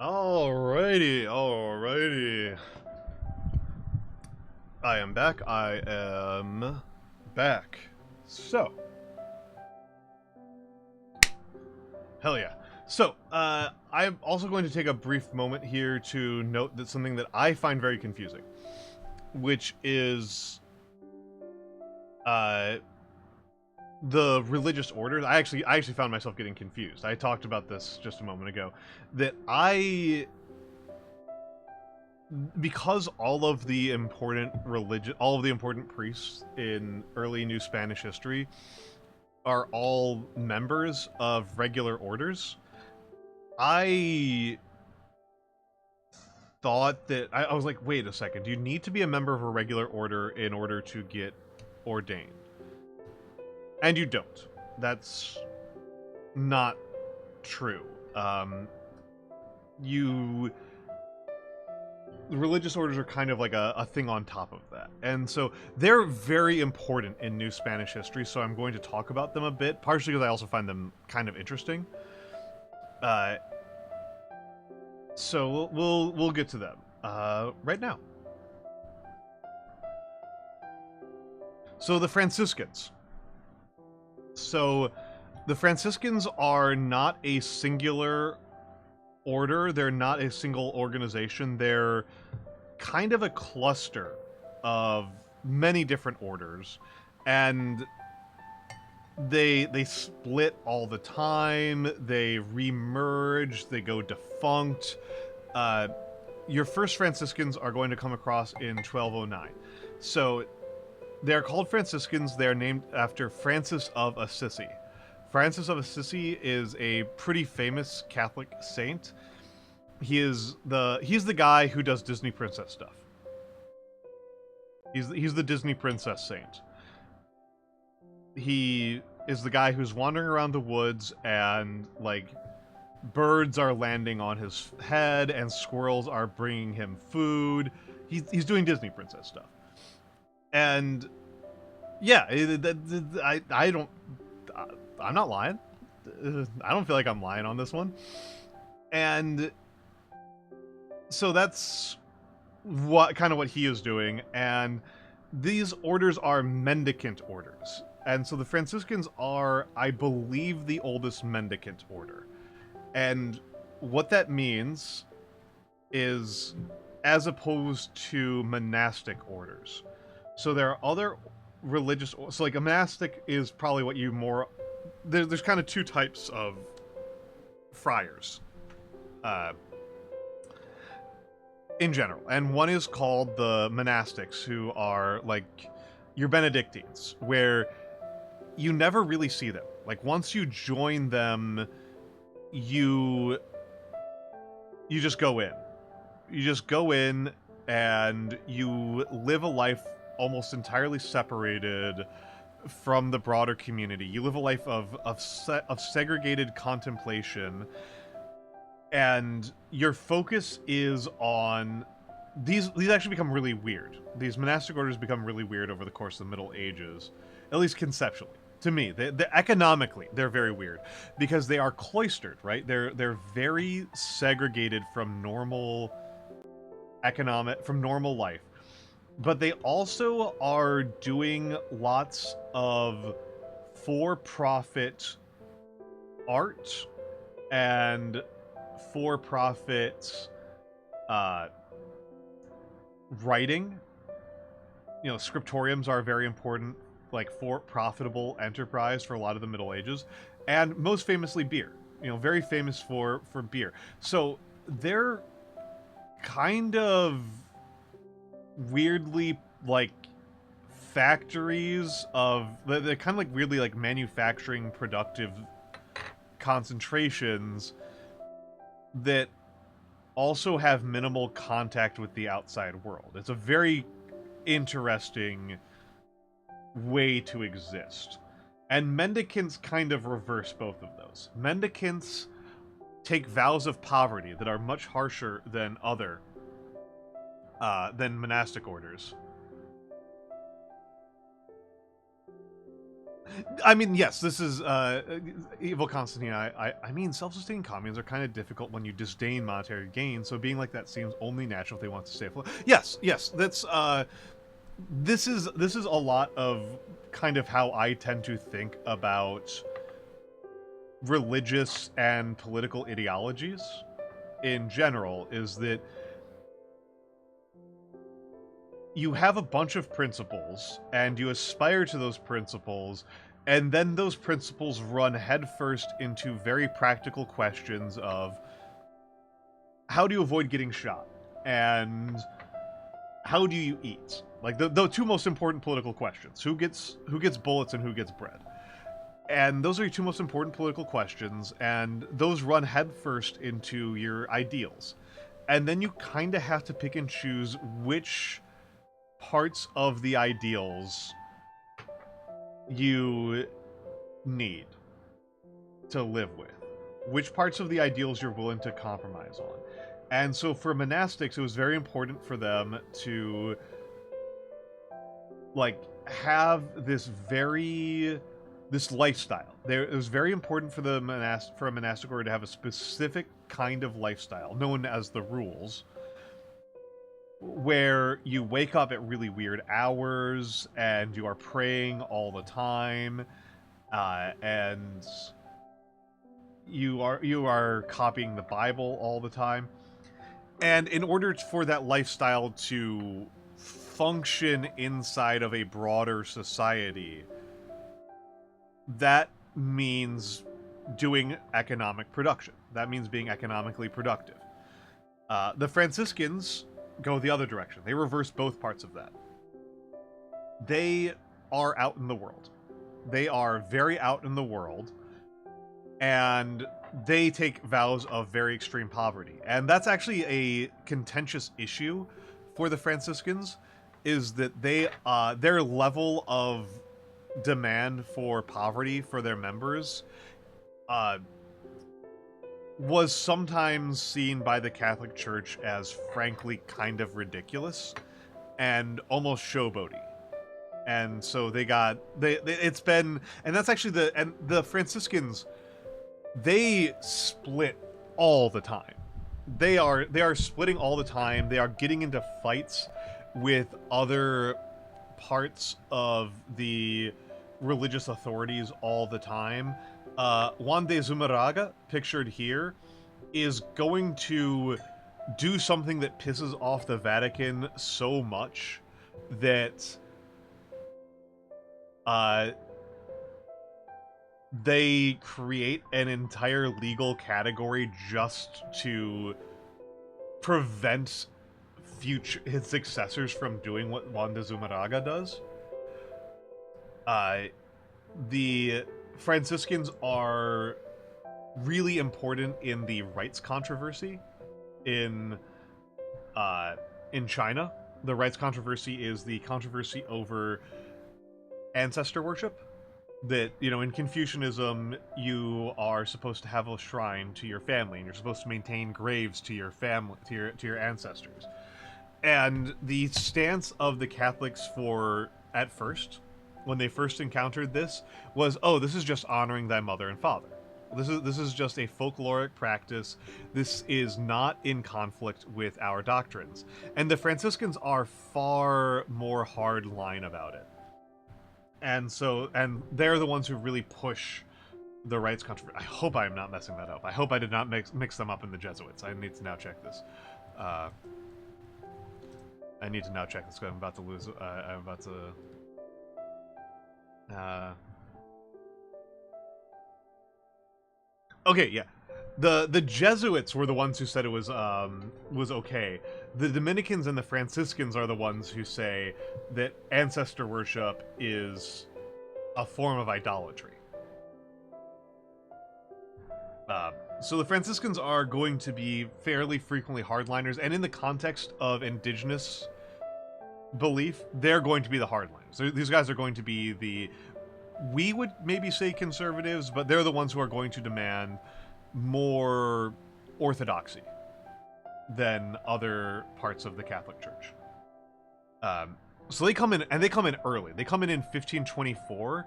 Alrighty. I am back. So, hell yeah. So, I'm also going to take a brief moment here to note that something that I find very confusing, which is, uh, the religious orders. I actually found myself getting confused. I talked about this just a moment ago. That because all of the important priests in early New Spanish history are all members of regular orders, I thought that I was like, wait a second, do you need to be a member of a regular order in order to get ordained? And you don't. That's not true. You The religious orders are kind of like a thing on top of that. And so they're very important in New Spanish history, so I'm going to talk about them a bit, partially because I also find them kind of interesting. Uh, so we'll get to them right now. So the Franciscans. So the Franciscans are not a singular order. They're not a single organization. They're kind of a cluster of many different orders, and they split all the time. They remerge. They go defunct. Your first Franciscans are going to come across in 1209. So they're called Franciscans. They're named after Francis of Assisi. Francis of Assisi is a pretty famous Catholic saint. He's the guy who does Disney princess stuff. He's the Disney princess saint. He is the guy who's wandering around the woods and like birds are landing on his head and squirrels are bringing him food. He's doing Disney princess stuff. And yeah, I'm not lying. I don't feel like I'm lying on this one. And so that's what he is doing. And these orders are mendicant orders. And so the Franciscans are, I believe, the oldest mendicant order. And what that means is, as opposed to monastic orders. So there are other religious, so like a monastic is probably what you more, there's kind of two types of friars in general, and one is called the monastics, who are like your Benedictines, where you never really see them. Like once you join them, you just go in. You just go in and you live a life almost entirely separated from the broader community. You live a life of segregated contemplation, and your focus is on these actually become really weird. These monastic orders become really weird over the course of the Middle Ages, at least conceptually. To me, they economically, they're very weird because they are cloistered, right? They're very segregated from normal life. But they also are doing lots of for-profit art and for-profit writing. You know, scriptoriums are very important, like, for profitable enterprise for a lot of the Middle Ages. And most famously, beer. You know, very famous for beer. So they're kind of weirdly like factories of, they're kind of like weirdly like manufacturing productive concentrations that also have minimal contact with the outside world. It's a very interesting way to exist. And mendicants kind of reverse both of those. Mendicants take vows of poverty that are much harsher than monastic orders. I mean, yes, this is evil Constantine. I mean, self-sustaining communes are kind of difficult when you disdain monetary gain. So being like that seems only natural if they want to stay afloat. Yes, yes, that's this is a lot of kind of how I tend to think about religious and political ideologies in general. Is that you have a bunch of principles and you aspire to those principles, and then those principles run headfirst into very practical questions of how do you avoid getting shot and how do you eat, like the two most important political questions: who gets bullets and who gets bread. And those are your two most important political questions, and those run headfirst into your ideals. And then you kind of have to pick and choose which parts of the ideals you need to live with, which parts of the ideals you're willing to compromise on. And so for monastics, it was very important for them to like have this lifestyle. It was very important for the for a monastic order to have a specific kind of lifestyle known as the rules, where you wake up at really weird hours and you are praying all the time, and you are copying the Bible all the time. And in order for that lifestyle to function inside of a broader society, that means doing economic production. That means being economically productive. The Franciscans go the other direction. They reverse both parts of that. They are out in the world. They are very out in the world, and they take vows of very extreme poverty. And that's actually a contentious issue for the Franciscans, is that they their level of demand for poverty for their members was sometimes seen by the Catholic Church as frankly kind of ridiculous and almost showboaty. And so it's been, and that's actually the Franciscans, they split all the time. They are splitting all the time. They are getting into fights with other parts of the religious authorities all the time. Juan de Zumarraga, pictured here, is going to do something that pisses off the Vatican so much that they create an entire legal category just to prevent his successors from doing what Juan de Zumarraga does. The Franciscans are really important in the rights controversy in China. The rights controversy is the controversy over ancestor worship. That, you know, in Confucianism, you are supposed to have a shrine to your family, and you're supposed to maintain graves to your family, to your ancestors. And the stance of the Catholics at first, when they first encountered this, was, oh, this is just honoring thy mother and father. This is just a folkloric practice. This is not in conflict with our doctrines. And the Franciscans are far more hardline about it. And they're the ones who really push the rights controversy. I hope I am not messing that up. I hope I did not mix them up in the Jesuits. I need to now check this. I need to now check this because I'm about to lose. I'm about to. Okay, yeah. The Jesuits were the ones who said it was okay. The Dominicans and the Franciscans are the ones who say that ancestor worship is a form of idolatry. So the Franciscans are going to be fairly frequently hardliners, and in the context of indigenous belief, they're going to be the hardliners. These guys are going to be we would maybe say conservatives, but they're the ones who are going to demand more orthodoxy than other parts of the Catholic Church. So they come in, and they come in early. They come in 1524,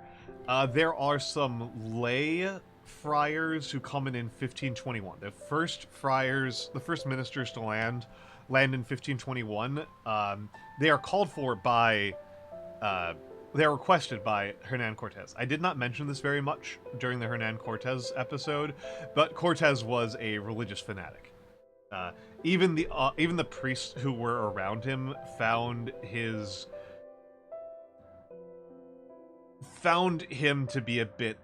There are some lay friars who come in 1521. The first friars, the first ministers to land in 1521. They are called for by, they are requested by Hernan Cortez. I did not mention this very much during the Hernan Cortez episode, but Cortez was a religious fanatic. Even the priests who were around him found him to be a bit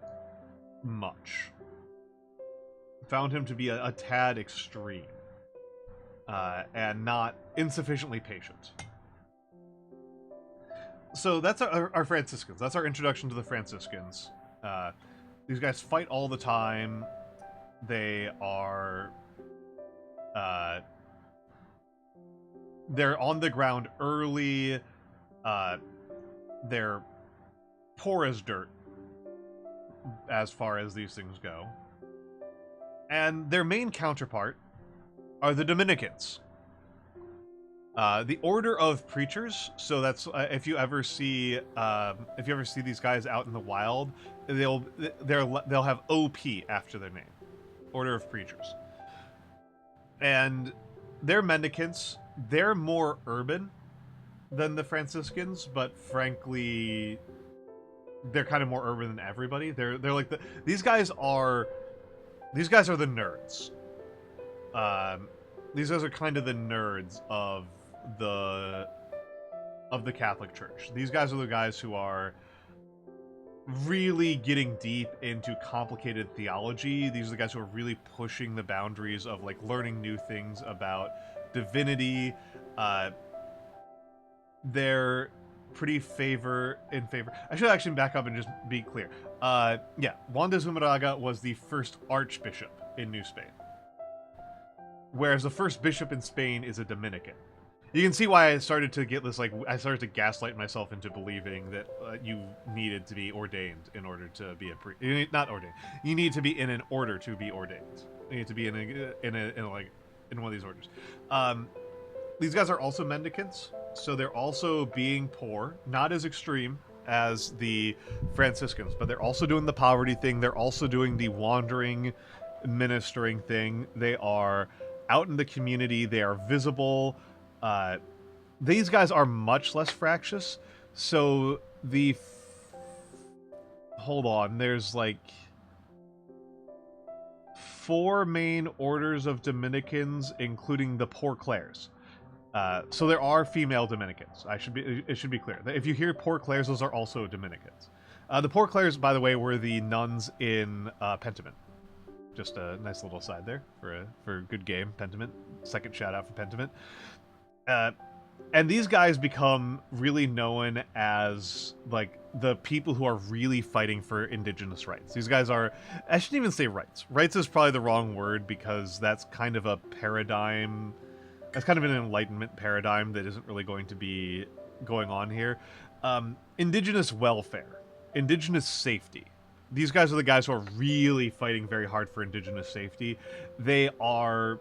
much. Found him to be a tad extreme, and not insufficiently patient. So that's our Franciscans. That's our introduction to the Franciscans. These guys fight all the time. They are... they're on the ground early. They're poor as dirt as far as these things go. And their main counterpart are the Dominicans. The Order of Preachers. So that's if you ever see these guys out in the wild, they'll have OP after their name, Order of Preachers. And they're mendicants. They're more urban than the Franciscans, but frankly, they're kind of more urban than everybody. They're like these guys are the nerds. These guys are kind of the nerds of the Catholic Church. These guys are the guys who are really getting deep into complicated theology. These are the guys who are really pushing the boundaries of like learning new things about divinity. They're pretty in favor. I should actually back up and just be clear. Yeah, Juan de Zumarraga was the first archbishop in New Spain, whereas the first bishop in Spain is a Dominican. You can see why I started to get this, like, I started to gaslight myself into believing that you needed to be ordained in order to be a priest. Not ordained. You need to be in an order to be ordained. You need to be in one of these orders. These guys are also mendicants, so they're also being poor, not as extreme as the Franciscans, but they're also doing the poverty thing. They're also doing the wandering, ministering thing. They are out in the community. They are visible. These guys are much less fractious. So hold on, there's like 4 main orders of Dominicans, including the Poor Clares. So there are female Dominicans. It should be clear. If you hear Poor Clares, those are also Dominicans. The Poor Clares, by the way, were the nuns in Pentiment. Just a nice little side there for a good game, Pentiment. Second shout out for Pentiment. And these guys become really known as like the people who are really fighting for indigenous rights. These guys are, I shouldn't even say rights. Rights is probably the wrong word because that's kind of a paradigm. That's kind of an Enlightenment paradigm that isn't really going to be going on here. Indigenous welfare, indigenous safety. These guys are the guys who are really fighting very hard for indigenous safety. They are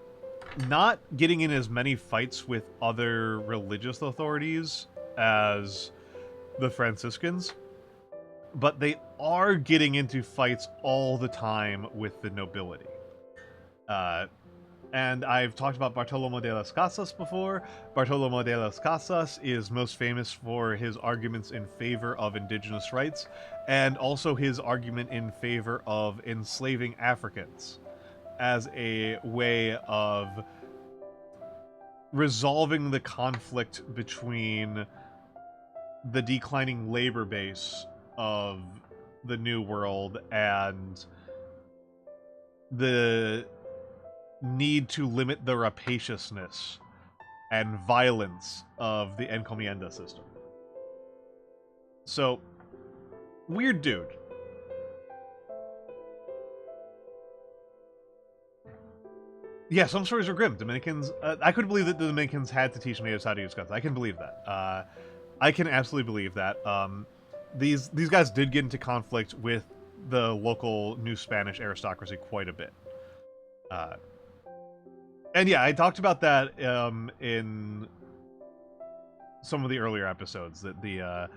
not getting in as many fights with other religious authorities as the Franciscans, but they are getting into fights all the time with the nobility. And I've talked about Bartolomé de las Casas before. Bartolomé de las Casas is most famous for his arguments in favor of indigenous rights, and also his argument in favor of enslaving Africans as a way of resolving the conflict between the declining labor base of the New World and the need to limit the rapaciousness and violence of the encomienda system. So, weird dude. Yeah, some stories are grim. Dominicans, I couldn't believe that the Dominicans had to teach natives how to use guns. I can believe that. I can absolutely believe that. These guys did get into conflict with the local New Spanish aristocracy quite a bit. And yeah, I talked about that in some of the earlier episodes, that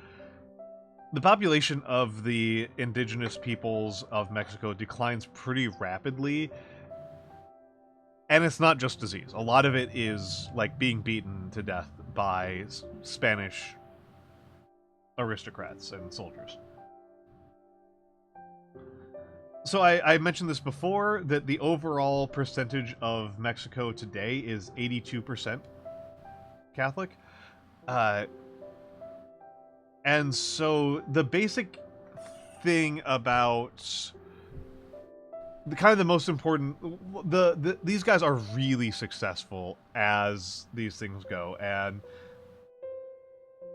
the population of the indigenous peoples of Mexico declines pretty rapidly, and it's not just disease. A lot of it is like being beaten to death by Spanish aristocrats and soldiers. So I mentioned this before, that the overall percentage of Mexico today is 82% Catholic. And so the basic thing about the most important, these guys are really successful as these things go, and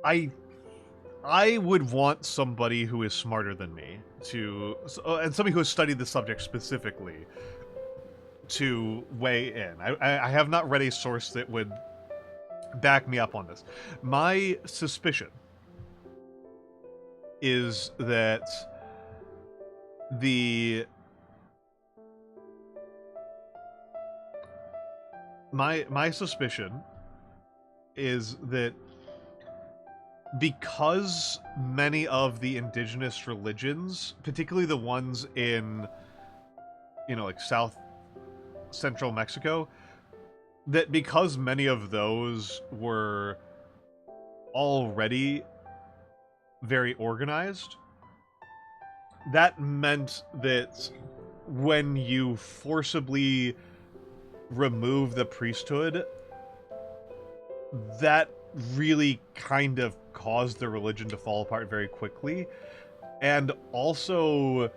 I would want somebody who is smarter than me to, and somebody who has studied the subject specifically, to weigh in. I have not read a source that would back me up on this. My suspicion is that my suspicion is that because many of the indigenous religions, particularly the ones in, like South Central Mexico, that because many of those were already very organized, that meant that when you forcibly remove the priesthood, that really kind of caused the religion to fall apart very quickly. And also,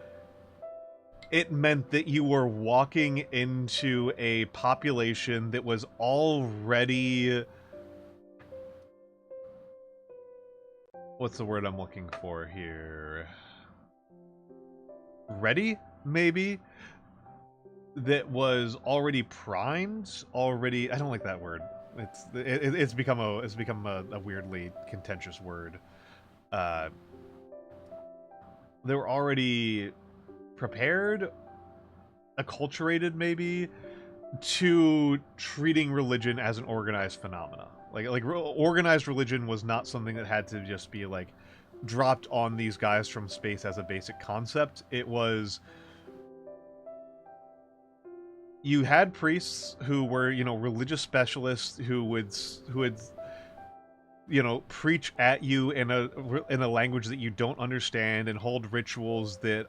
it meant that you were walking into a population that was already... What's the word I'm looking for here? Ready, maybe? That was already primed, already... I don't like that word. It's become a weirdly contentious word. They were already prepared, acculturated maybe, to treating religion as an organized phenomena. Like organized religion was not something that had to just be like dropped on these guys from space as a basic concept. It was, you had priests who were, religious specialists who would preach at you in a language that you don't understand, and hold rituals that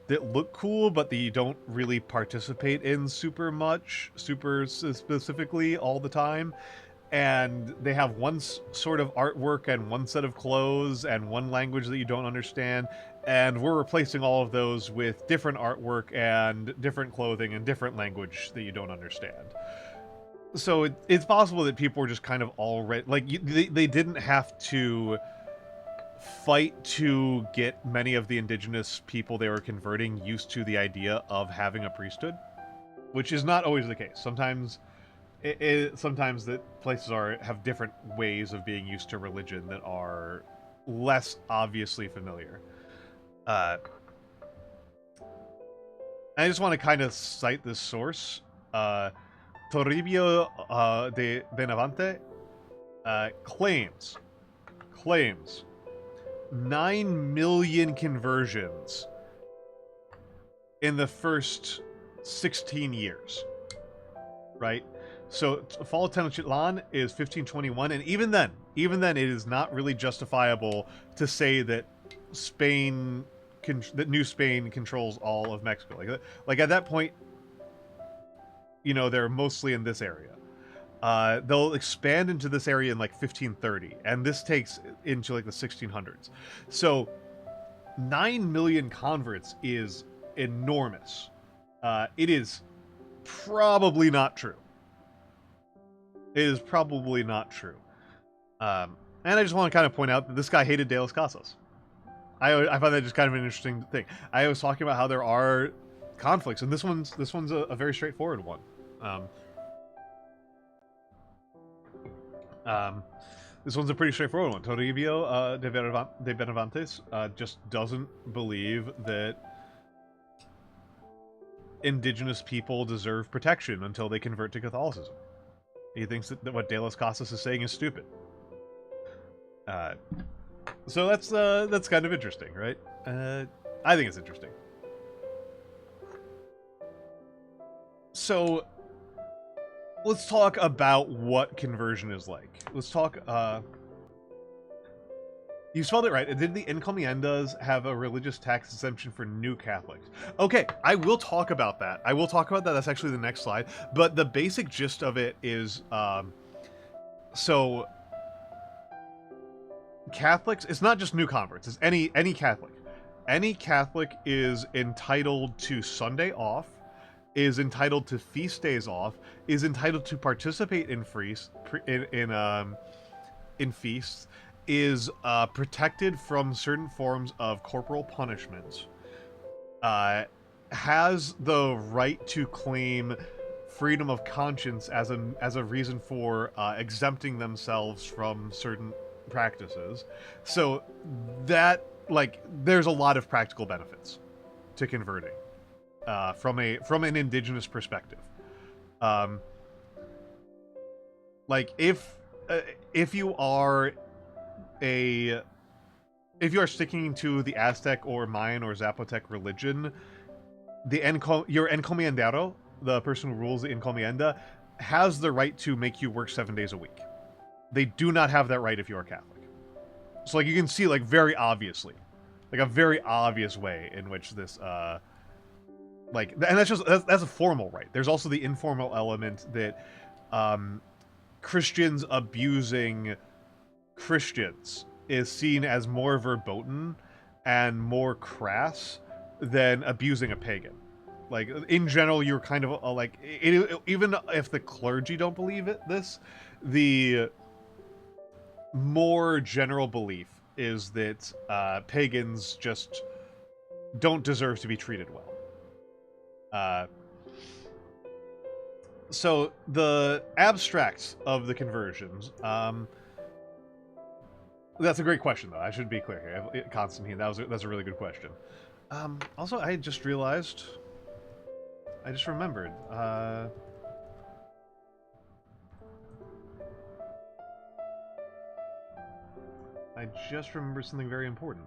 look cool but that you don't really participate in super specifically all the time. And they have one sort of artwork and one set of clothes and one language that you don't understand, and we're replacing all of those with different artwork and different clothing and different language that you don't understand. So it's possible that people were just kind of already... Like, they didn't have to fight to get many of the indigenous people they were converting used to the idea of having a priesthood, which is not always the case. Sometimes... sometimes that places have different ways of being used to religion that are less obviously familiar. I just want to kind of cite this source. Toribio de Benavente claims 9 million conversions in the first 16 years. Right? So Fall of Tenochtitlan is 1521, and even then it is not really justifiable to say that New Spain controls all of Mexico. Like at that point, they're mostly in this area. They'll expand into this area in like 1530, and this takes into like the 1600s. So 9 million converts is enormous. It is probably not true. It is probably not true. And I just want to kind of point out that this guy hated De las Casas. I find that just kind of an interesting thing. I was talking about how there are conflicts, and this one's a very straightforward one. This one's a pretty straightforward one. Toribio de Benavantes just doesn't believe that indigenous people deserve protection until they convert to Catholicism. He thinks that what De las Casas is saying is stupid. So that's kind of interesting, right? I think it's interesting. So let's talk about what conversion is like. Let's talk. You spelled it right. Did the encomiendas have a religious tax exemption for new Catholics? Okay, I will talk about that. That's actually the next slide. But the basic gist of it is, so Catholics. It's not just new converts. It's any Catholic. Any Catholic is entitled to Sunday off, is entitled to feast days off, is entitled to participate in feasts, is protected from certain forms of corporal punishment, has the right to claim freedom of conscience as a reason for exempting themselves from certain practices. So that, like, there's a lot of practical benefits to converting from an indigenous perspective. Like if you are sticking to the Aztec or Mayan or Zapotec religion, your encomendero, the person who rules the encomienda, has the right to make you work 7 days a week. They do not have that right if you are Catholic. So, like, you can see, like, very obviously, like, a very obvious way in which this, like, and that's a formal right. There's also the informal element that Christians abusing Christians is seen as more verboten and more crass than abusing a pagan. Like, in general, you're kind of like, even if the clergy don't believe this, the more general belief is that pagans just don't deserve to be treated well. So the abstracts of the conversions, that's a great question, though. I should be clear here. Constantine, that's a really good question. Also, I just realized, I just remembered, I just remembered something very important.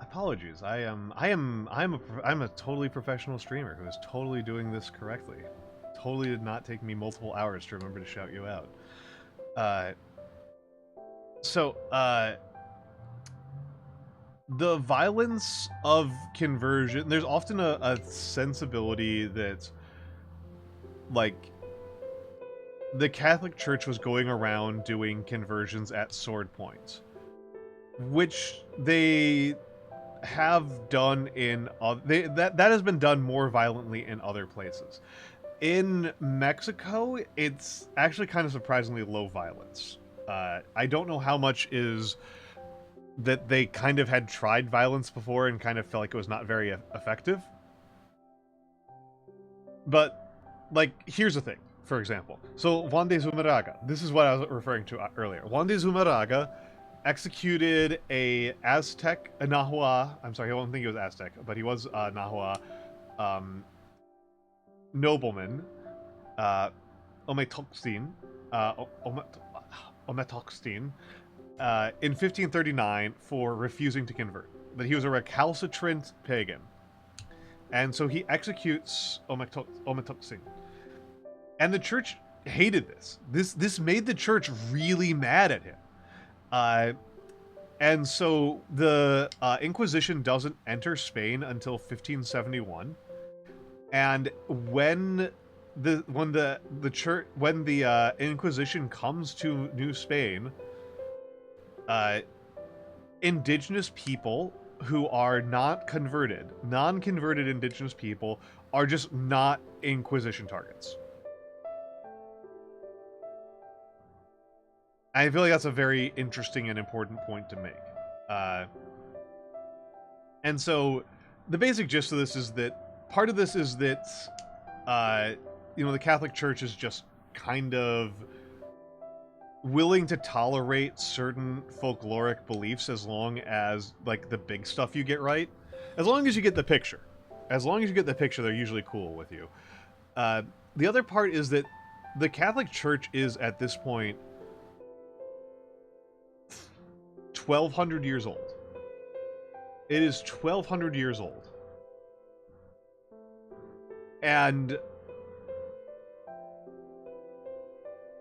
Apologies. I'm a totally professional streamer who is totally doing this correctly. Totally did not take me multiple hours to remember to shout you out. The violence of conversion, there's often a sensibility that, like, the Catholic Church was going around doing conversions at sword points, which they have done in that has been done more violently in other places. In Mexico, it's actually kind of surprisingly low violence. I don't know how much is that they kind of had tried violence before and kind of felt like it was not very effective. But, like, here's the thing, for example. So, Juan de Zumarraga, this is what I was referring to earlier. Juan de Zumarraga executed a Nahua, I'm sorry, I don't think he was Aztec, but he was Nahua, nobleman, Ometoxtin, in 1539 for refusing to convert. That he was a recalcitrant pagan. And so he executes Ometoxin. And the church hated this. This made the church really mad at him. And so the Inquisition doesn't enter Spain until 1571. And when the Inquisition comes to New Spain, indigenous people who are not converted, non-converted indigenous people, are just not Inquisition targets. I feel like that's a very interesting and important point to make. And so the basic gist of this is that part of this is that, the Catholic Church is just kind of willing to tolerate certain folkloric beliefs as long as, like, the big stuff you get right. As long as you get the picture. As long as you get the picture, they're usually cool with you. The other part is that the Catholic Church is at this point 1,200 years old. It is 1,200 years old. And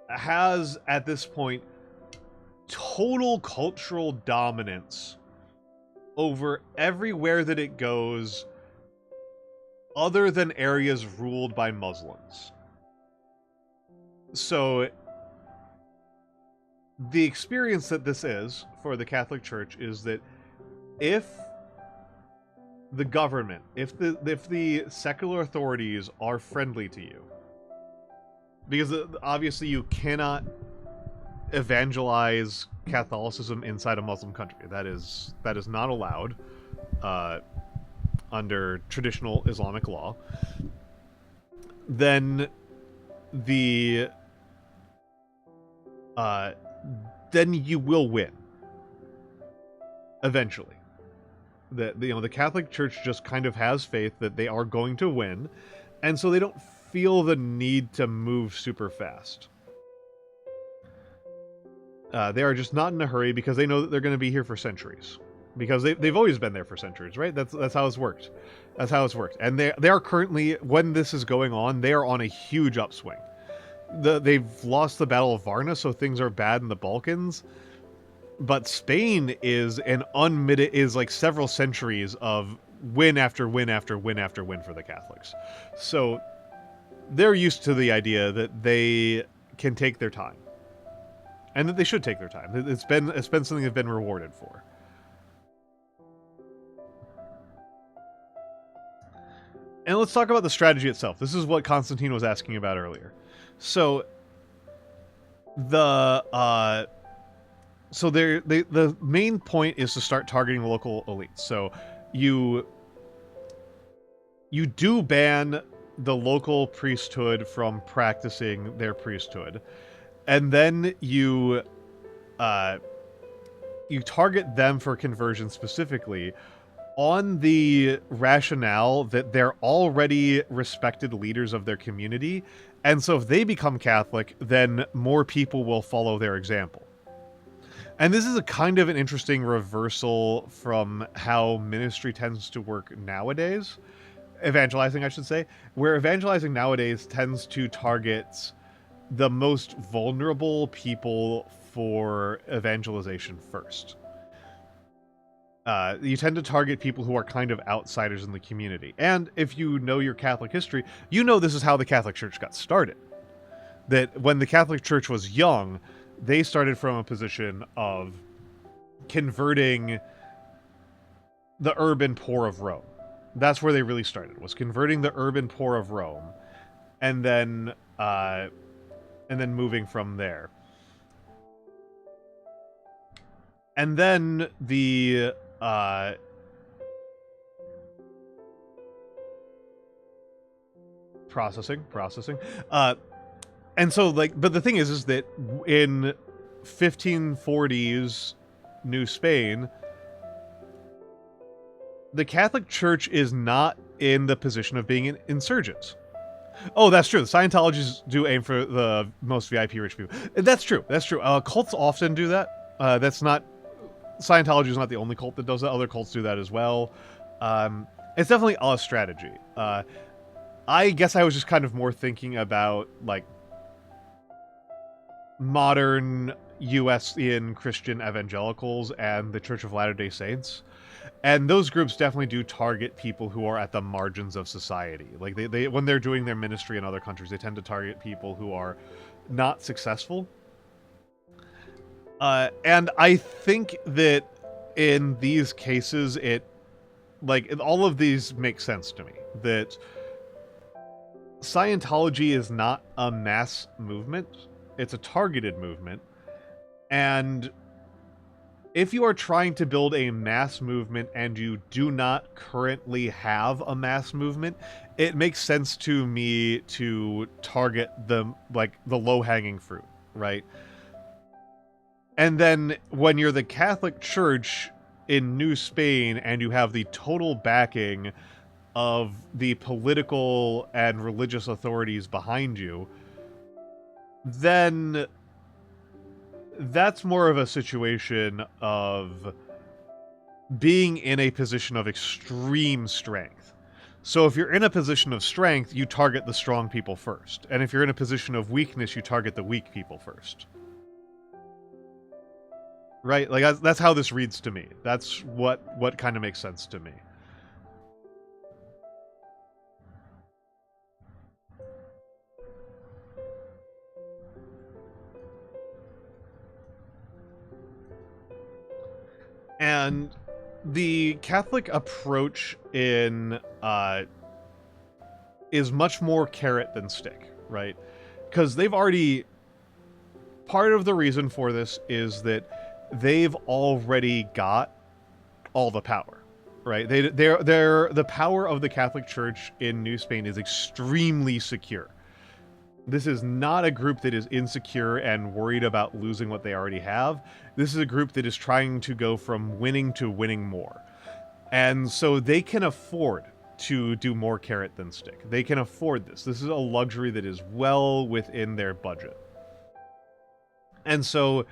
has, at this point, total cultural dominance over everywhere that it goes other than areas ruled by Muslims. So, the experience that this is for the Catholic Church is that if the government, if the secular authorities are friendly to you, because obviously you cannot evangelize Catholicism inside a Muslim country. That is not allowed under traditional Islamic law. Then then you will win eventually. The Catholic Church just kind of has faith that they are going to win, and so they don't feel the need to move super fast. They are just not in a hurry because they know that they're going to be here for centuries. Because they've always been there for centuries, right? That's how it's worked. That's how it's worked. And they are currently, when this is going on, they are on a huge upswing. They've lost the Battle of Varna, so things are bad in the Balkans. But Spain is is like several centuries of win after win after win after win for the Catholics. So they're used to the idea that they can take their time. And that they should take their time. It's been something they've been rewarded for. And let's talk about the strategy itself. This is what Constantine was asking about earlier. So the main point is to start targeting the local elites. So you do ban the local priesthood from practicing their priesthood. And then you target them for conversion specifically on the rationale that they're already respected leaders of their community, and so if they become Catholic, then more people will follow their example. And this is a kind of an interesting reversal from how ministry tends to work nowadays. Evangelizing, I should say. Where evangelizing nowadays tends to target the most vulnerable people for evangelization first. You tend to target people who are kind of outsiders in the community. And if you know your Catholic history, you know this is how the Catholic Church got started. That when the Catholic Church was young, they started from a position of converting the urban poor of Rome. That's where they really started, was converting the urban poor of Rome, and then moving from there. And then the processing. And so, like, but the thing is that in 1540s New Spain, the Catholic Church is not in the position of being an insurgent. Oh, that's true. The Scientologists do aim for the most VIP rich people. That's true. Cults often do that. Scientology is not the only cult that does that. Other cults do that as well. It's definitely a strategy. I guess I was just kind of more thinking about, like, modern U.S.-ian Christian evangelicals and the Church of Latter-day Saints. And those groups definitely do target people who are at the margins of society. Like, they when they're doing their ministry in other countries, they tend to target people who are not successful. And I think that in these cases, all of these make sense to me. That Scientology is not a mass movement. It's a targeted movement. And if you are trying to build a mass movement and you do not currently have a mass movement, it makes sense to me to target the low-hanging fruit, right? And then when you're the Catholic Church in New Spain and you have the total backing of the political and religious authorities behind you, then that's more of a situation of being in a position of extreme strength. So if you're in a position of strength, you target the strong people first. And if you're in a position of weakness, you target the weak people first. Right? Like, that's how this reads to me. That's what kind of makes sense to me. And the Catholic approach in is much more carrot than stick, right? Because they've already... Part of the reason for this is that they've already got all the power, right? They're the power of the Catholic Church in New Spain is extremely secure. This is not a group that is insecure and worried about losing what they already have. This is a group that is trying to go from winning to winning more. And so they can afford to do more carrot than stick. They can afford this. This is a luxury that is well within their budget. And so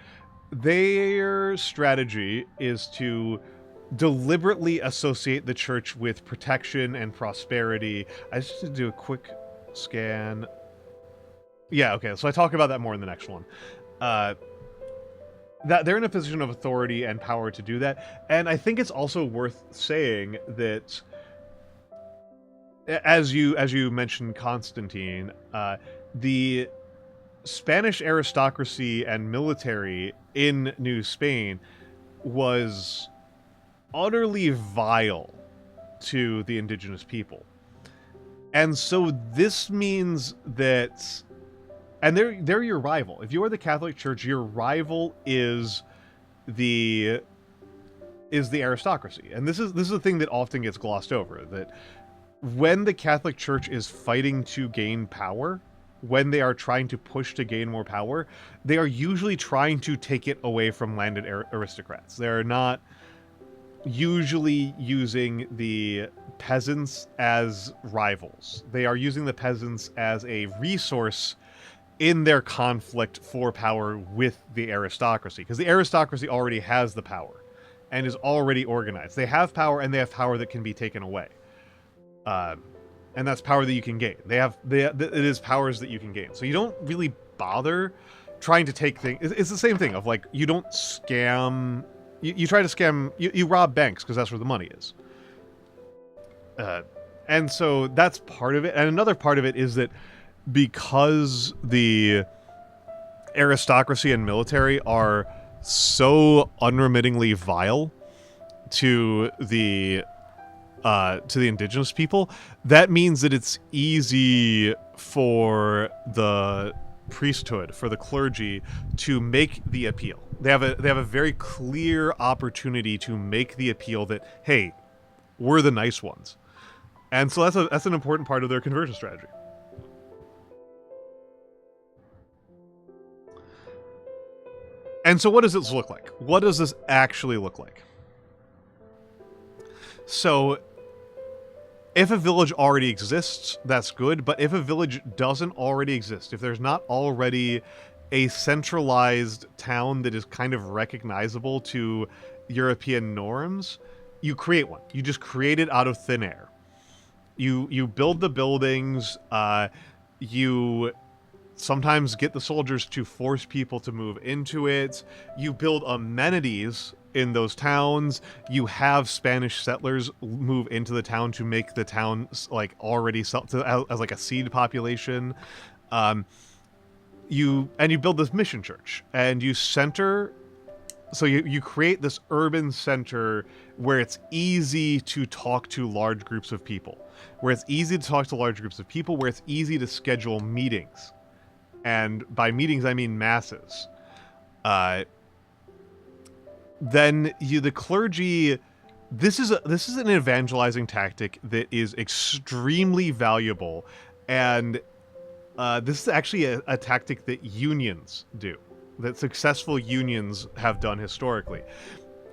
their strategy is to deliberately associate the church with protection and prosperity. I just need to do a quick scan. Yeah, okay, so I talk about that more in the next one. That they're in a position of authority and power to do that, and I think it's also worth saying that, as you mentioned, Constantine, the Spanish aristocracy and military in New Spain was utterly vile to the indigenous people. And so this means that... And they're your rival. If you are the Catholic Church, your rival is the aristocracy. And this is the thing that often gets glossed over, that when the Catholic Church is fighting to gain power, when they are trying to push to gain more power, they are usually trying to take it away from landed aristocrats. They're not usually using the peasants as rivals. They are using the peasants as a resource in their conflict for power with the aristocracy, because the aristocracy already has the power and is already organized. They have power, and they have power that can be taken away. And that's power that you can gain. It is powers that you can gain. So you don't really bother trying to take things. It's the same thing of, like, you don't scam. You try to scam. You rob banks because that's where the money is. And so that's part of it. And another part of it is that because the aristocracy and military are so unremittingly vile to the indigenous people, that means that it's easy for the priesthood, for the clergy, to make the appeal. They have a very clear opportunity to make the appeal that, hey, we're the nice ones. And so that's an important part of their conversion strategy. And so what does this look like? What does this actually look like? So if a village already exists, that's good. But if a village doesn't already exist, if there's not already a centralized town that is kind of recognizable to European norms, you create one. You just create it out of thin air. You build the buildings. You sometimes get the soldiers to force people to move into it. You build amenities in those towns. You have Spanish settlers move into the town to make the town like already as like a seed population. You build this mission church, and you center. So you create this urban center where it's easy to talk to large groups of people, where it's easy to schedule meetings. And by meetings, I mean masses. Then the clergy, this is an evangelizing tactic that is extremely valuable, and this is actually a tactic that unions do, that successful unions have done historically,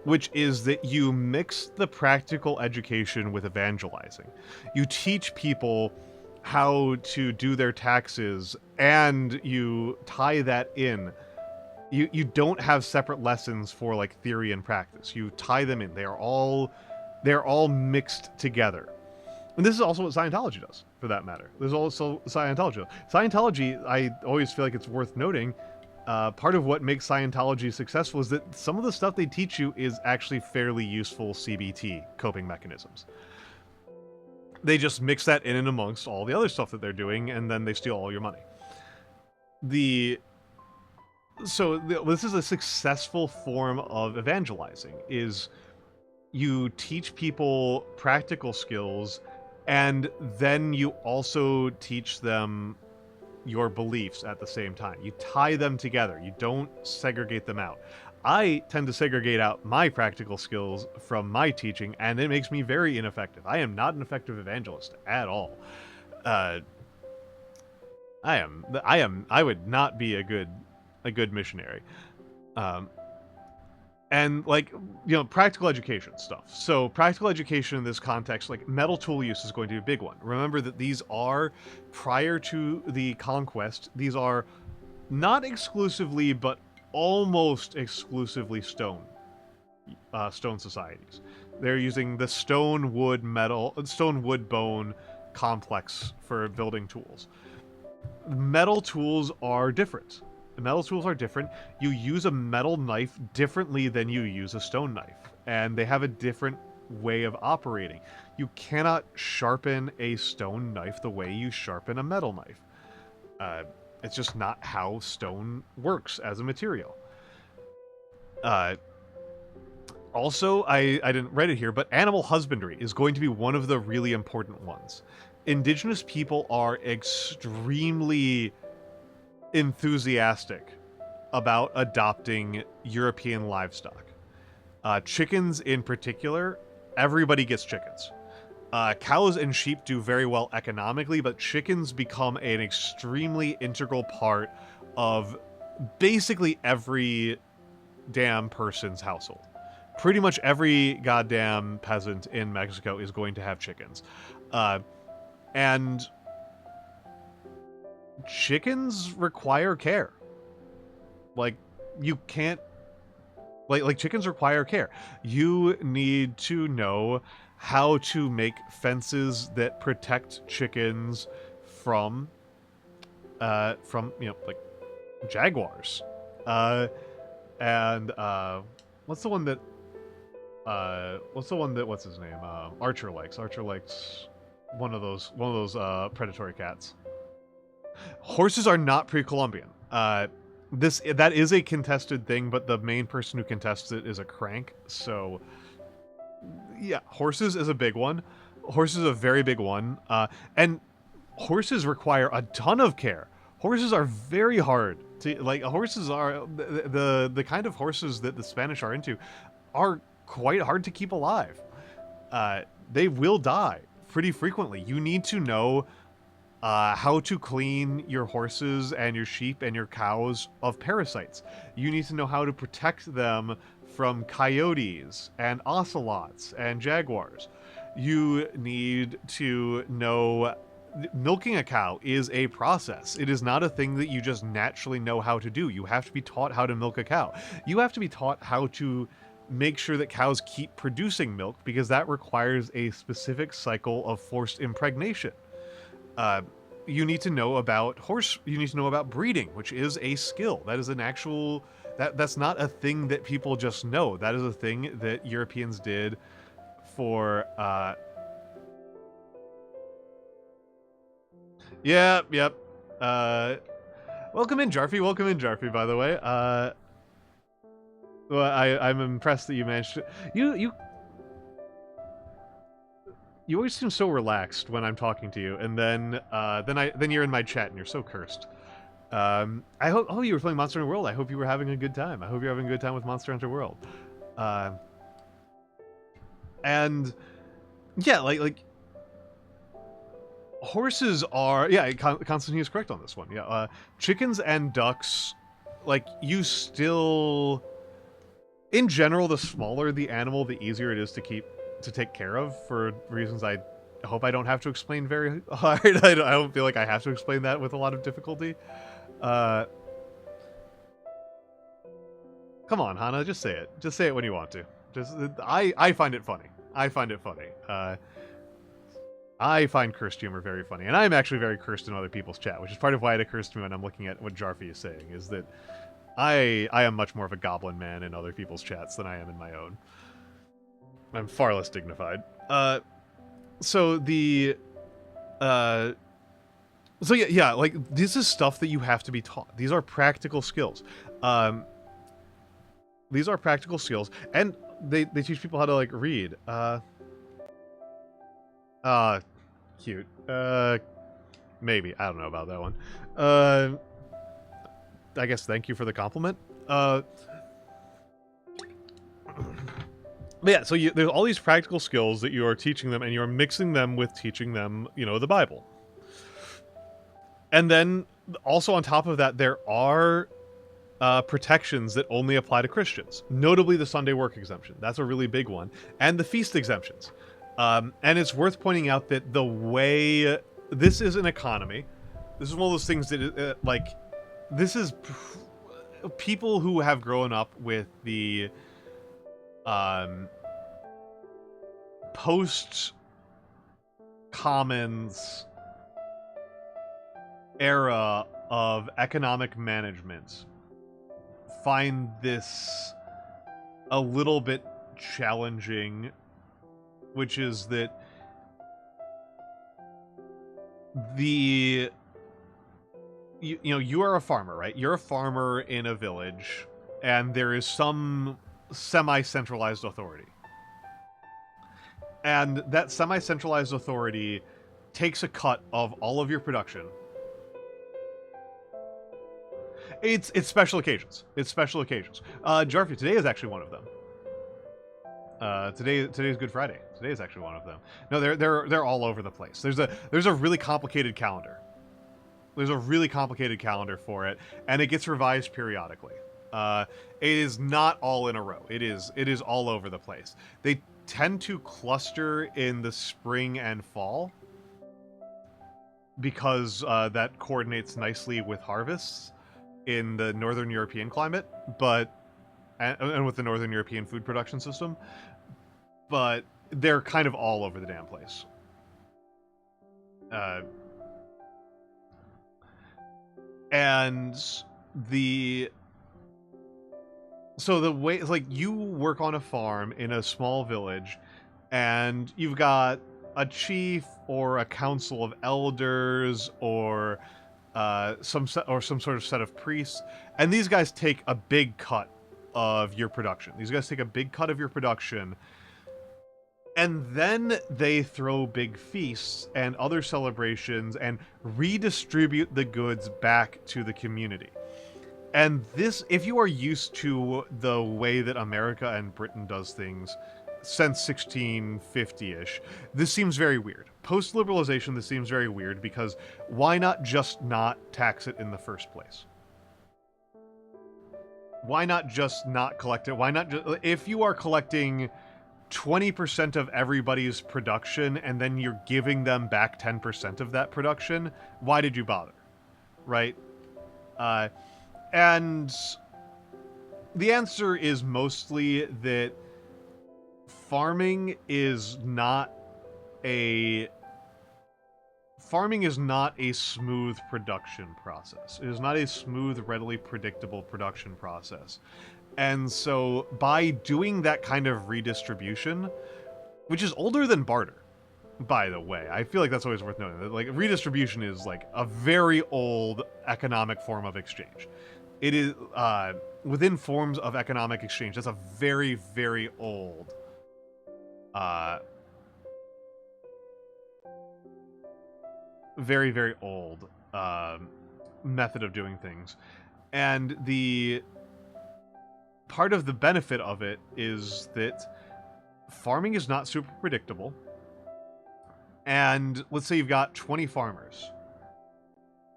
which is that you mix the practical education with evangelizing. You teach people how to do their taxes, and you tie that in. You don't have separate lessons for like theory and practice. You tie them in. They're all mixed together. And this is also what Scientology does, for that matter. There's also Scientology. Scientology, I always feel like it's worth noting, part of what makes Scientology successful is that some of the stuff they teach you is actually fairly useful CBT coping mechanisms. They just mix that in and amongst all the other stuff that they're doing, and then they steal all your money. This is a successful form of evangelizing, is you teach people practical skills, and then you also teach them your beliefs at the same time. You tie them together. You don't segregate them out. I tend to segregate out my practical skills from my teaching, and it makes me very ineffective. I am not an effective evangelist at all. I would not be a good missionary. And like, practical education stuff. So practical education in this context, like metal tool use is going to be a big one. Remember that these are, prior to the conquest, these are not exclusively, but almost exclusively stone societies. They're using the stone wood bone complex for building tools. Metal tools are different. Metal tools are different. You use a metal knife differently than you use a stone knife, and they have a different way of operating. You cannot sharpen a stone knife the way you sharpen a metal knife. It's just not how stone works as a material. Also, I didn't write it here, but animal husbandry is going to be one of the really important ones. Indigenous people are extremely enthusiastic about adopting European livestock. Chickens in particular, everybody gets chickens. Cows and sheep do very well economically, but chickens become an extremely integral part of basically every damn person's household. Pretty much every goddamn peasant in Mexico is going to have chickens. And chickens require care. Like, you can't... Like chickens require care. You need to know how to make fences that protect chickens from like, jaguars. What's the one that... what's his name? Archer likes. Archer likes one of those predatory cats. Horses are not pre-Columbian. That is a contested thing, but the main person who contests it is a crank. So, yeah, horses is a big one. Horses is a very big one. And horses require a ton of care. Horses are very hard to, like, horses are, the kind of horses that the Spanish are into are quite hard to keep alive. They will die pretty frequently. You need to know how to clean your horses and your sheep and your cows of parasites. You need to know how to protect them from coyotes and ocelots and jaguars. You need to know milking a cow is a process. It is not a thing that you just naturally know how to do. You have to be taught how to milk a cow. You have to be taught how to make sure that cows keep producing milk, because that requires a specific cycle of forced impregnation. You need to know about you need to know about breeding, which is a skill. That is an actual, that's not a thing that people just know. That is a thing that Europeans did for, yep. Welcome in, Jarfy, by the way. Well, I'm impressed that you managed to, you always seem so relaxed when I'm talking to you, and then you're in my chat and you're so cursed. I hope, oh, you were playing Monster Hunter World. I hope you were having a good time. I hope you're having a good time with Monster Hunter World. And yeah, like horses are, yeah, Constantine is correct on this one. Yeah, chickens and ducks, like, you still, in general, the smaller the animal, the easier it is to take care of, for reasons I hope I don't have to explain very hard. I don't feel like I have to explain that with a lot of difficulty. Come on, Hana, just say it. Just say it when you want to. I find it funny. I find it funny. I find cursed humor very funny, and I'm actually very cursed in other people's chat, which is part of why it occurs to me when I'm looking at what Jarfie is saying, is that I am much more of a goblin man in other people's chats than I am in my own. I'm far less dignified. So yeah, like, this is stuff that you have to be taught. These are practical skills. These are practical skills, and they teach people how to, like, read. Cute. Maybe. I don't know about that one. I guess thank you for the compliment. But yeah, so there's all these practical skills that you are teaching them, and you're mixing them with teaching them, you know, the Bible. And then, also on top of that, there are protections that only apply to Christians. Notably the Sunday work exemption. That's a really big one. And the feast exemptions. And it's worth pointing out that the way... This is an economy. This is one of those things that, like... This is... People who have grown up with the... post-commons era of economic management find this a little bit challenging, which is that you know, you are a farmer, right? You're a farmer in a village, and there is some semi-centralized authority. And that semi-centralized authority takes a cut of all of your production. It's special occasions. It's special occasions. Jarfie, today is actually one of them. Today's Good Friday. Today is actually one of them. No, they're all over the place. There's a really complicated calendar. There's a really complicated calendar for it, and it gets revised periodically. It is not all in a row. It is all over the place. They tend to cluster in the spring and fall because that coordinates nicely with harvests in the Northern European climate, and with the Northern European food production system, but they're kind of all over the damn place. And so the way, like, you work on a farm in a small village, and you've got a chief or a council of elders or some sort of set of priests, and these guys take a big cut of your production. These guys take a big cut of your production, and then they throw big feasts and other celebrations and redistribute the goods back to the community. And this, if you are used to the way that America and Britain does things since 1650-ish, this seems very weird. Post-liberalization, this seems very weird, because why not just not tax it in the first place? Why not just not collect it? Why not just... If you are collecting 20% of everybody's production and then you're giving them back 10% of that production, why did you bother? Right? And the answer is mostly that farming is not a smooth production process. It is not a smooth, readily predictable production process. And so by doing that kind of redistribution, which is older than barter, by the way, I feel like that's always worth noting. Like, redistribution is like a very old economic form of exchange. It is, within forms of economic exchange, that's a very, very old, very, very old, method of doing things. And the part of the benefit of it is that farming is not super predictable. And let's say you've got 20 farmers,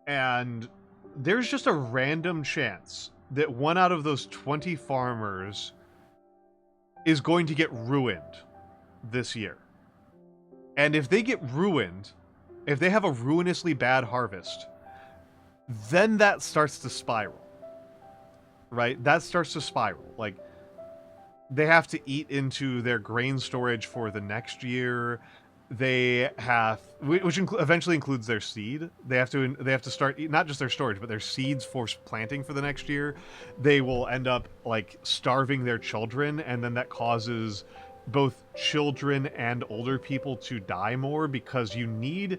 and there's just a random chance that one out of those 20 farmers is going to get ruined this year. And if they get ruined, if they have a ruinously bad harvest, then that starts to spiral. Right? That starts to spiral. Like, they have to eat into their grain storage for the next year. They have, which eventually includes their seed. They have to start not just their storage, but their seeds for planting for the next year. They will end up like starving their children, and then that causes both children and older people to die more, because you need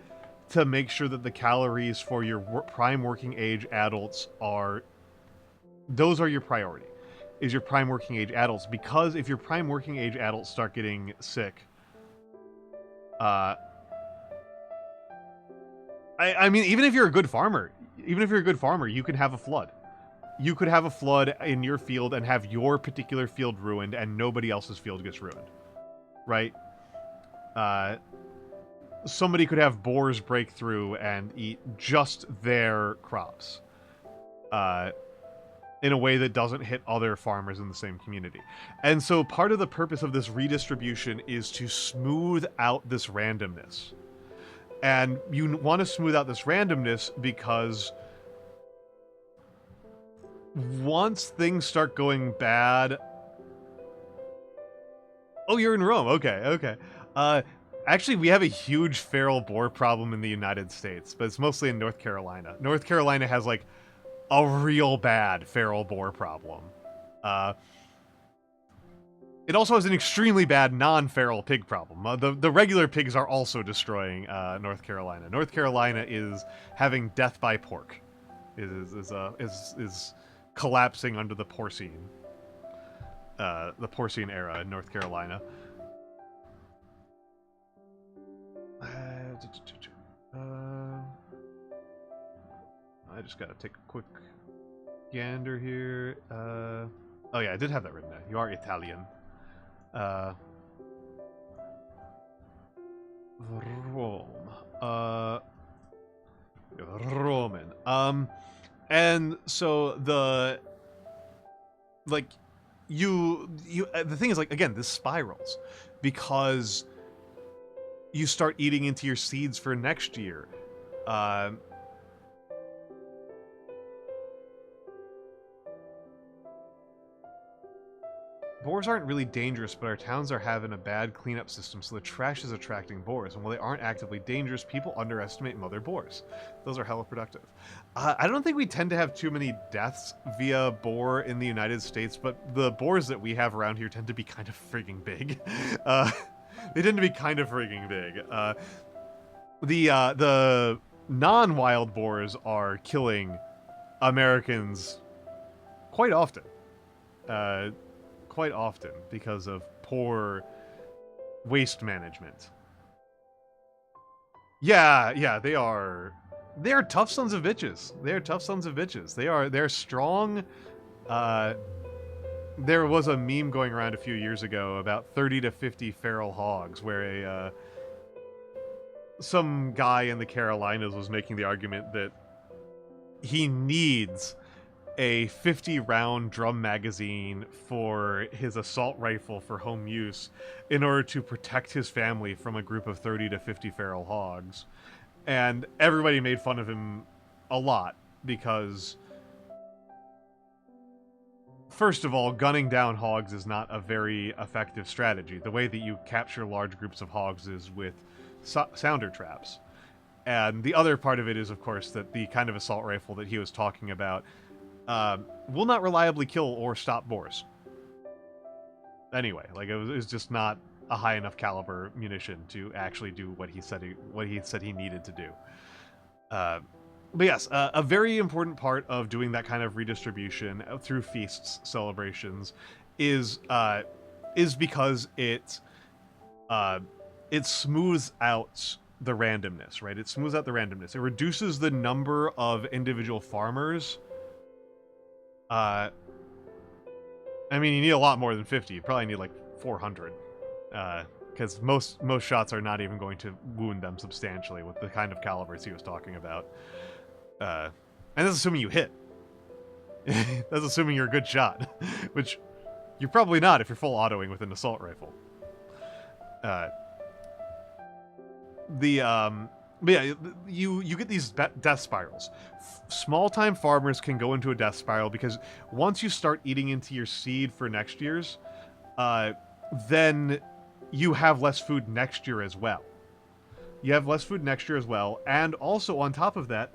to make sure that the calories for your prime working age adults are, those are your priority, is your prime working age adults. Because if your prime working age adults start getting sick, I mean, even if you're a good farmer, you can have a flood. You could have a flood in your field and have your particular field ruined, and nobody else's field gets ruined. Right? Somebody could have boars break through and eat just their crops. In a way that doesn't hit other farmers in the same community. And so part of the purpose of this redistribution is to smooth out this randomness. And you want to smooth out this randomness because once things start going bad... Oh, you're in Rome. Okay. Actually, we have a huge feral boar problem in the United States, but it's mostly in North Carolina. North Carolina has, like, a real bad feral boar problem. It also has an extremely bad non-feral pig problem. The regular pigs are also destroying North Carolina. North Carolina is having death by pork. Is collapsing under the porcine. The porcine era in North Carolina. I just gotta take a quick gander here. Oh yeah, I did have that written down. You are Italian. Rome. Roman. And so the... Like, the thing is, like, again, this spirals. Because you start eating into your seeds for next year. Boars aren't really dangerous, but our towns are having a bad cleanup system, so the trash is attracting boars. And while they aren't actively dangerous, people underestimate mother boars. Those are hella productive. I don't think we tend to have too many deaths via boar in the United States, but the boars that we have around here tend to be kind of frigging big. They tend to be kind of frigging big. The non-wild boars are killing Americans quite often. Quite often because of poor waste management. Yeah, they are tough sons of bitches. They're strong. There was a meme going around a few years ago about 30 to 50 feral hogs, where some guy in the Carolinas was making the argument that he needs a 50-round drum magazine for his assault rifle for home use in order to protect his family from a group of 30 to 50 feral hogs. And everybody made fun of him a lot because, first of all, gunning down hogs is not a very effective strategy. The way that you capture large groups of hogs is with sounder traps. And the other part of it is, of course, that the kind of assault rifle that he was talking about will not reliably kill or stop boars. Anyway, like, it was just not a high enough caliber munition to actually do what he said he needed to do. But yes, a very important part of doing that kind of redistribution through feasts, celebrations, is because it smooths out the randomness, right? It smooths out the randomness. It reduces the number of individual farmers. I mean, you need a lot more than 50. You probably need like 400. Because most shots are not even going to wound them substantially with the kind of calibers he was talking about. And that's assuming you hit. That's assuming you're a good shot. Which you're probably not if you're full autoing with an assault rifle. the but yeah, you get these death spirals. Small time farmers can go into a death spiral because once you start eating into your seed for next year's, then you have less food next year as well. You have less food next year as well, and also on top of that,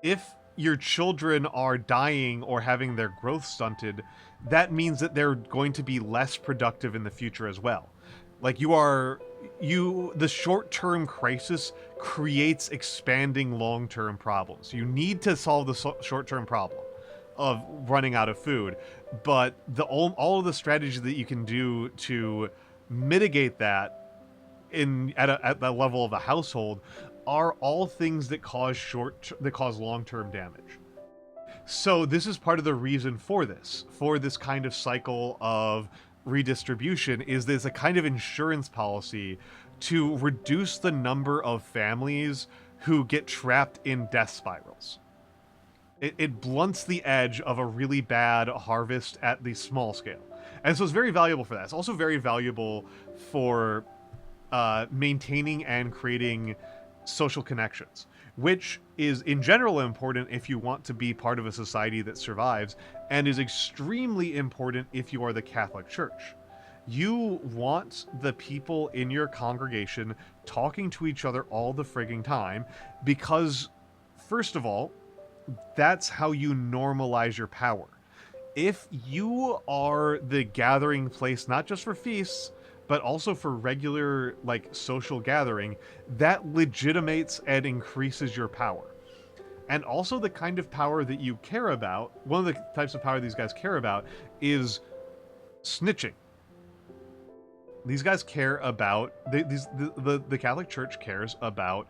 if your children are dying or having their growth stunted, that means that they're going to be less productive in the future as well. Like the short-term crisis creates expanding long-term problems. You need to solve the short-term problem of running out of food, but all of the strategies that you can do to mitigate that at the level of a household are all things that cause long-term damage. So this is part of the reason for this kind of cycle of redistribution, is there's a kind of insurance policy to reduce the number of families who get trapped in death spirals. It blunts the edge of a really bad harvest at the small scale. And so it's very valuable for that. It's also very valuable for maintaining and creating social connections, which is in general important if you want to be part of a society that survives, and is extremely important if you are the Catholic Church. You want the people in your congregation talking to each other all the frigging time, because, first of all, that's how you normalize your power. If you are the gathering place, not just for feasts, but also for regular, like, social gathering, that legitimates and increases your power. And also the kind of power that you care about, one of the types of power these guys care about is snitching. These guys care about, the Catholic Church cares about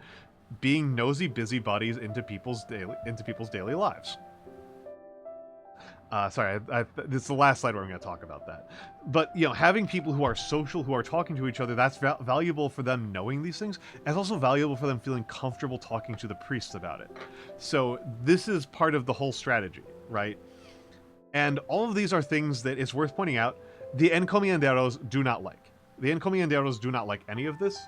being nosy busybodies into people's daily lives. Sorry, this is the last slide where I'm going to talk about that. But, having people who are social, who are talking to each other, that's valuable for them knowing these things, and it's also valuable for them feeling comfortable talking to the priests about it. So this is part of the whole strategy, right? And all of these are things that it's worth pointing out the encomienderos do not like. The encomienderos do not like any of this.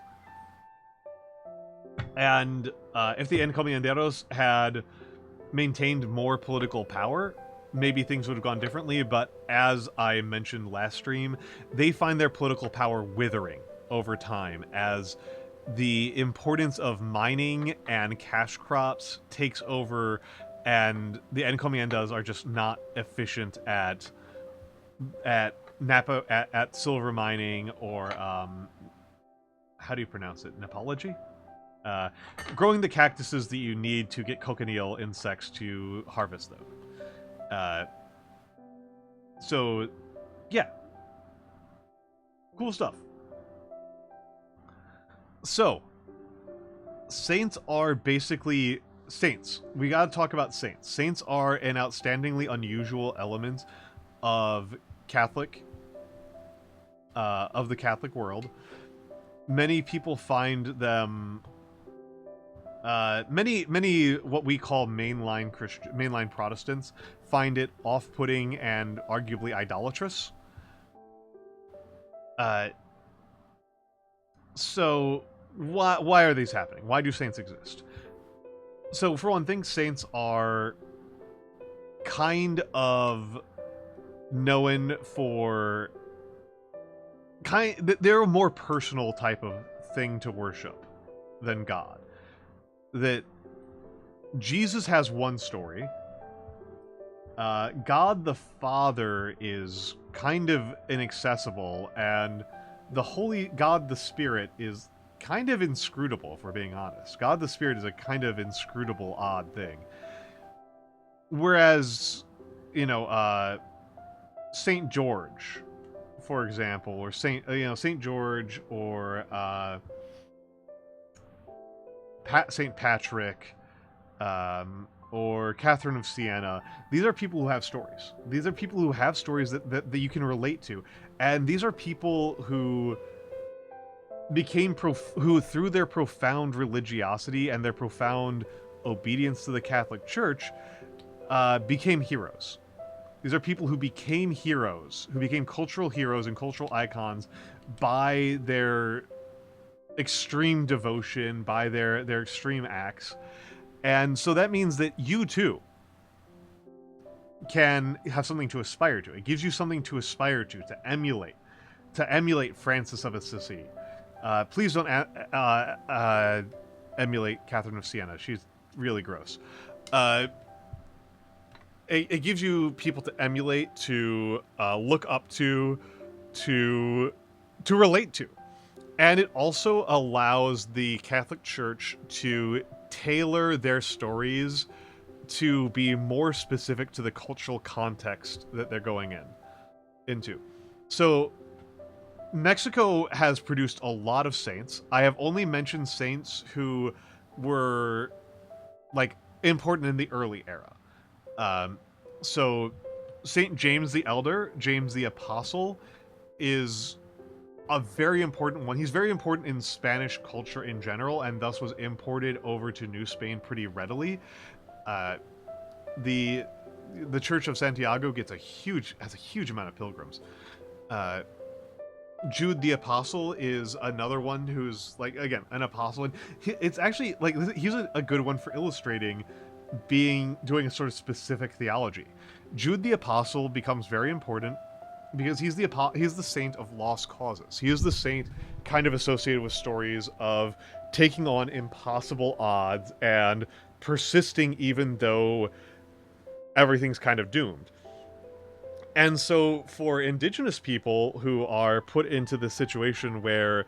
And if the encomienderos had maintained more political power, maybe things would have gone differently, but as I mentioned last stream, they find their political power withering over time as the importance of mining and cash crops takes over, and the encomiendas are just not efficient at silver mining, or how do you pronounce it? Nepology? Growing the cactuses that you need to get cochineal insects to harvest them. So, yeah. Cool stuff. So, saints are basically saints. We gotta talk about saints. Saints are an outstandingly unusual element of the Catholic world. Many people find them many what we call mainline Protestants find it off-putting and arguably idolatrous. So why are these happening? Why do saints exist? So for one thing, saints are kind of known for they're a more personal type of thing to worship than God. That Jesus has one story. God the Father is kind of inaccessible, and the Holy God the Spirit is kind of inscrutable, if we're being honest. God the Spirit is a kind of inscrutable, odd thing. Whereas, Saint George, for example, or Saint George, or Saint Patrick, or Catherine of Siena. These are people who have stories. These are people who have stories that you can relate to, and these are people who who through their profound religiosity and their profound obedience to the Catholic Church became heroes. These are people who became heroes, who became cultural heroes and cultural icons by their extreme devotion, by their extreme acts. And so that means that you too can have something to aspire to. It gives you something to aspire to emulate Francis of Assisi. Please don't emulate Catherine of Siena. She's really gross. It gives you people to emulate, to look up to relate to. And it also allows the Catholic Church to tailor their stories to be more specific to the cultural context that they're going into. So Mexico has produced a lot of saints. I have only mentioned saints who were like important in the early era. So Saint James the Elder, James the Apostle, is a very important one. He's very important in Spanish culture in general, and thus was imported over to New Spain pretty readily. The Church of Santiago has a huge amount of pilgrims. Jude the Apostle is another one who's like, again, an apostle, and it's actually like he's a good one for illustrating doing a sort of specific theology. Jude the Apostle becomes very important because he's the saint of lost causes. He is the saint kind of associated with stories of taking on impossible odds and persisting even though everything's kind of doomed. And so for indigenous people who are put into this situation where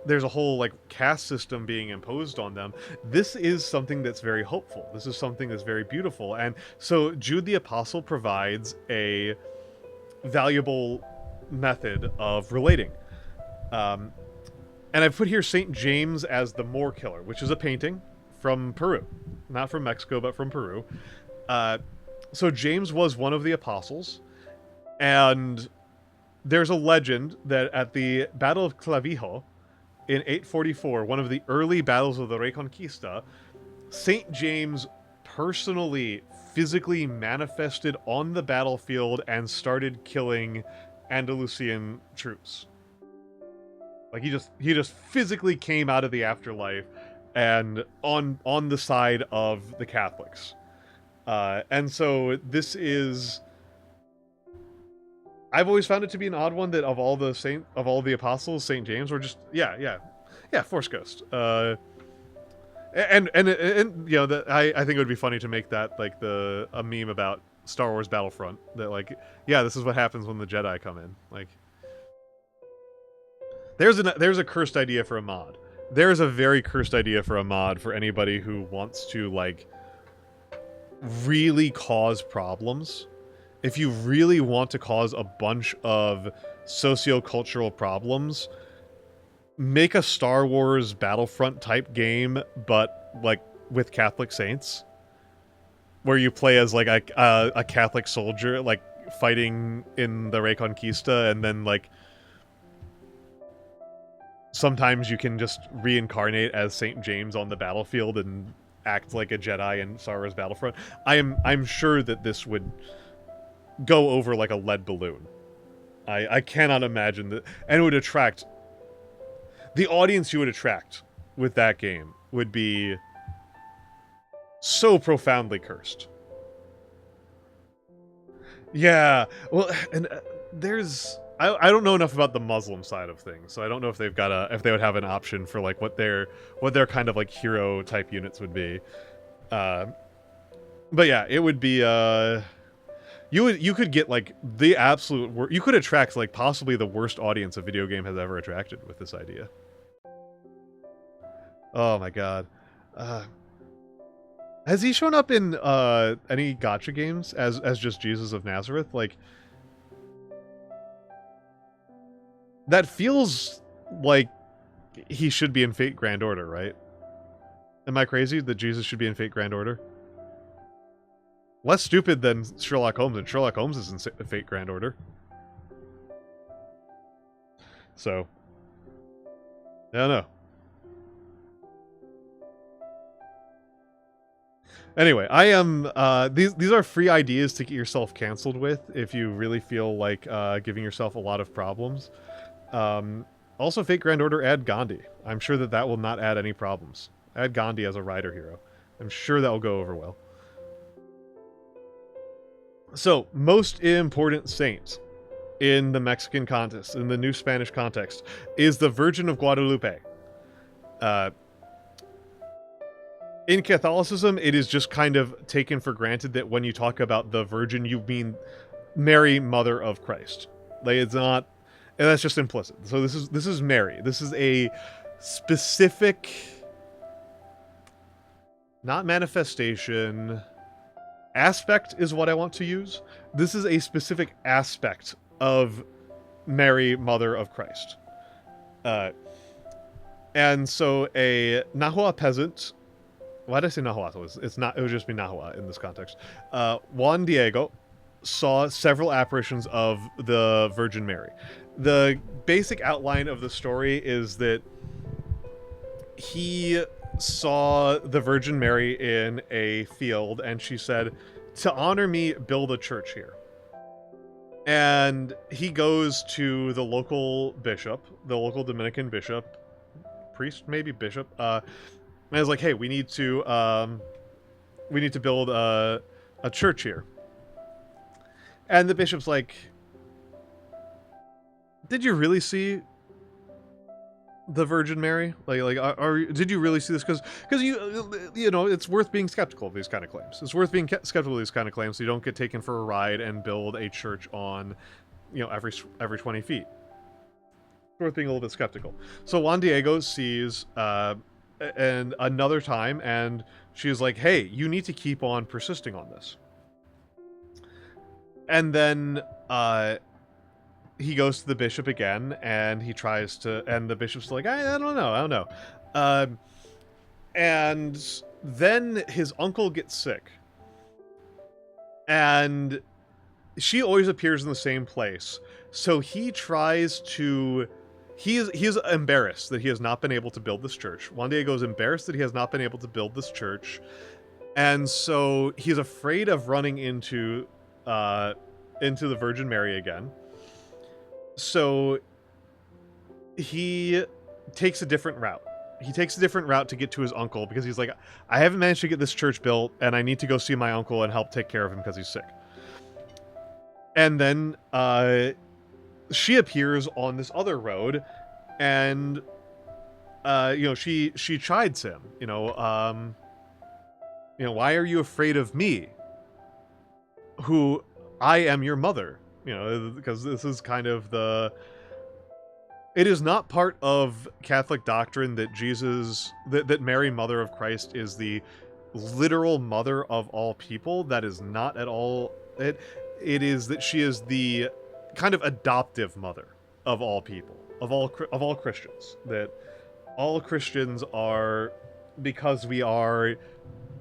there's a whole like caste system being imposed on them, this is something that's very hopeful. This is something that's very beautiful. And so Jude the Apostle provides a valuable method of relating. And I've put here St. James as the Moor Killer, which is a painting from Peru. Not from Mexico, but from Peru. So James was one of the apostles, and there's a legend that at the Battle of Clavijo in 844, one of the early battles of the Reconquista, St. James personally, physically manifested on the battlefield and started killing Andalusian troops. Like he just physically came out of the afterlife and on the side of the Catholics. And so this is, I've always found it to be an odd one that of all the apostles, St. James were just Force Ghost. And you know, I think it would be funny to make that like a meme about Star Wars Battlefront, that like, yeah, this is what happens when the Jedi come in. Like, there's a cursed idea for a mod. There's a very cursed idea for a mod for anybody who wants to like really cause problems. If you really want to cause a bunch of socio-cultural problems, make a Star Wars Battlefront type game, but like with Catholic saints, where you play as like a Catholic soldier, like fighting in the Reconquista, and then like sometimes you can just reincarnate as St. James on the battlefield and act like a Jedi in Star Wars Battlefront. I'm sure that this would go over like a lead balloon. I cannot imagine that, and it would attract the audience you would attract with that game would be so profoundly cursed. Yeah, well, and there's I don't know enough about the Muslim side of things, so I don't know if they've got if they would have an option for like what their kind of like hero type units would be. But yeah, it would be you could get like the absolute you could attract like possibly the worst audience a video game has ever attracted with this idea. Oh my god. Has he shown up in any gacha games as just Jesus of Nazareth? Like, that feels like he should be in Fate Grand Order, right? Am I crazy that Jesus should be in Fate Grand Order? Less stupid than Sherlock Holmes, and Sherlock Holmes is in Fate Grand Order. So, I don't know. Anyway, I am, these are free ideas to get yourself canceled with if you really feel like giving yourself a lot of problems. Also, Fate Grand Order, add Gandhi. I'm sure that that will not add any problems. Add Gandhi as a rider hero. I'm sure that will go over well. So, most important saint in the Mexican context, in the New Spanish context, is the Virgin of Guadalupe. In Catholicism, it is just kind of taken for granted that when you talk about the Virgin, you mean Mary, Mother of Christ. Like, it's not, and that's just implicit. So this is Mary. This is a specific, not manifestation, aspect is what I want to use. This is a specific aspect of Mary, Mother of Christ. And so a Nahua peasant, why did I say Nahuatl? It's not, it would just be Nahua in this context. Juan Diego saw several apparitions of the Virgin Mary. The basic outline of the story is that he saw the Virgin Mary in a field, and she said, "To honor me, build a church here." And he goes to the local bishop, the local Dominican bishop, priest, maybe bishop, and is like, "Hey, we need to build a church here." And the bishop's like, "Did you really see the Virgin Mary? Did you really see this? Because you know, it's worth being skeptical of these kind of claims. It's worth being skeptical of these kind of claims so you don't get taken for a ride and build a church on, you know, every 20 feet. It's worth being a little bit skeptical." So Juan Diego sees and another time, and she's like, "Hey, you need to keep on persisting on this." And then he goes to the bishop again, and he tries to, and the bishop's like, I don't know. And then his uncle gets sick, and she always appears in the same place. So he tries to, he is embarrassed that he has not been able to build this church. Juan Diego is embarrassed that he has not been able to build this church, and so he's afraid of running into the Virgin Mary again. So he takes a different route. He takes a different route to get to his uncle, because he's like, "I haven't managed to get this church built, and I need to go see my uncle and help take care of him because he's sick." And then she appears on this other road, and you know, she chides him. You know, "Why are you afraid of me, who I am your mother?" You know, because this is kind of the... It is not part of Catholic doctrine that that Mary, Mother of Christ, is the literal mother of all people. That is not at all it. It is that she is the kind of adoptive mother of all people, of all Christians. That all Christians are, because we are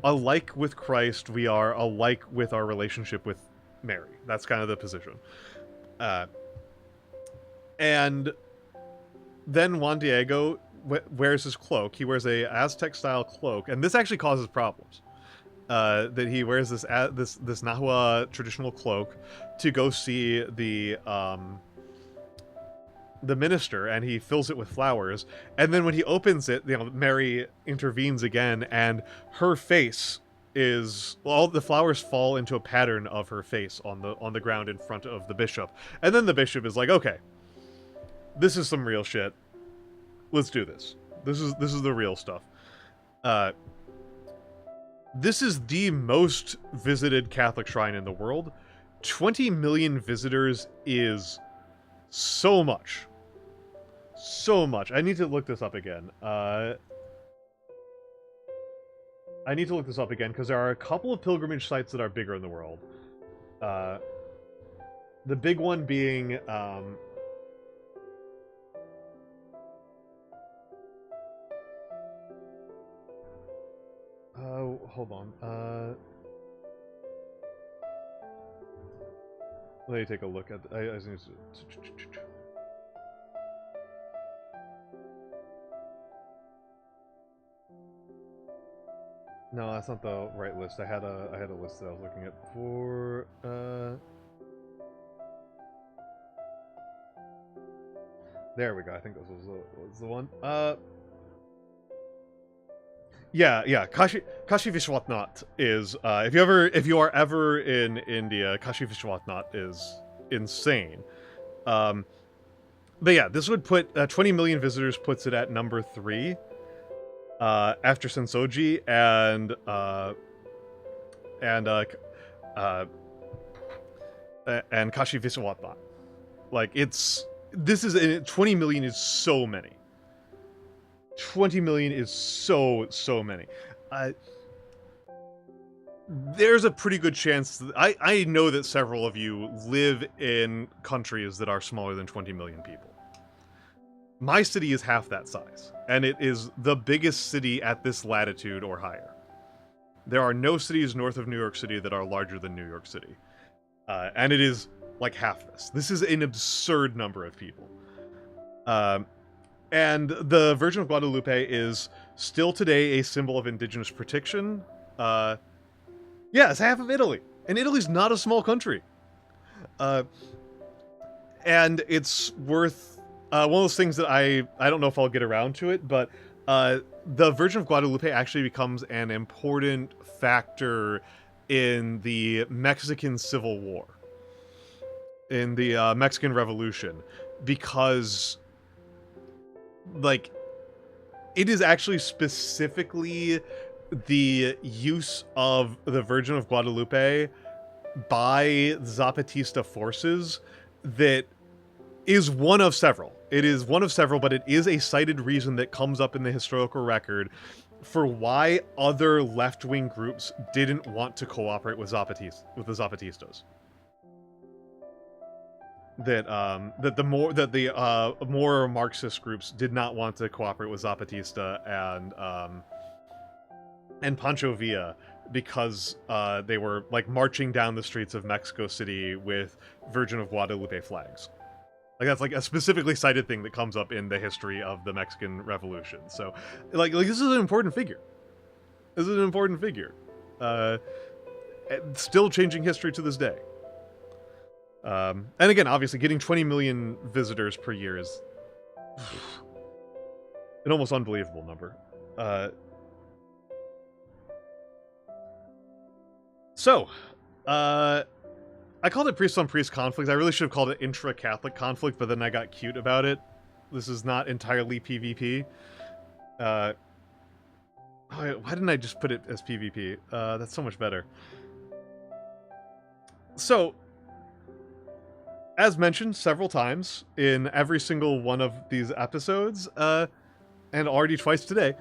alike with Christ, we are alike with our relationship with Mary. That's kind of the position. And then Juan Diego wears his cloak. He wears a Aztec-style cloak, and this actually causes problems. That he wears this Nahua traditional cloak to go see the minister, and he fills it with flowers. And then when he opens it, you know, Mary intervenes again, and her face is, all the flowers fall into a pattern of her face on the ground in front of the bishop. And then the bishop is like, "Okay, this is some real shit. Let's do this. This is the real stuff." This is the most visited Catholic shrine in the world. 20 million visitors is so much. So much. I need to look this up again. I need to look this up again, because there are a couple of pilgrimage sites that are bigger in the world. The big one being... hold on. Let me take a look at... I just need to... No, that's not the right list. I had a list that I was looking at before. There we go. I think this was the one. Yeah. Kashi Vishwanath is if you are ever in India, Kashi Vishwanath is insane. But yeah, this would put 20 million visitors puts it at number 3 after Sensoji and Kashi Vishwanath. Like this is 20 million is so many. 20 million is so many. There's a pretty good chance that I know that several of you live in countries that are smaller than 20 million people. My city is half that size, and it is the biggest city at this latitude or higher. There are no cities north of New York City that are larger than New York City. And it is like half this. This is an absurd number of people. And the Virgin of Guadalupe is still today a symbol of indigenous protection. Yeah, it's half of Italy. And Italy's not a small country. And it's worth... one of those things that I don't know if I'll get around to it, but the Virgin of Guadalupe actually becomes an important factor in the Mexican Civil War. In the Mexican Revolution. Because, like, it is actually specifically the use of the Virgin of Guadalupe by Zapatista forces that is one of several. It is one of several, but it is a cited reason that comes up in the historical record for why other left-wing groups didn't want to cooperate with the Zapatistas. That the more Marxist groups did not want to cooperate with Zapatista and Pancho Villa because they were like marching down the streets of Mexico City with Virgin of Guadalupe flags. Like that's like a specifically cited thing that comes up in the history of the Mexican Revolution. So, like this is an important figure. This is an important figure. Still changing history to this day. And again, obviously, getting 20 million visitors per year is an almost unbelievable number. I called it priest-on-priest conflict. I really should have called it intra-Catholic conflict, but then I got cute about it. This is not entirely PvP. Why didn't I just put it as PvP? That's so much better. So, as mentioned several times in every single one of these episodes, and already twice today,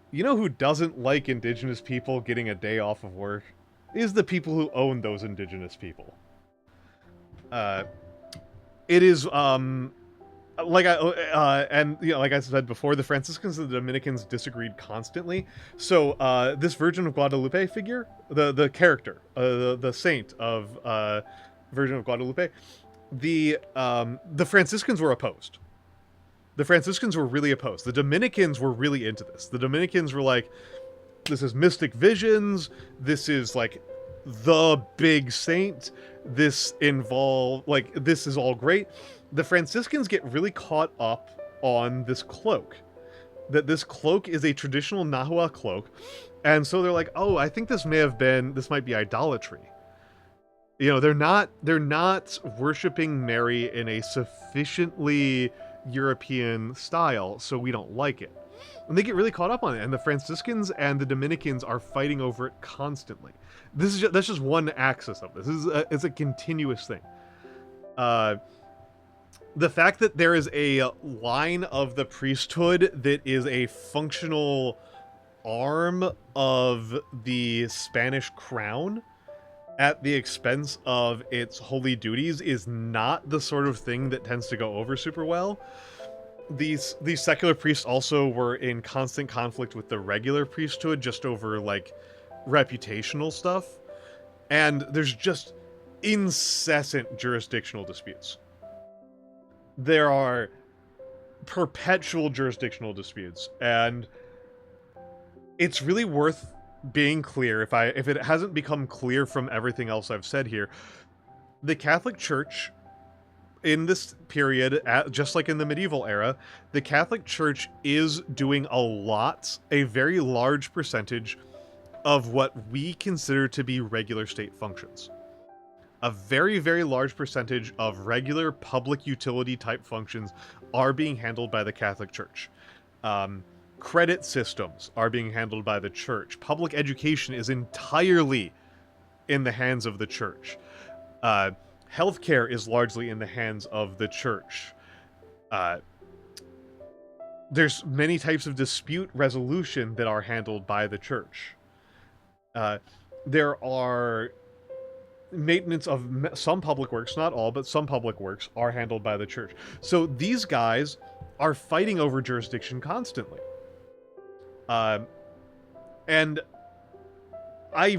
you know who doesn't like indigenous people getting a day off of work? Is the people who own those indigenous people. It is, like I said before, the Franciscans and the Dominicans disagreed constantly. So, this Virgin of Guadalupe figure, the character, the saint of, Virgin of Guadalupe, the Franciscans were opposed. The Franciscans were really opposed. The Dominicans were really into this. The Dominicans were like, this is mystic visions, this is like the big saint, this is all great. The Franciscans get really caught up on this cloak. That this cloak is a traditional Nahua cloak, and so they're like, oh, I think this might be idolatry. You know, they're not worshiping Mary in a sufficiently European style, so we don't like it. And they get really caught up on it, and the Franciscans and the Dominicans are fighting over it constantly. That's just one axis of this. It's a continuous thing. The fact that there is a line of the priesthood that is a functional arm of the Spanish crown at the expense of its holy duties is not the sort of thing that tends to go over super well. These secular priests also were in constant conflict with the regular priesthood just over, like, reputational stuff. And there's just incessant jurisdictional disputes. There are perpetual jurisdictional disputes, and it's really worth being clear, if it hasn't become clear from everything else I've said here. The Catholic Church in this period, just like in the medieval era, the Catholic Church is doing a very large percentage of what we consider to be regular state functions. A very, very large percentage of regular public utility type functions are being handled by the Catholic Church. Credit systems are being handled by the Church. Public education is entirely in the hands of the Church. Healthcare is largely in the hands of the Church. There's many types of dispute resolution that are handled by the Church. There are maintenance of some public works, not all, but some public works are handled by the Church. So these guys are fighting over jurisdiction constantly. And I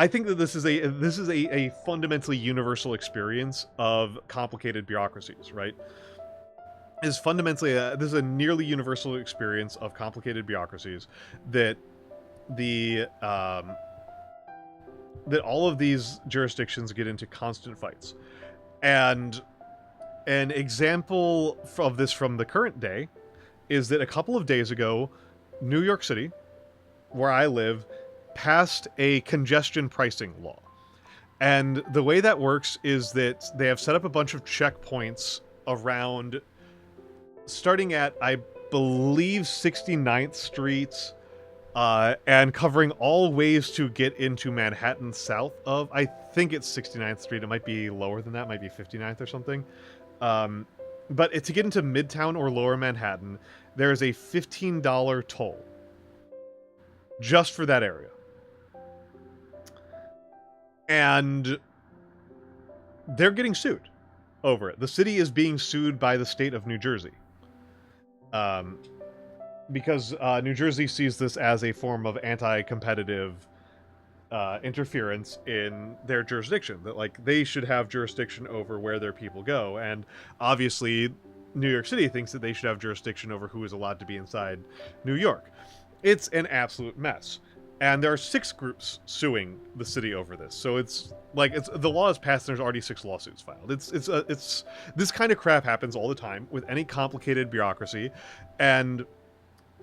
think that this is a fundamentally universal experience of complicated bureaucracies, right? This is a nearly universal experience of complicated bureaucracies that that all of these jurisdictions get into constant fights. And an example of this from the current day is that a couple of days ago, New York City, where I live, passed a congestion pricing law. And the way that works is that they have set up a bunch of checkpoints around, starting at, I believe, 69th Street, and covering all ways to get into Manhattan south of, I think it's 69th Street. It might be lower than that, it might be 59th or something. But to get into Midtown or Lower Manhattan, there is a $15 toll just for that area. And they're getting sued over it. The city is being sued by the state of New Jersey. Because New Jersey sees this as a form of anti-competitive interference in their jurisdiction. That, like, they should have jurisdiction over where their people go. And obviously, New York City thinks that they should have jurisdiction over who is allowed to be inside New York. It's an absolute mess. And there are 6 groups suing the city over this. So the law is passed and there's already 6 lawsuits filed. It's this kind of crap happens all the time with any complicated bureaucracy. And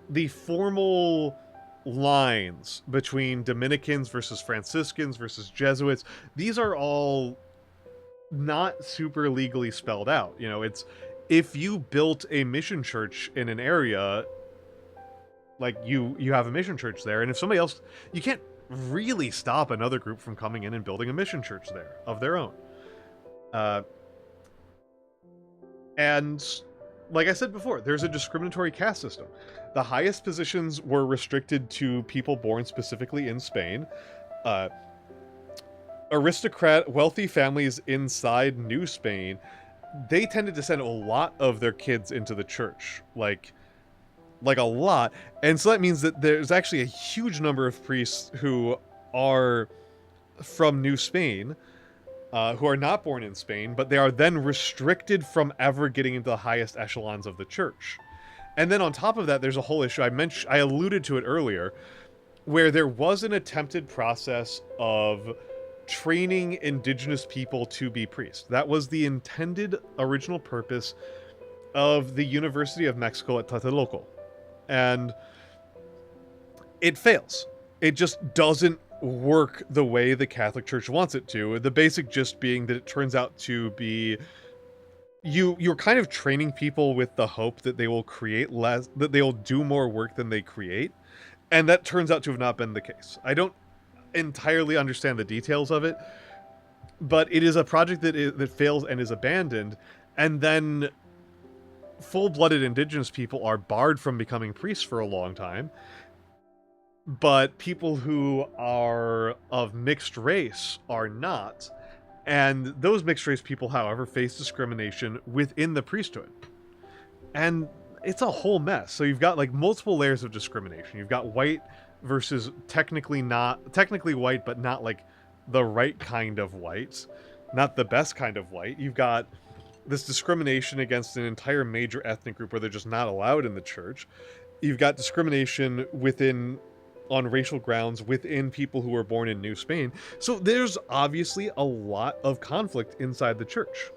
the formal lines between Dominicans versus Franciscans versus Jesuits, these are all not super legally spelled out. You know, it's, if you built a mission church in an area, like, you have a mission church there, and if somebody else, you can't really stop another group from coming in and building a mission church there of their own. And like I said before, there's a discriminatory caste system. The highest positions were restricted to people born specifically in Spain. Wealthy families inside New Spain, they tended to send a lot of their kids into the church. Like a lot. And so that means that there's actually a huge number of priests who are from New Spain, who are not born in Spain, but they are then restricted from ever getting into the highest echelons of the church. And then on top of that, there's a whole issue, I alluded to it earlier, where there was an attempted process of training indigenous people to be priests. That was the intended original purpose of the University of Mexico at Tlatelolco. And it fails. It just doesn't work the way the Catholic Church wants it to. The basic gist being that it turns out to be you're kind of training people with the hope that they will create less, that they will do more work than they create, and that turns out to have not been the case. I don't entirely understand the details of it, but it is a project that fails and is abandoned, and then full-blooded indigenous people are barred from becoming priests for a long time, but people who are of mixed race are not. And those mixed race people, however, face discrimination within the priesthood. And it's a whole mess. So you've got, like, multiple layers of discrimination. You've got white versus technically white, but not, like, the right kind of white. Not the best kind of white. You've got this discrimination against an entire major ethnic group where they're just not allowed in the church. You've got discrimination within on racial grounds within people who were born in New Spain. So there's obviously a lot of conflict inside the church.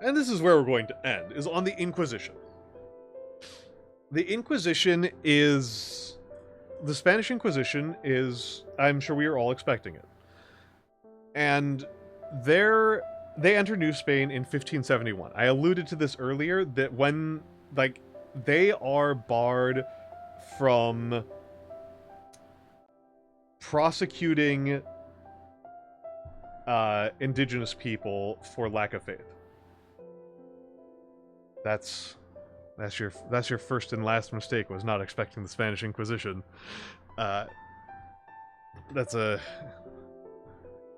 And this is where we're going to end, is on the Inquisition. The Inquisition is... The Spanish Inquisition is... I'm sure we are all expecting it. And they entered New Spain in 1571. I alluded to this earlier, that when, like, they are barred from prosecuting indigenous people for lack of faith. That's your first and last mistake, was not expecting the Spanish Inquisition. The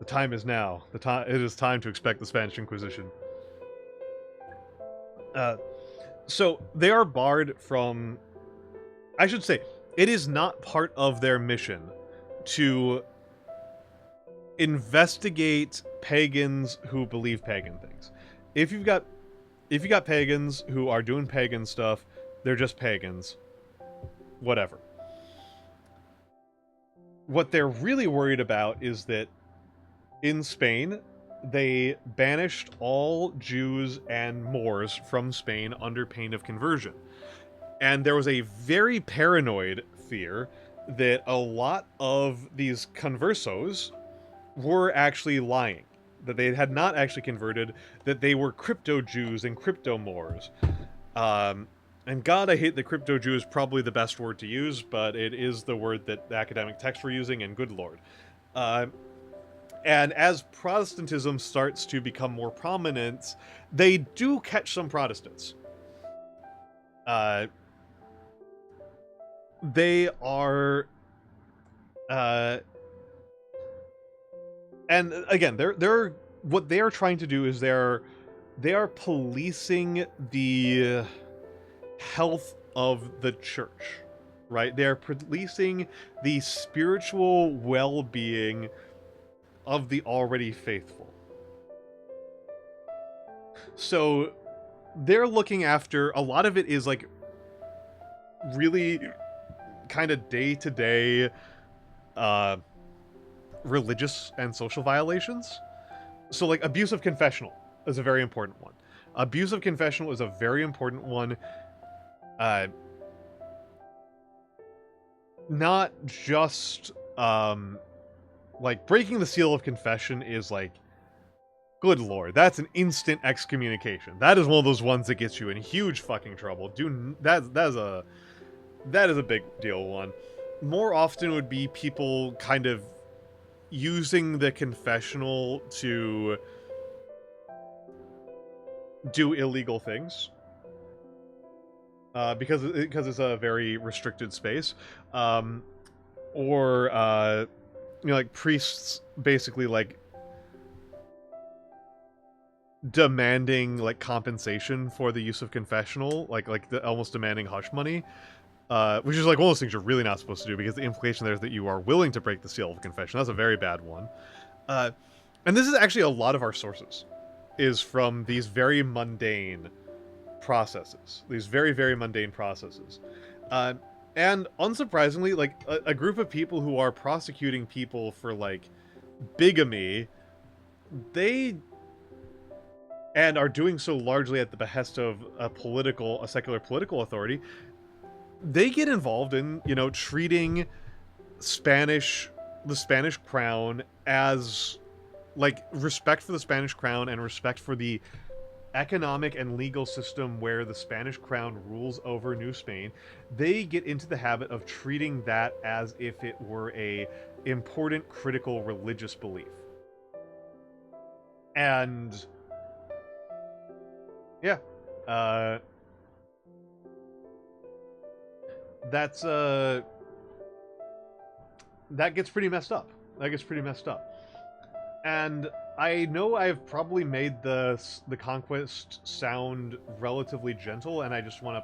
time is now. It is time to expect the Spanish Inquisition. So they are barred from... I should say, it is not part of their mission to investigate pagans who believe pagan things. If you got pagans who are doing pagan stuff, they're just pagans. Whatever. What they're really worried about is that in Spain, they banished all Jews and Moors from Spain under pain of conversion. And there was a very paranoid fear that a lot of these conversos were actually lying. That they had not actually converted, that they were crypto-Jews and crypto-Moors. And God, I hate that crypto-Jew is probably the best word to use, but it is the word that the academic texts were using, and good lord. And as Protestantism starts to become more prominent, they do catch some Protestants. They are... and again, they're what they are trying to do is they are policing the health of the church, right? They are policing the spiritual well-being of the already faithful. So they're looking after... A lot of it is like really kind of day-to-day religious and social violations. So like abuse of confessional is a very important one. Abuse of confessional is a very important one. Not just like breaking the seal of confession is like, good lord, that's an instant excommunication. That is one of those ones that gets you in huge fucking trouble. That is a big deal one. More often would be people kind of using the confessional to do illegal things. Because it's a very restricted space. Or like priests basically like demanding like compensation for the use of confessional, like almost demanding hush money. Which is like one of those things you're really not supposed to do, because the implication there is that you are willing to break the seal of confession. That's a very bad one. And this is actually a lot of our sources, is from these very mundane processes. These very, very mundane processes. And unsurprisingly, like, a group of people who are prosecuting people for, like, bigamy, and are doing so largely at the behest of a secular political authority, they get involved in, you know, treating the Spanish crown as, like, respect for the Spanish crown and respect for the economic and legal system where the Spanish crown rules over New Spain. They get into the habit of treating that as if it were a important critical religious belief. And yeah, that's that gets pretty messed up. And I know I've probably made the conquest sound relatively gentle, and I just want to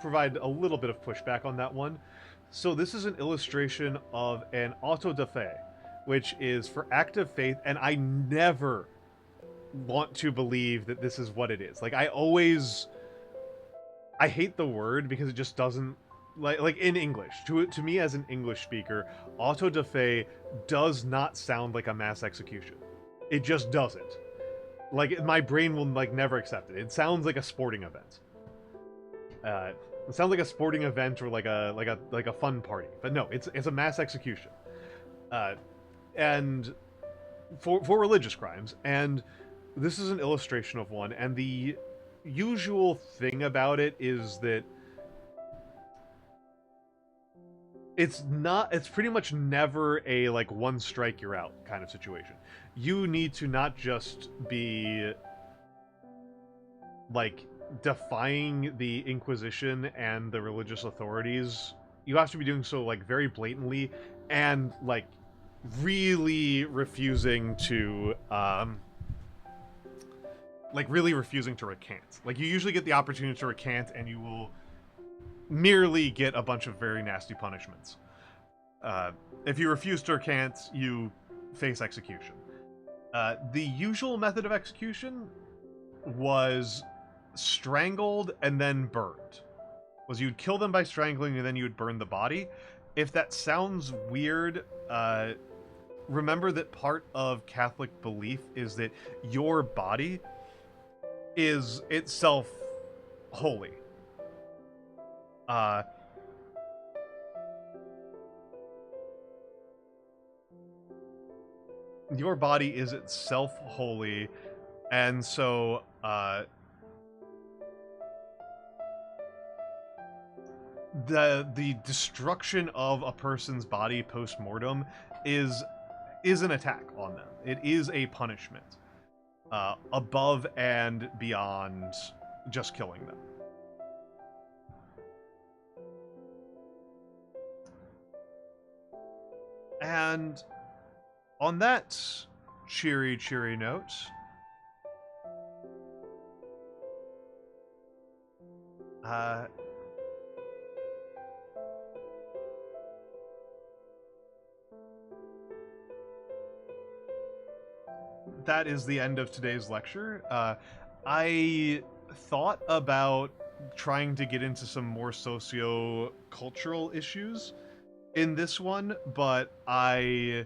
provide a little bit of pushback on that one. So this is an illustration of an auto da fe, which is for active faith, and I never want to believe that this is what it is. Like, I hate the word because it just doesn't like in English, to me as an English speaker, auto da fe does not sound like a mass execution. It just doesn't. Like my brain will like never accept it. It sounds like a sporting event. It sounds like a sporting event or like a fun party. But no, it's a mass execution. And for religious crimes, and this is an illustration of one. And the usual thing about it is that it's pretty much never a like one strike you're out kind of situation. You need to not just be like defying the Inquisition and the religious authorities, you have to be doing so like very blatantly and like really refusing to recant. Like you usually get the opportunity to recant and you will merely get a bunch of very nasty punishments. If you refuse to recant, you face execution. The usual method of execution was strangled and then burned. Was you'd kill them by strangling and then you would burn the body. If that sounds weird, remember that part of Catholic belief is that your body is itself holy. Your body is itself holy, and so the destruction of a person's body post-mortem is an attack on them. It is a punishment above and beyond just killing them. And on that cheery note, that is the end of today's lecture. I thought about trying to get into some more socio-cultural issues in this one, but I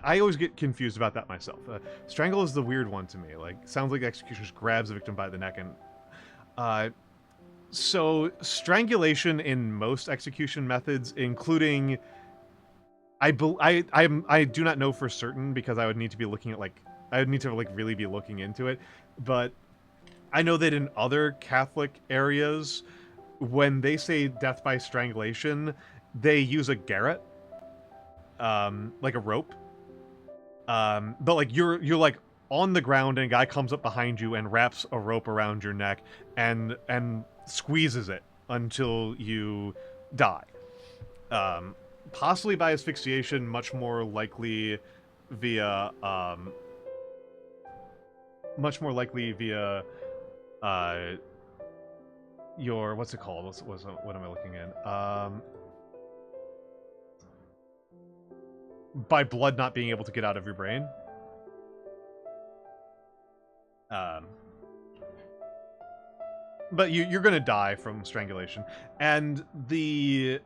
always get confused about that myself. Strangle is the weird one to me. Like, sounds like the executioner just grabs the victim by the neck and so strangulation in most execution methods, including I do not know for certain because I would need to be looking at really be looking into it, but I know that in other Catholic areas, when they say death by strangulation, they use a garrote, like a rope, but like you're like on the ground and a guy comes up behind you and wraps a rope around your neck and squeezes it until you die. Possibly by asphyxiation, much more likely via your, what's it called? What am I looking at? By blood not being able to get out of your brain. But you're gonna die from strangulation. And the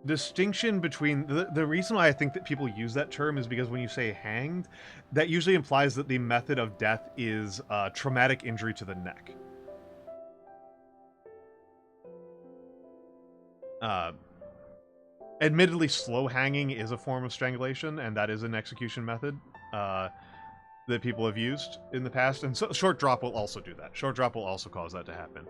distinction between the reason why I think that people use that term is because when you say hanged, that usually implies that the method of death is traumatic injury to the neck. Admittedly, slow hanging is a form of strangulation, and that is an execution method that people have used in the past. And so short drop will also do that. Short drop will also cause that to happen.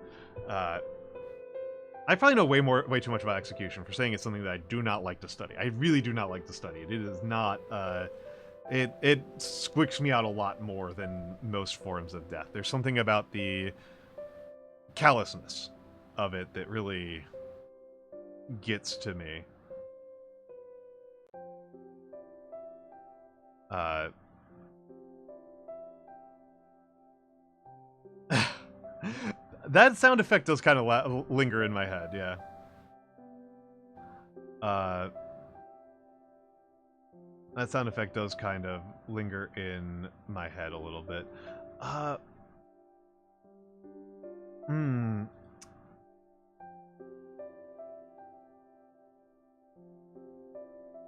I probably know way too much about execution for saying it's something that I do not like to study. I really do not like to study it. It is not. It squicks me out a lot more than most forms of death. There's something about the callousness of it that really gets to me. That sound effect does kind of linger in my head, yeah. That sound effect does kind of linger in my head a little bit. Hmm.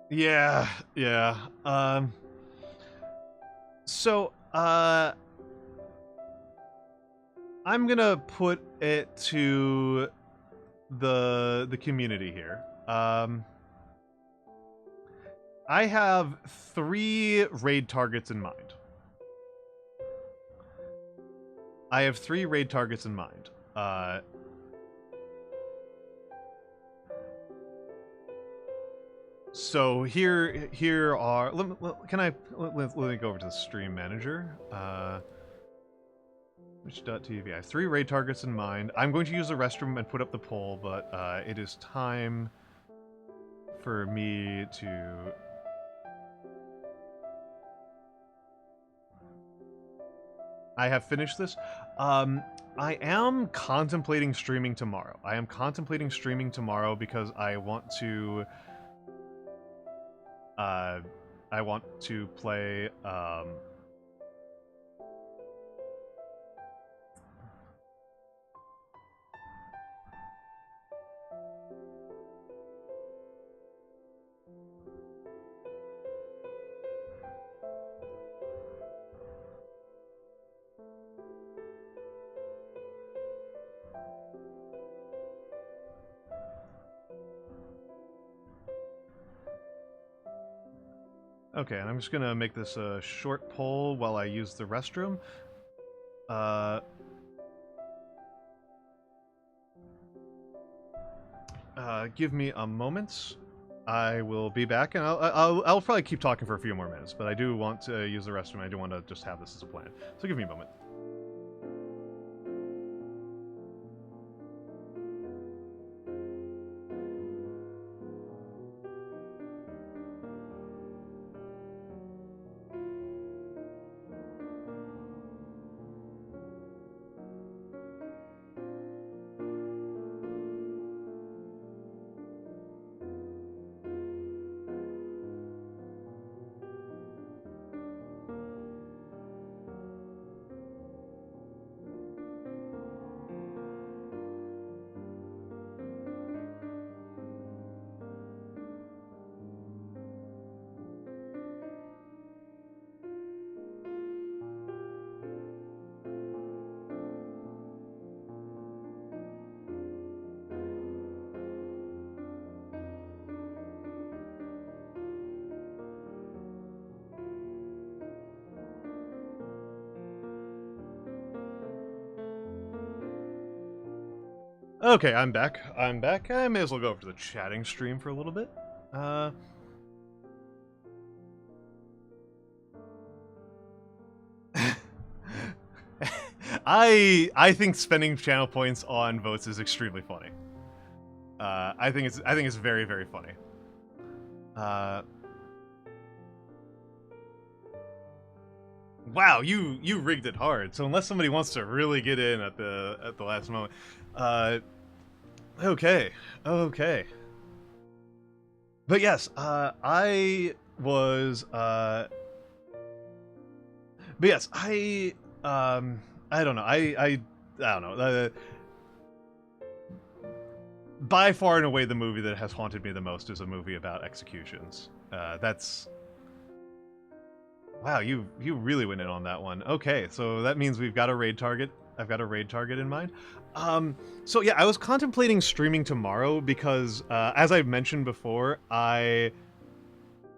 Yeah, yeah. So, I'm gonna put it to the community here. I have 3 raid targets in mind. So here are. Let me go over to the stream manager. Twitch.tv. I have 3 raid targets in mind. I'm going to use the restroom and put up the poll, but it is time for me to. I have finished this. I am contemplating streaming tomorrow. Because I want to. I want to play. Okay, and I'm just gonna make this a short poll while I use the restroom. Give me a moment. I will be back, and I'll probably keep talking for a few more minutes, but I do want to use the restroom. I do want to just have this as a plan. So give me a moment. Okay, I'm back. I may as well go over to the chatting stream for a little bit. I think spending channel points on votes is extremely funny. I think it's very, very funny. Wow, you rigged it hard. So unless somebody wants to really get in at the last moment, okay. But yes, I was but yes, I don't know. I don't know. By far and away, the movie that has haunted me the most is a movie about executions. That's wow. You really went in on that one. Okay, so that means we've got a raid target. I've got a raid target in mind. So yeah, I was contemplating streaming tomorrow because, as I've mentioned before, wow,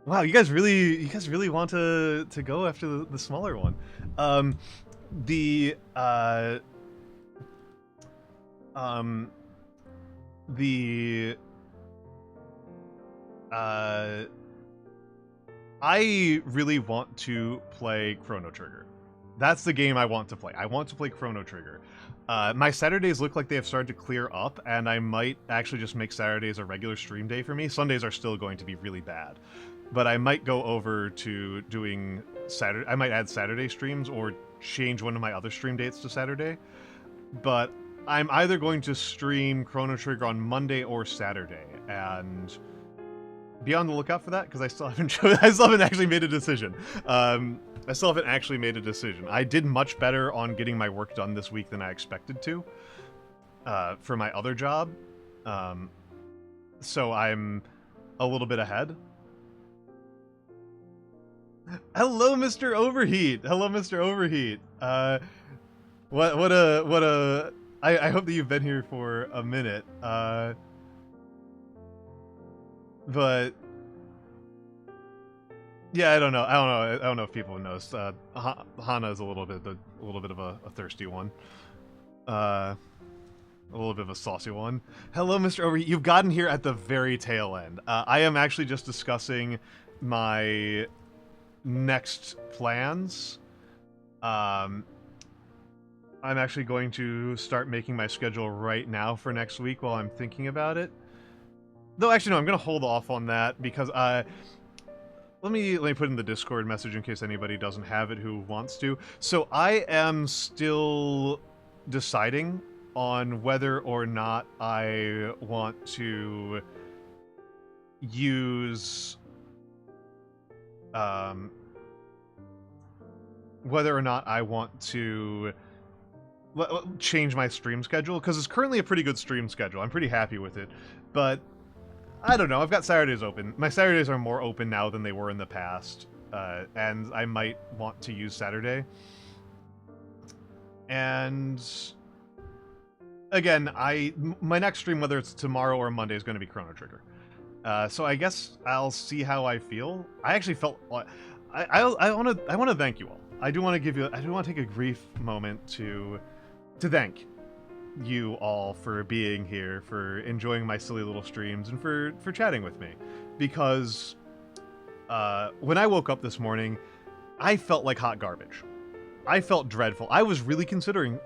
you guys really want to go after the smaller one. The I really want to play Chrono Trigger. That's the game I want to play. I want to play Chrono Trigger. My Saturdays look like they have started to clear up, and I might actually just make Saturdays a regular stream day for me. Sundays are still going to be really bad. But I might go over to doing Saturday. I might add Saturday streams or change one of my other stream dates to Saturday. But I'm either going to stream Chrono Trigger on Monday or Saturday, and be on the lookout for that, because I still haven't actually made a decision. I still haven't actually made a decision. I did much better on getting my work done this week than I expected to, for my other job. So I'm a little bit ahead. Hello, Mr. Overheat. Hello, Mr. Overheat. I hope that you've been here for a minute. But yeah, I don't know if people know. Hana is a little bit of a thirsty one. A little bit of a saucy one. Hello, Mr. Overheat. You've gotten here at the very tail end. I am actually just discussing my next plans. I'm actually going to start making my schedule right now for next week while I'm thinking about it. Though, actually, no, I'm going to hold off on that because let me put in the Discord message in case anybody doesn't have it who wants to. So I am still deciding on whether or not I want to use whether or not I want to change my stream schedule, because it's currently a pretty good stream schedule. I'm pretty happy with it, but I don't know. I've got Saturdays open. My Saturdays are more open now than they were in the past, and I might want to use Saturday. And again, my next stream, whether it's tomorrow or Monday, is going to be Chrono Trigger. So I guess I'll see how I feel. I actually felt I want to thank you all. I do want to take a brief moment to thank you all for being here, for enjoying my silly little streams, and for chatting with me. Because when I woke up this morning, I felt like hot garbage. I felt dreadful. I was really considering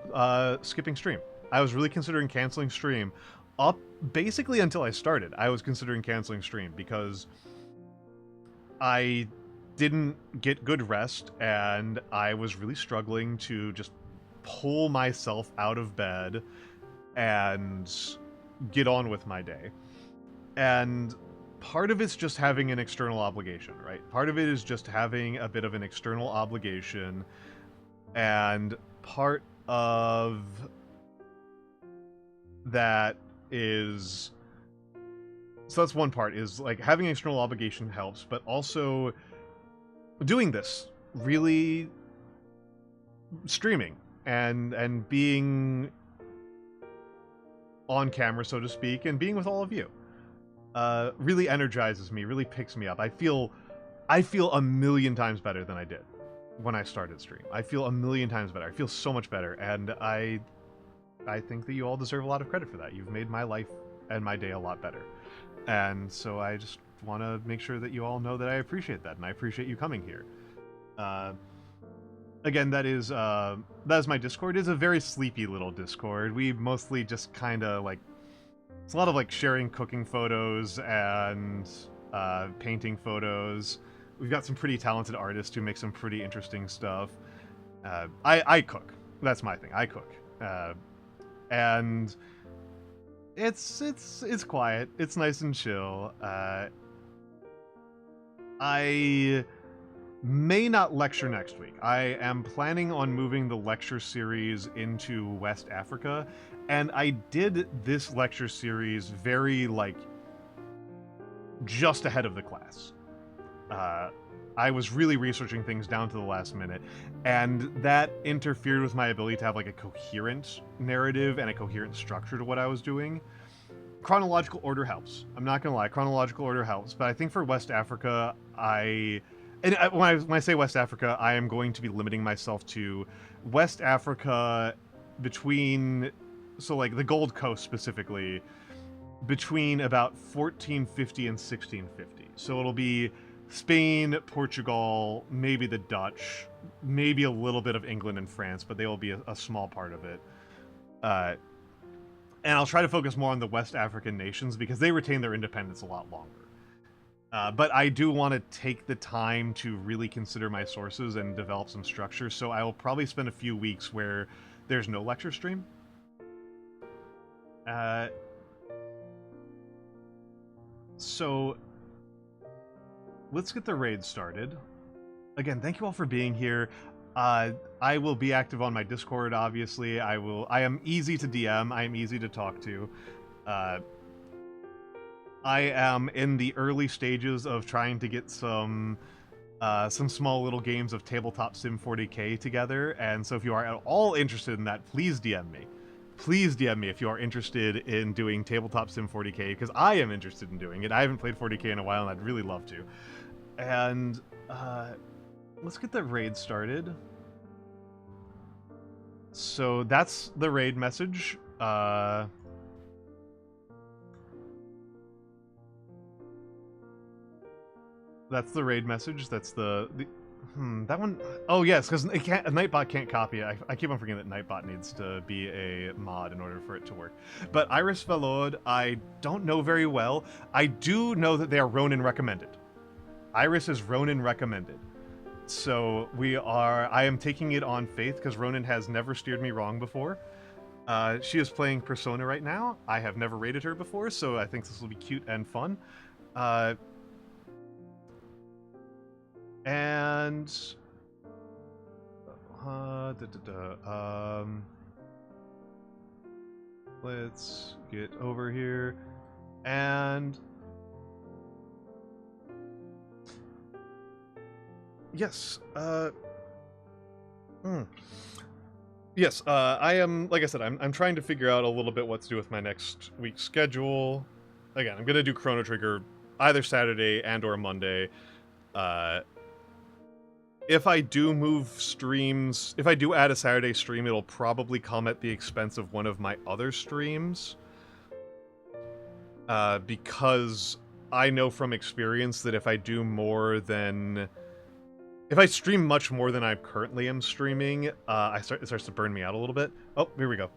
skipping stream. I was really considering canceling stream. Up basically until I started, I was considering canceling stream because I didn't get good rest and I was really struggling to just pull myself out of bed and get on with my day. And part of it's just having an external obligation, right? Part of it is just having a bit of an external obligation, and part of that is, so that's one part, is like having an external obligation helps, but also doing this, really streaming and being on camera, so to speak, and being with all of you really energizes me, really picks me up. I feel a million times better than I did when I started stream. I feel a million times better. I feel so much better, and I think that you all deserve a lot of credit for that. You've made my life and my day a lot better. And so I just want to make sure that you all know that I appreciate that, and I appreciate you coming here. Again, that is my Discord. It's a very sleepy little Discord. We mostly just kind of like, it's a lot of like sharing cooking photos and painting photos. We've got some pretty talented artists who make some pretty interesting stuff. I cook. That's my thing. I cook. And it's quiet. It's nice and chill. I may not lecture next week. I am planning on moving the lecture series into West Africa, and I did this lecture series very, like, just ahead of the class. I was really researching things down to the last minute, and that interfered with my ability to have, like, a coherent narrative and a coherent structure to what I was doing. Chronological order helps. I'm not gonna lie, chronological order helps, but I think for West Africa, when I say West Africa, I am going to be limiting myself to West Africa between, so like the Gold Coast specifically, between about 1450 and 1650. So it'll be Spain, Portugal, maybe the Dutch, maybe a little bit of England and France, but they will be a small part of it. And I'll try to focus more on the West African nations because they retain their independence a lot longer. But I do want to take the time to really consider my sources and develop some structure, so I will probably spend a few weeks where there's no lecture stream. So let's get the raid started. Again, thank you all for being here. I will be active on my Discord, obviously. I am easy to DM. I am easy to talk to. I am in the early stages of trying to get some small little games of Tabletop Sim 40k together, and so if you are at all interested in that, please DM me. Please DM me if you are interested in doing Tabletop Sim 40k, because I am interested in doing it. I haven't played 40k in a while, and I'd really love to. And let's get the raid started. So that's the raid message. That's the raid message. That's the that one. Oh yes, because a Nightbot can't copy it. I keep on forgetting that Nightbot needs to be a mod in order for it to work. But Iris Velod, I don't know very well. I do know that they are Ronin recommended. Iris is Ronin recommended. So I am taking it on faith because Ronin has never steered me wrong before. She is playing Persona right now. I have never rated her before, so I think this will be cute and fun. And let's get over here, and yes, yes, I am, like I said, I'm trying to figure out a little bit what to do with my next week's schedule. Again, I'm gonna do Chrono Trigger either Saturday and or Monday. If I do move streams, if I do add a Saturday stream, it'll probably come at the expense of one of my other streams. Because I know from experience that if I stream much more than I currently am streaming, it starts to burn me out a little bit. Oh, here we go.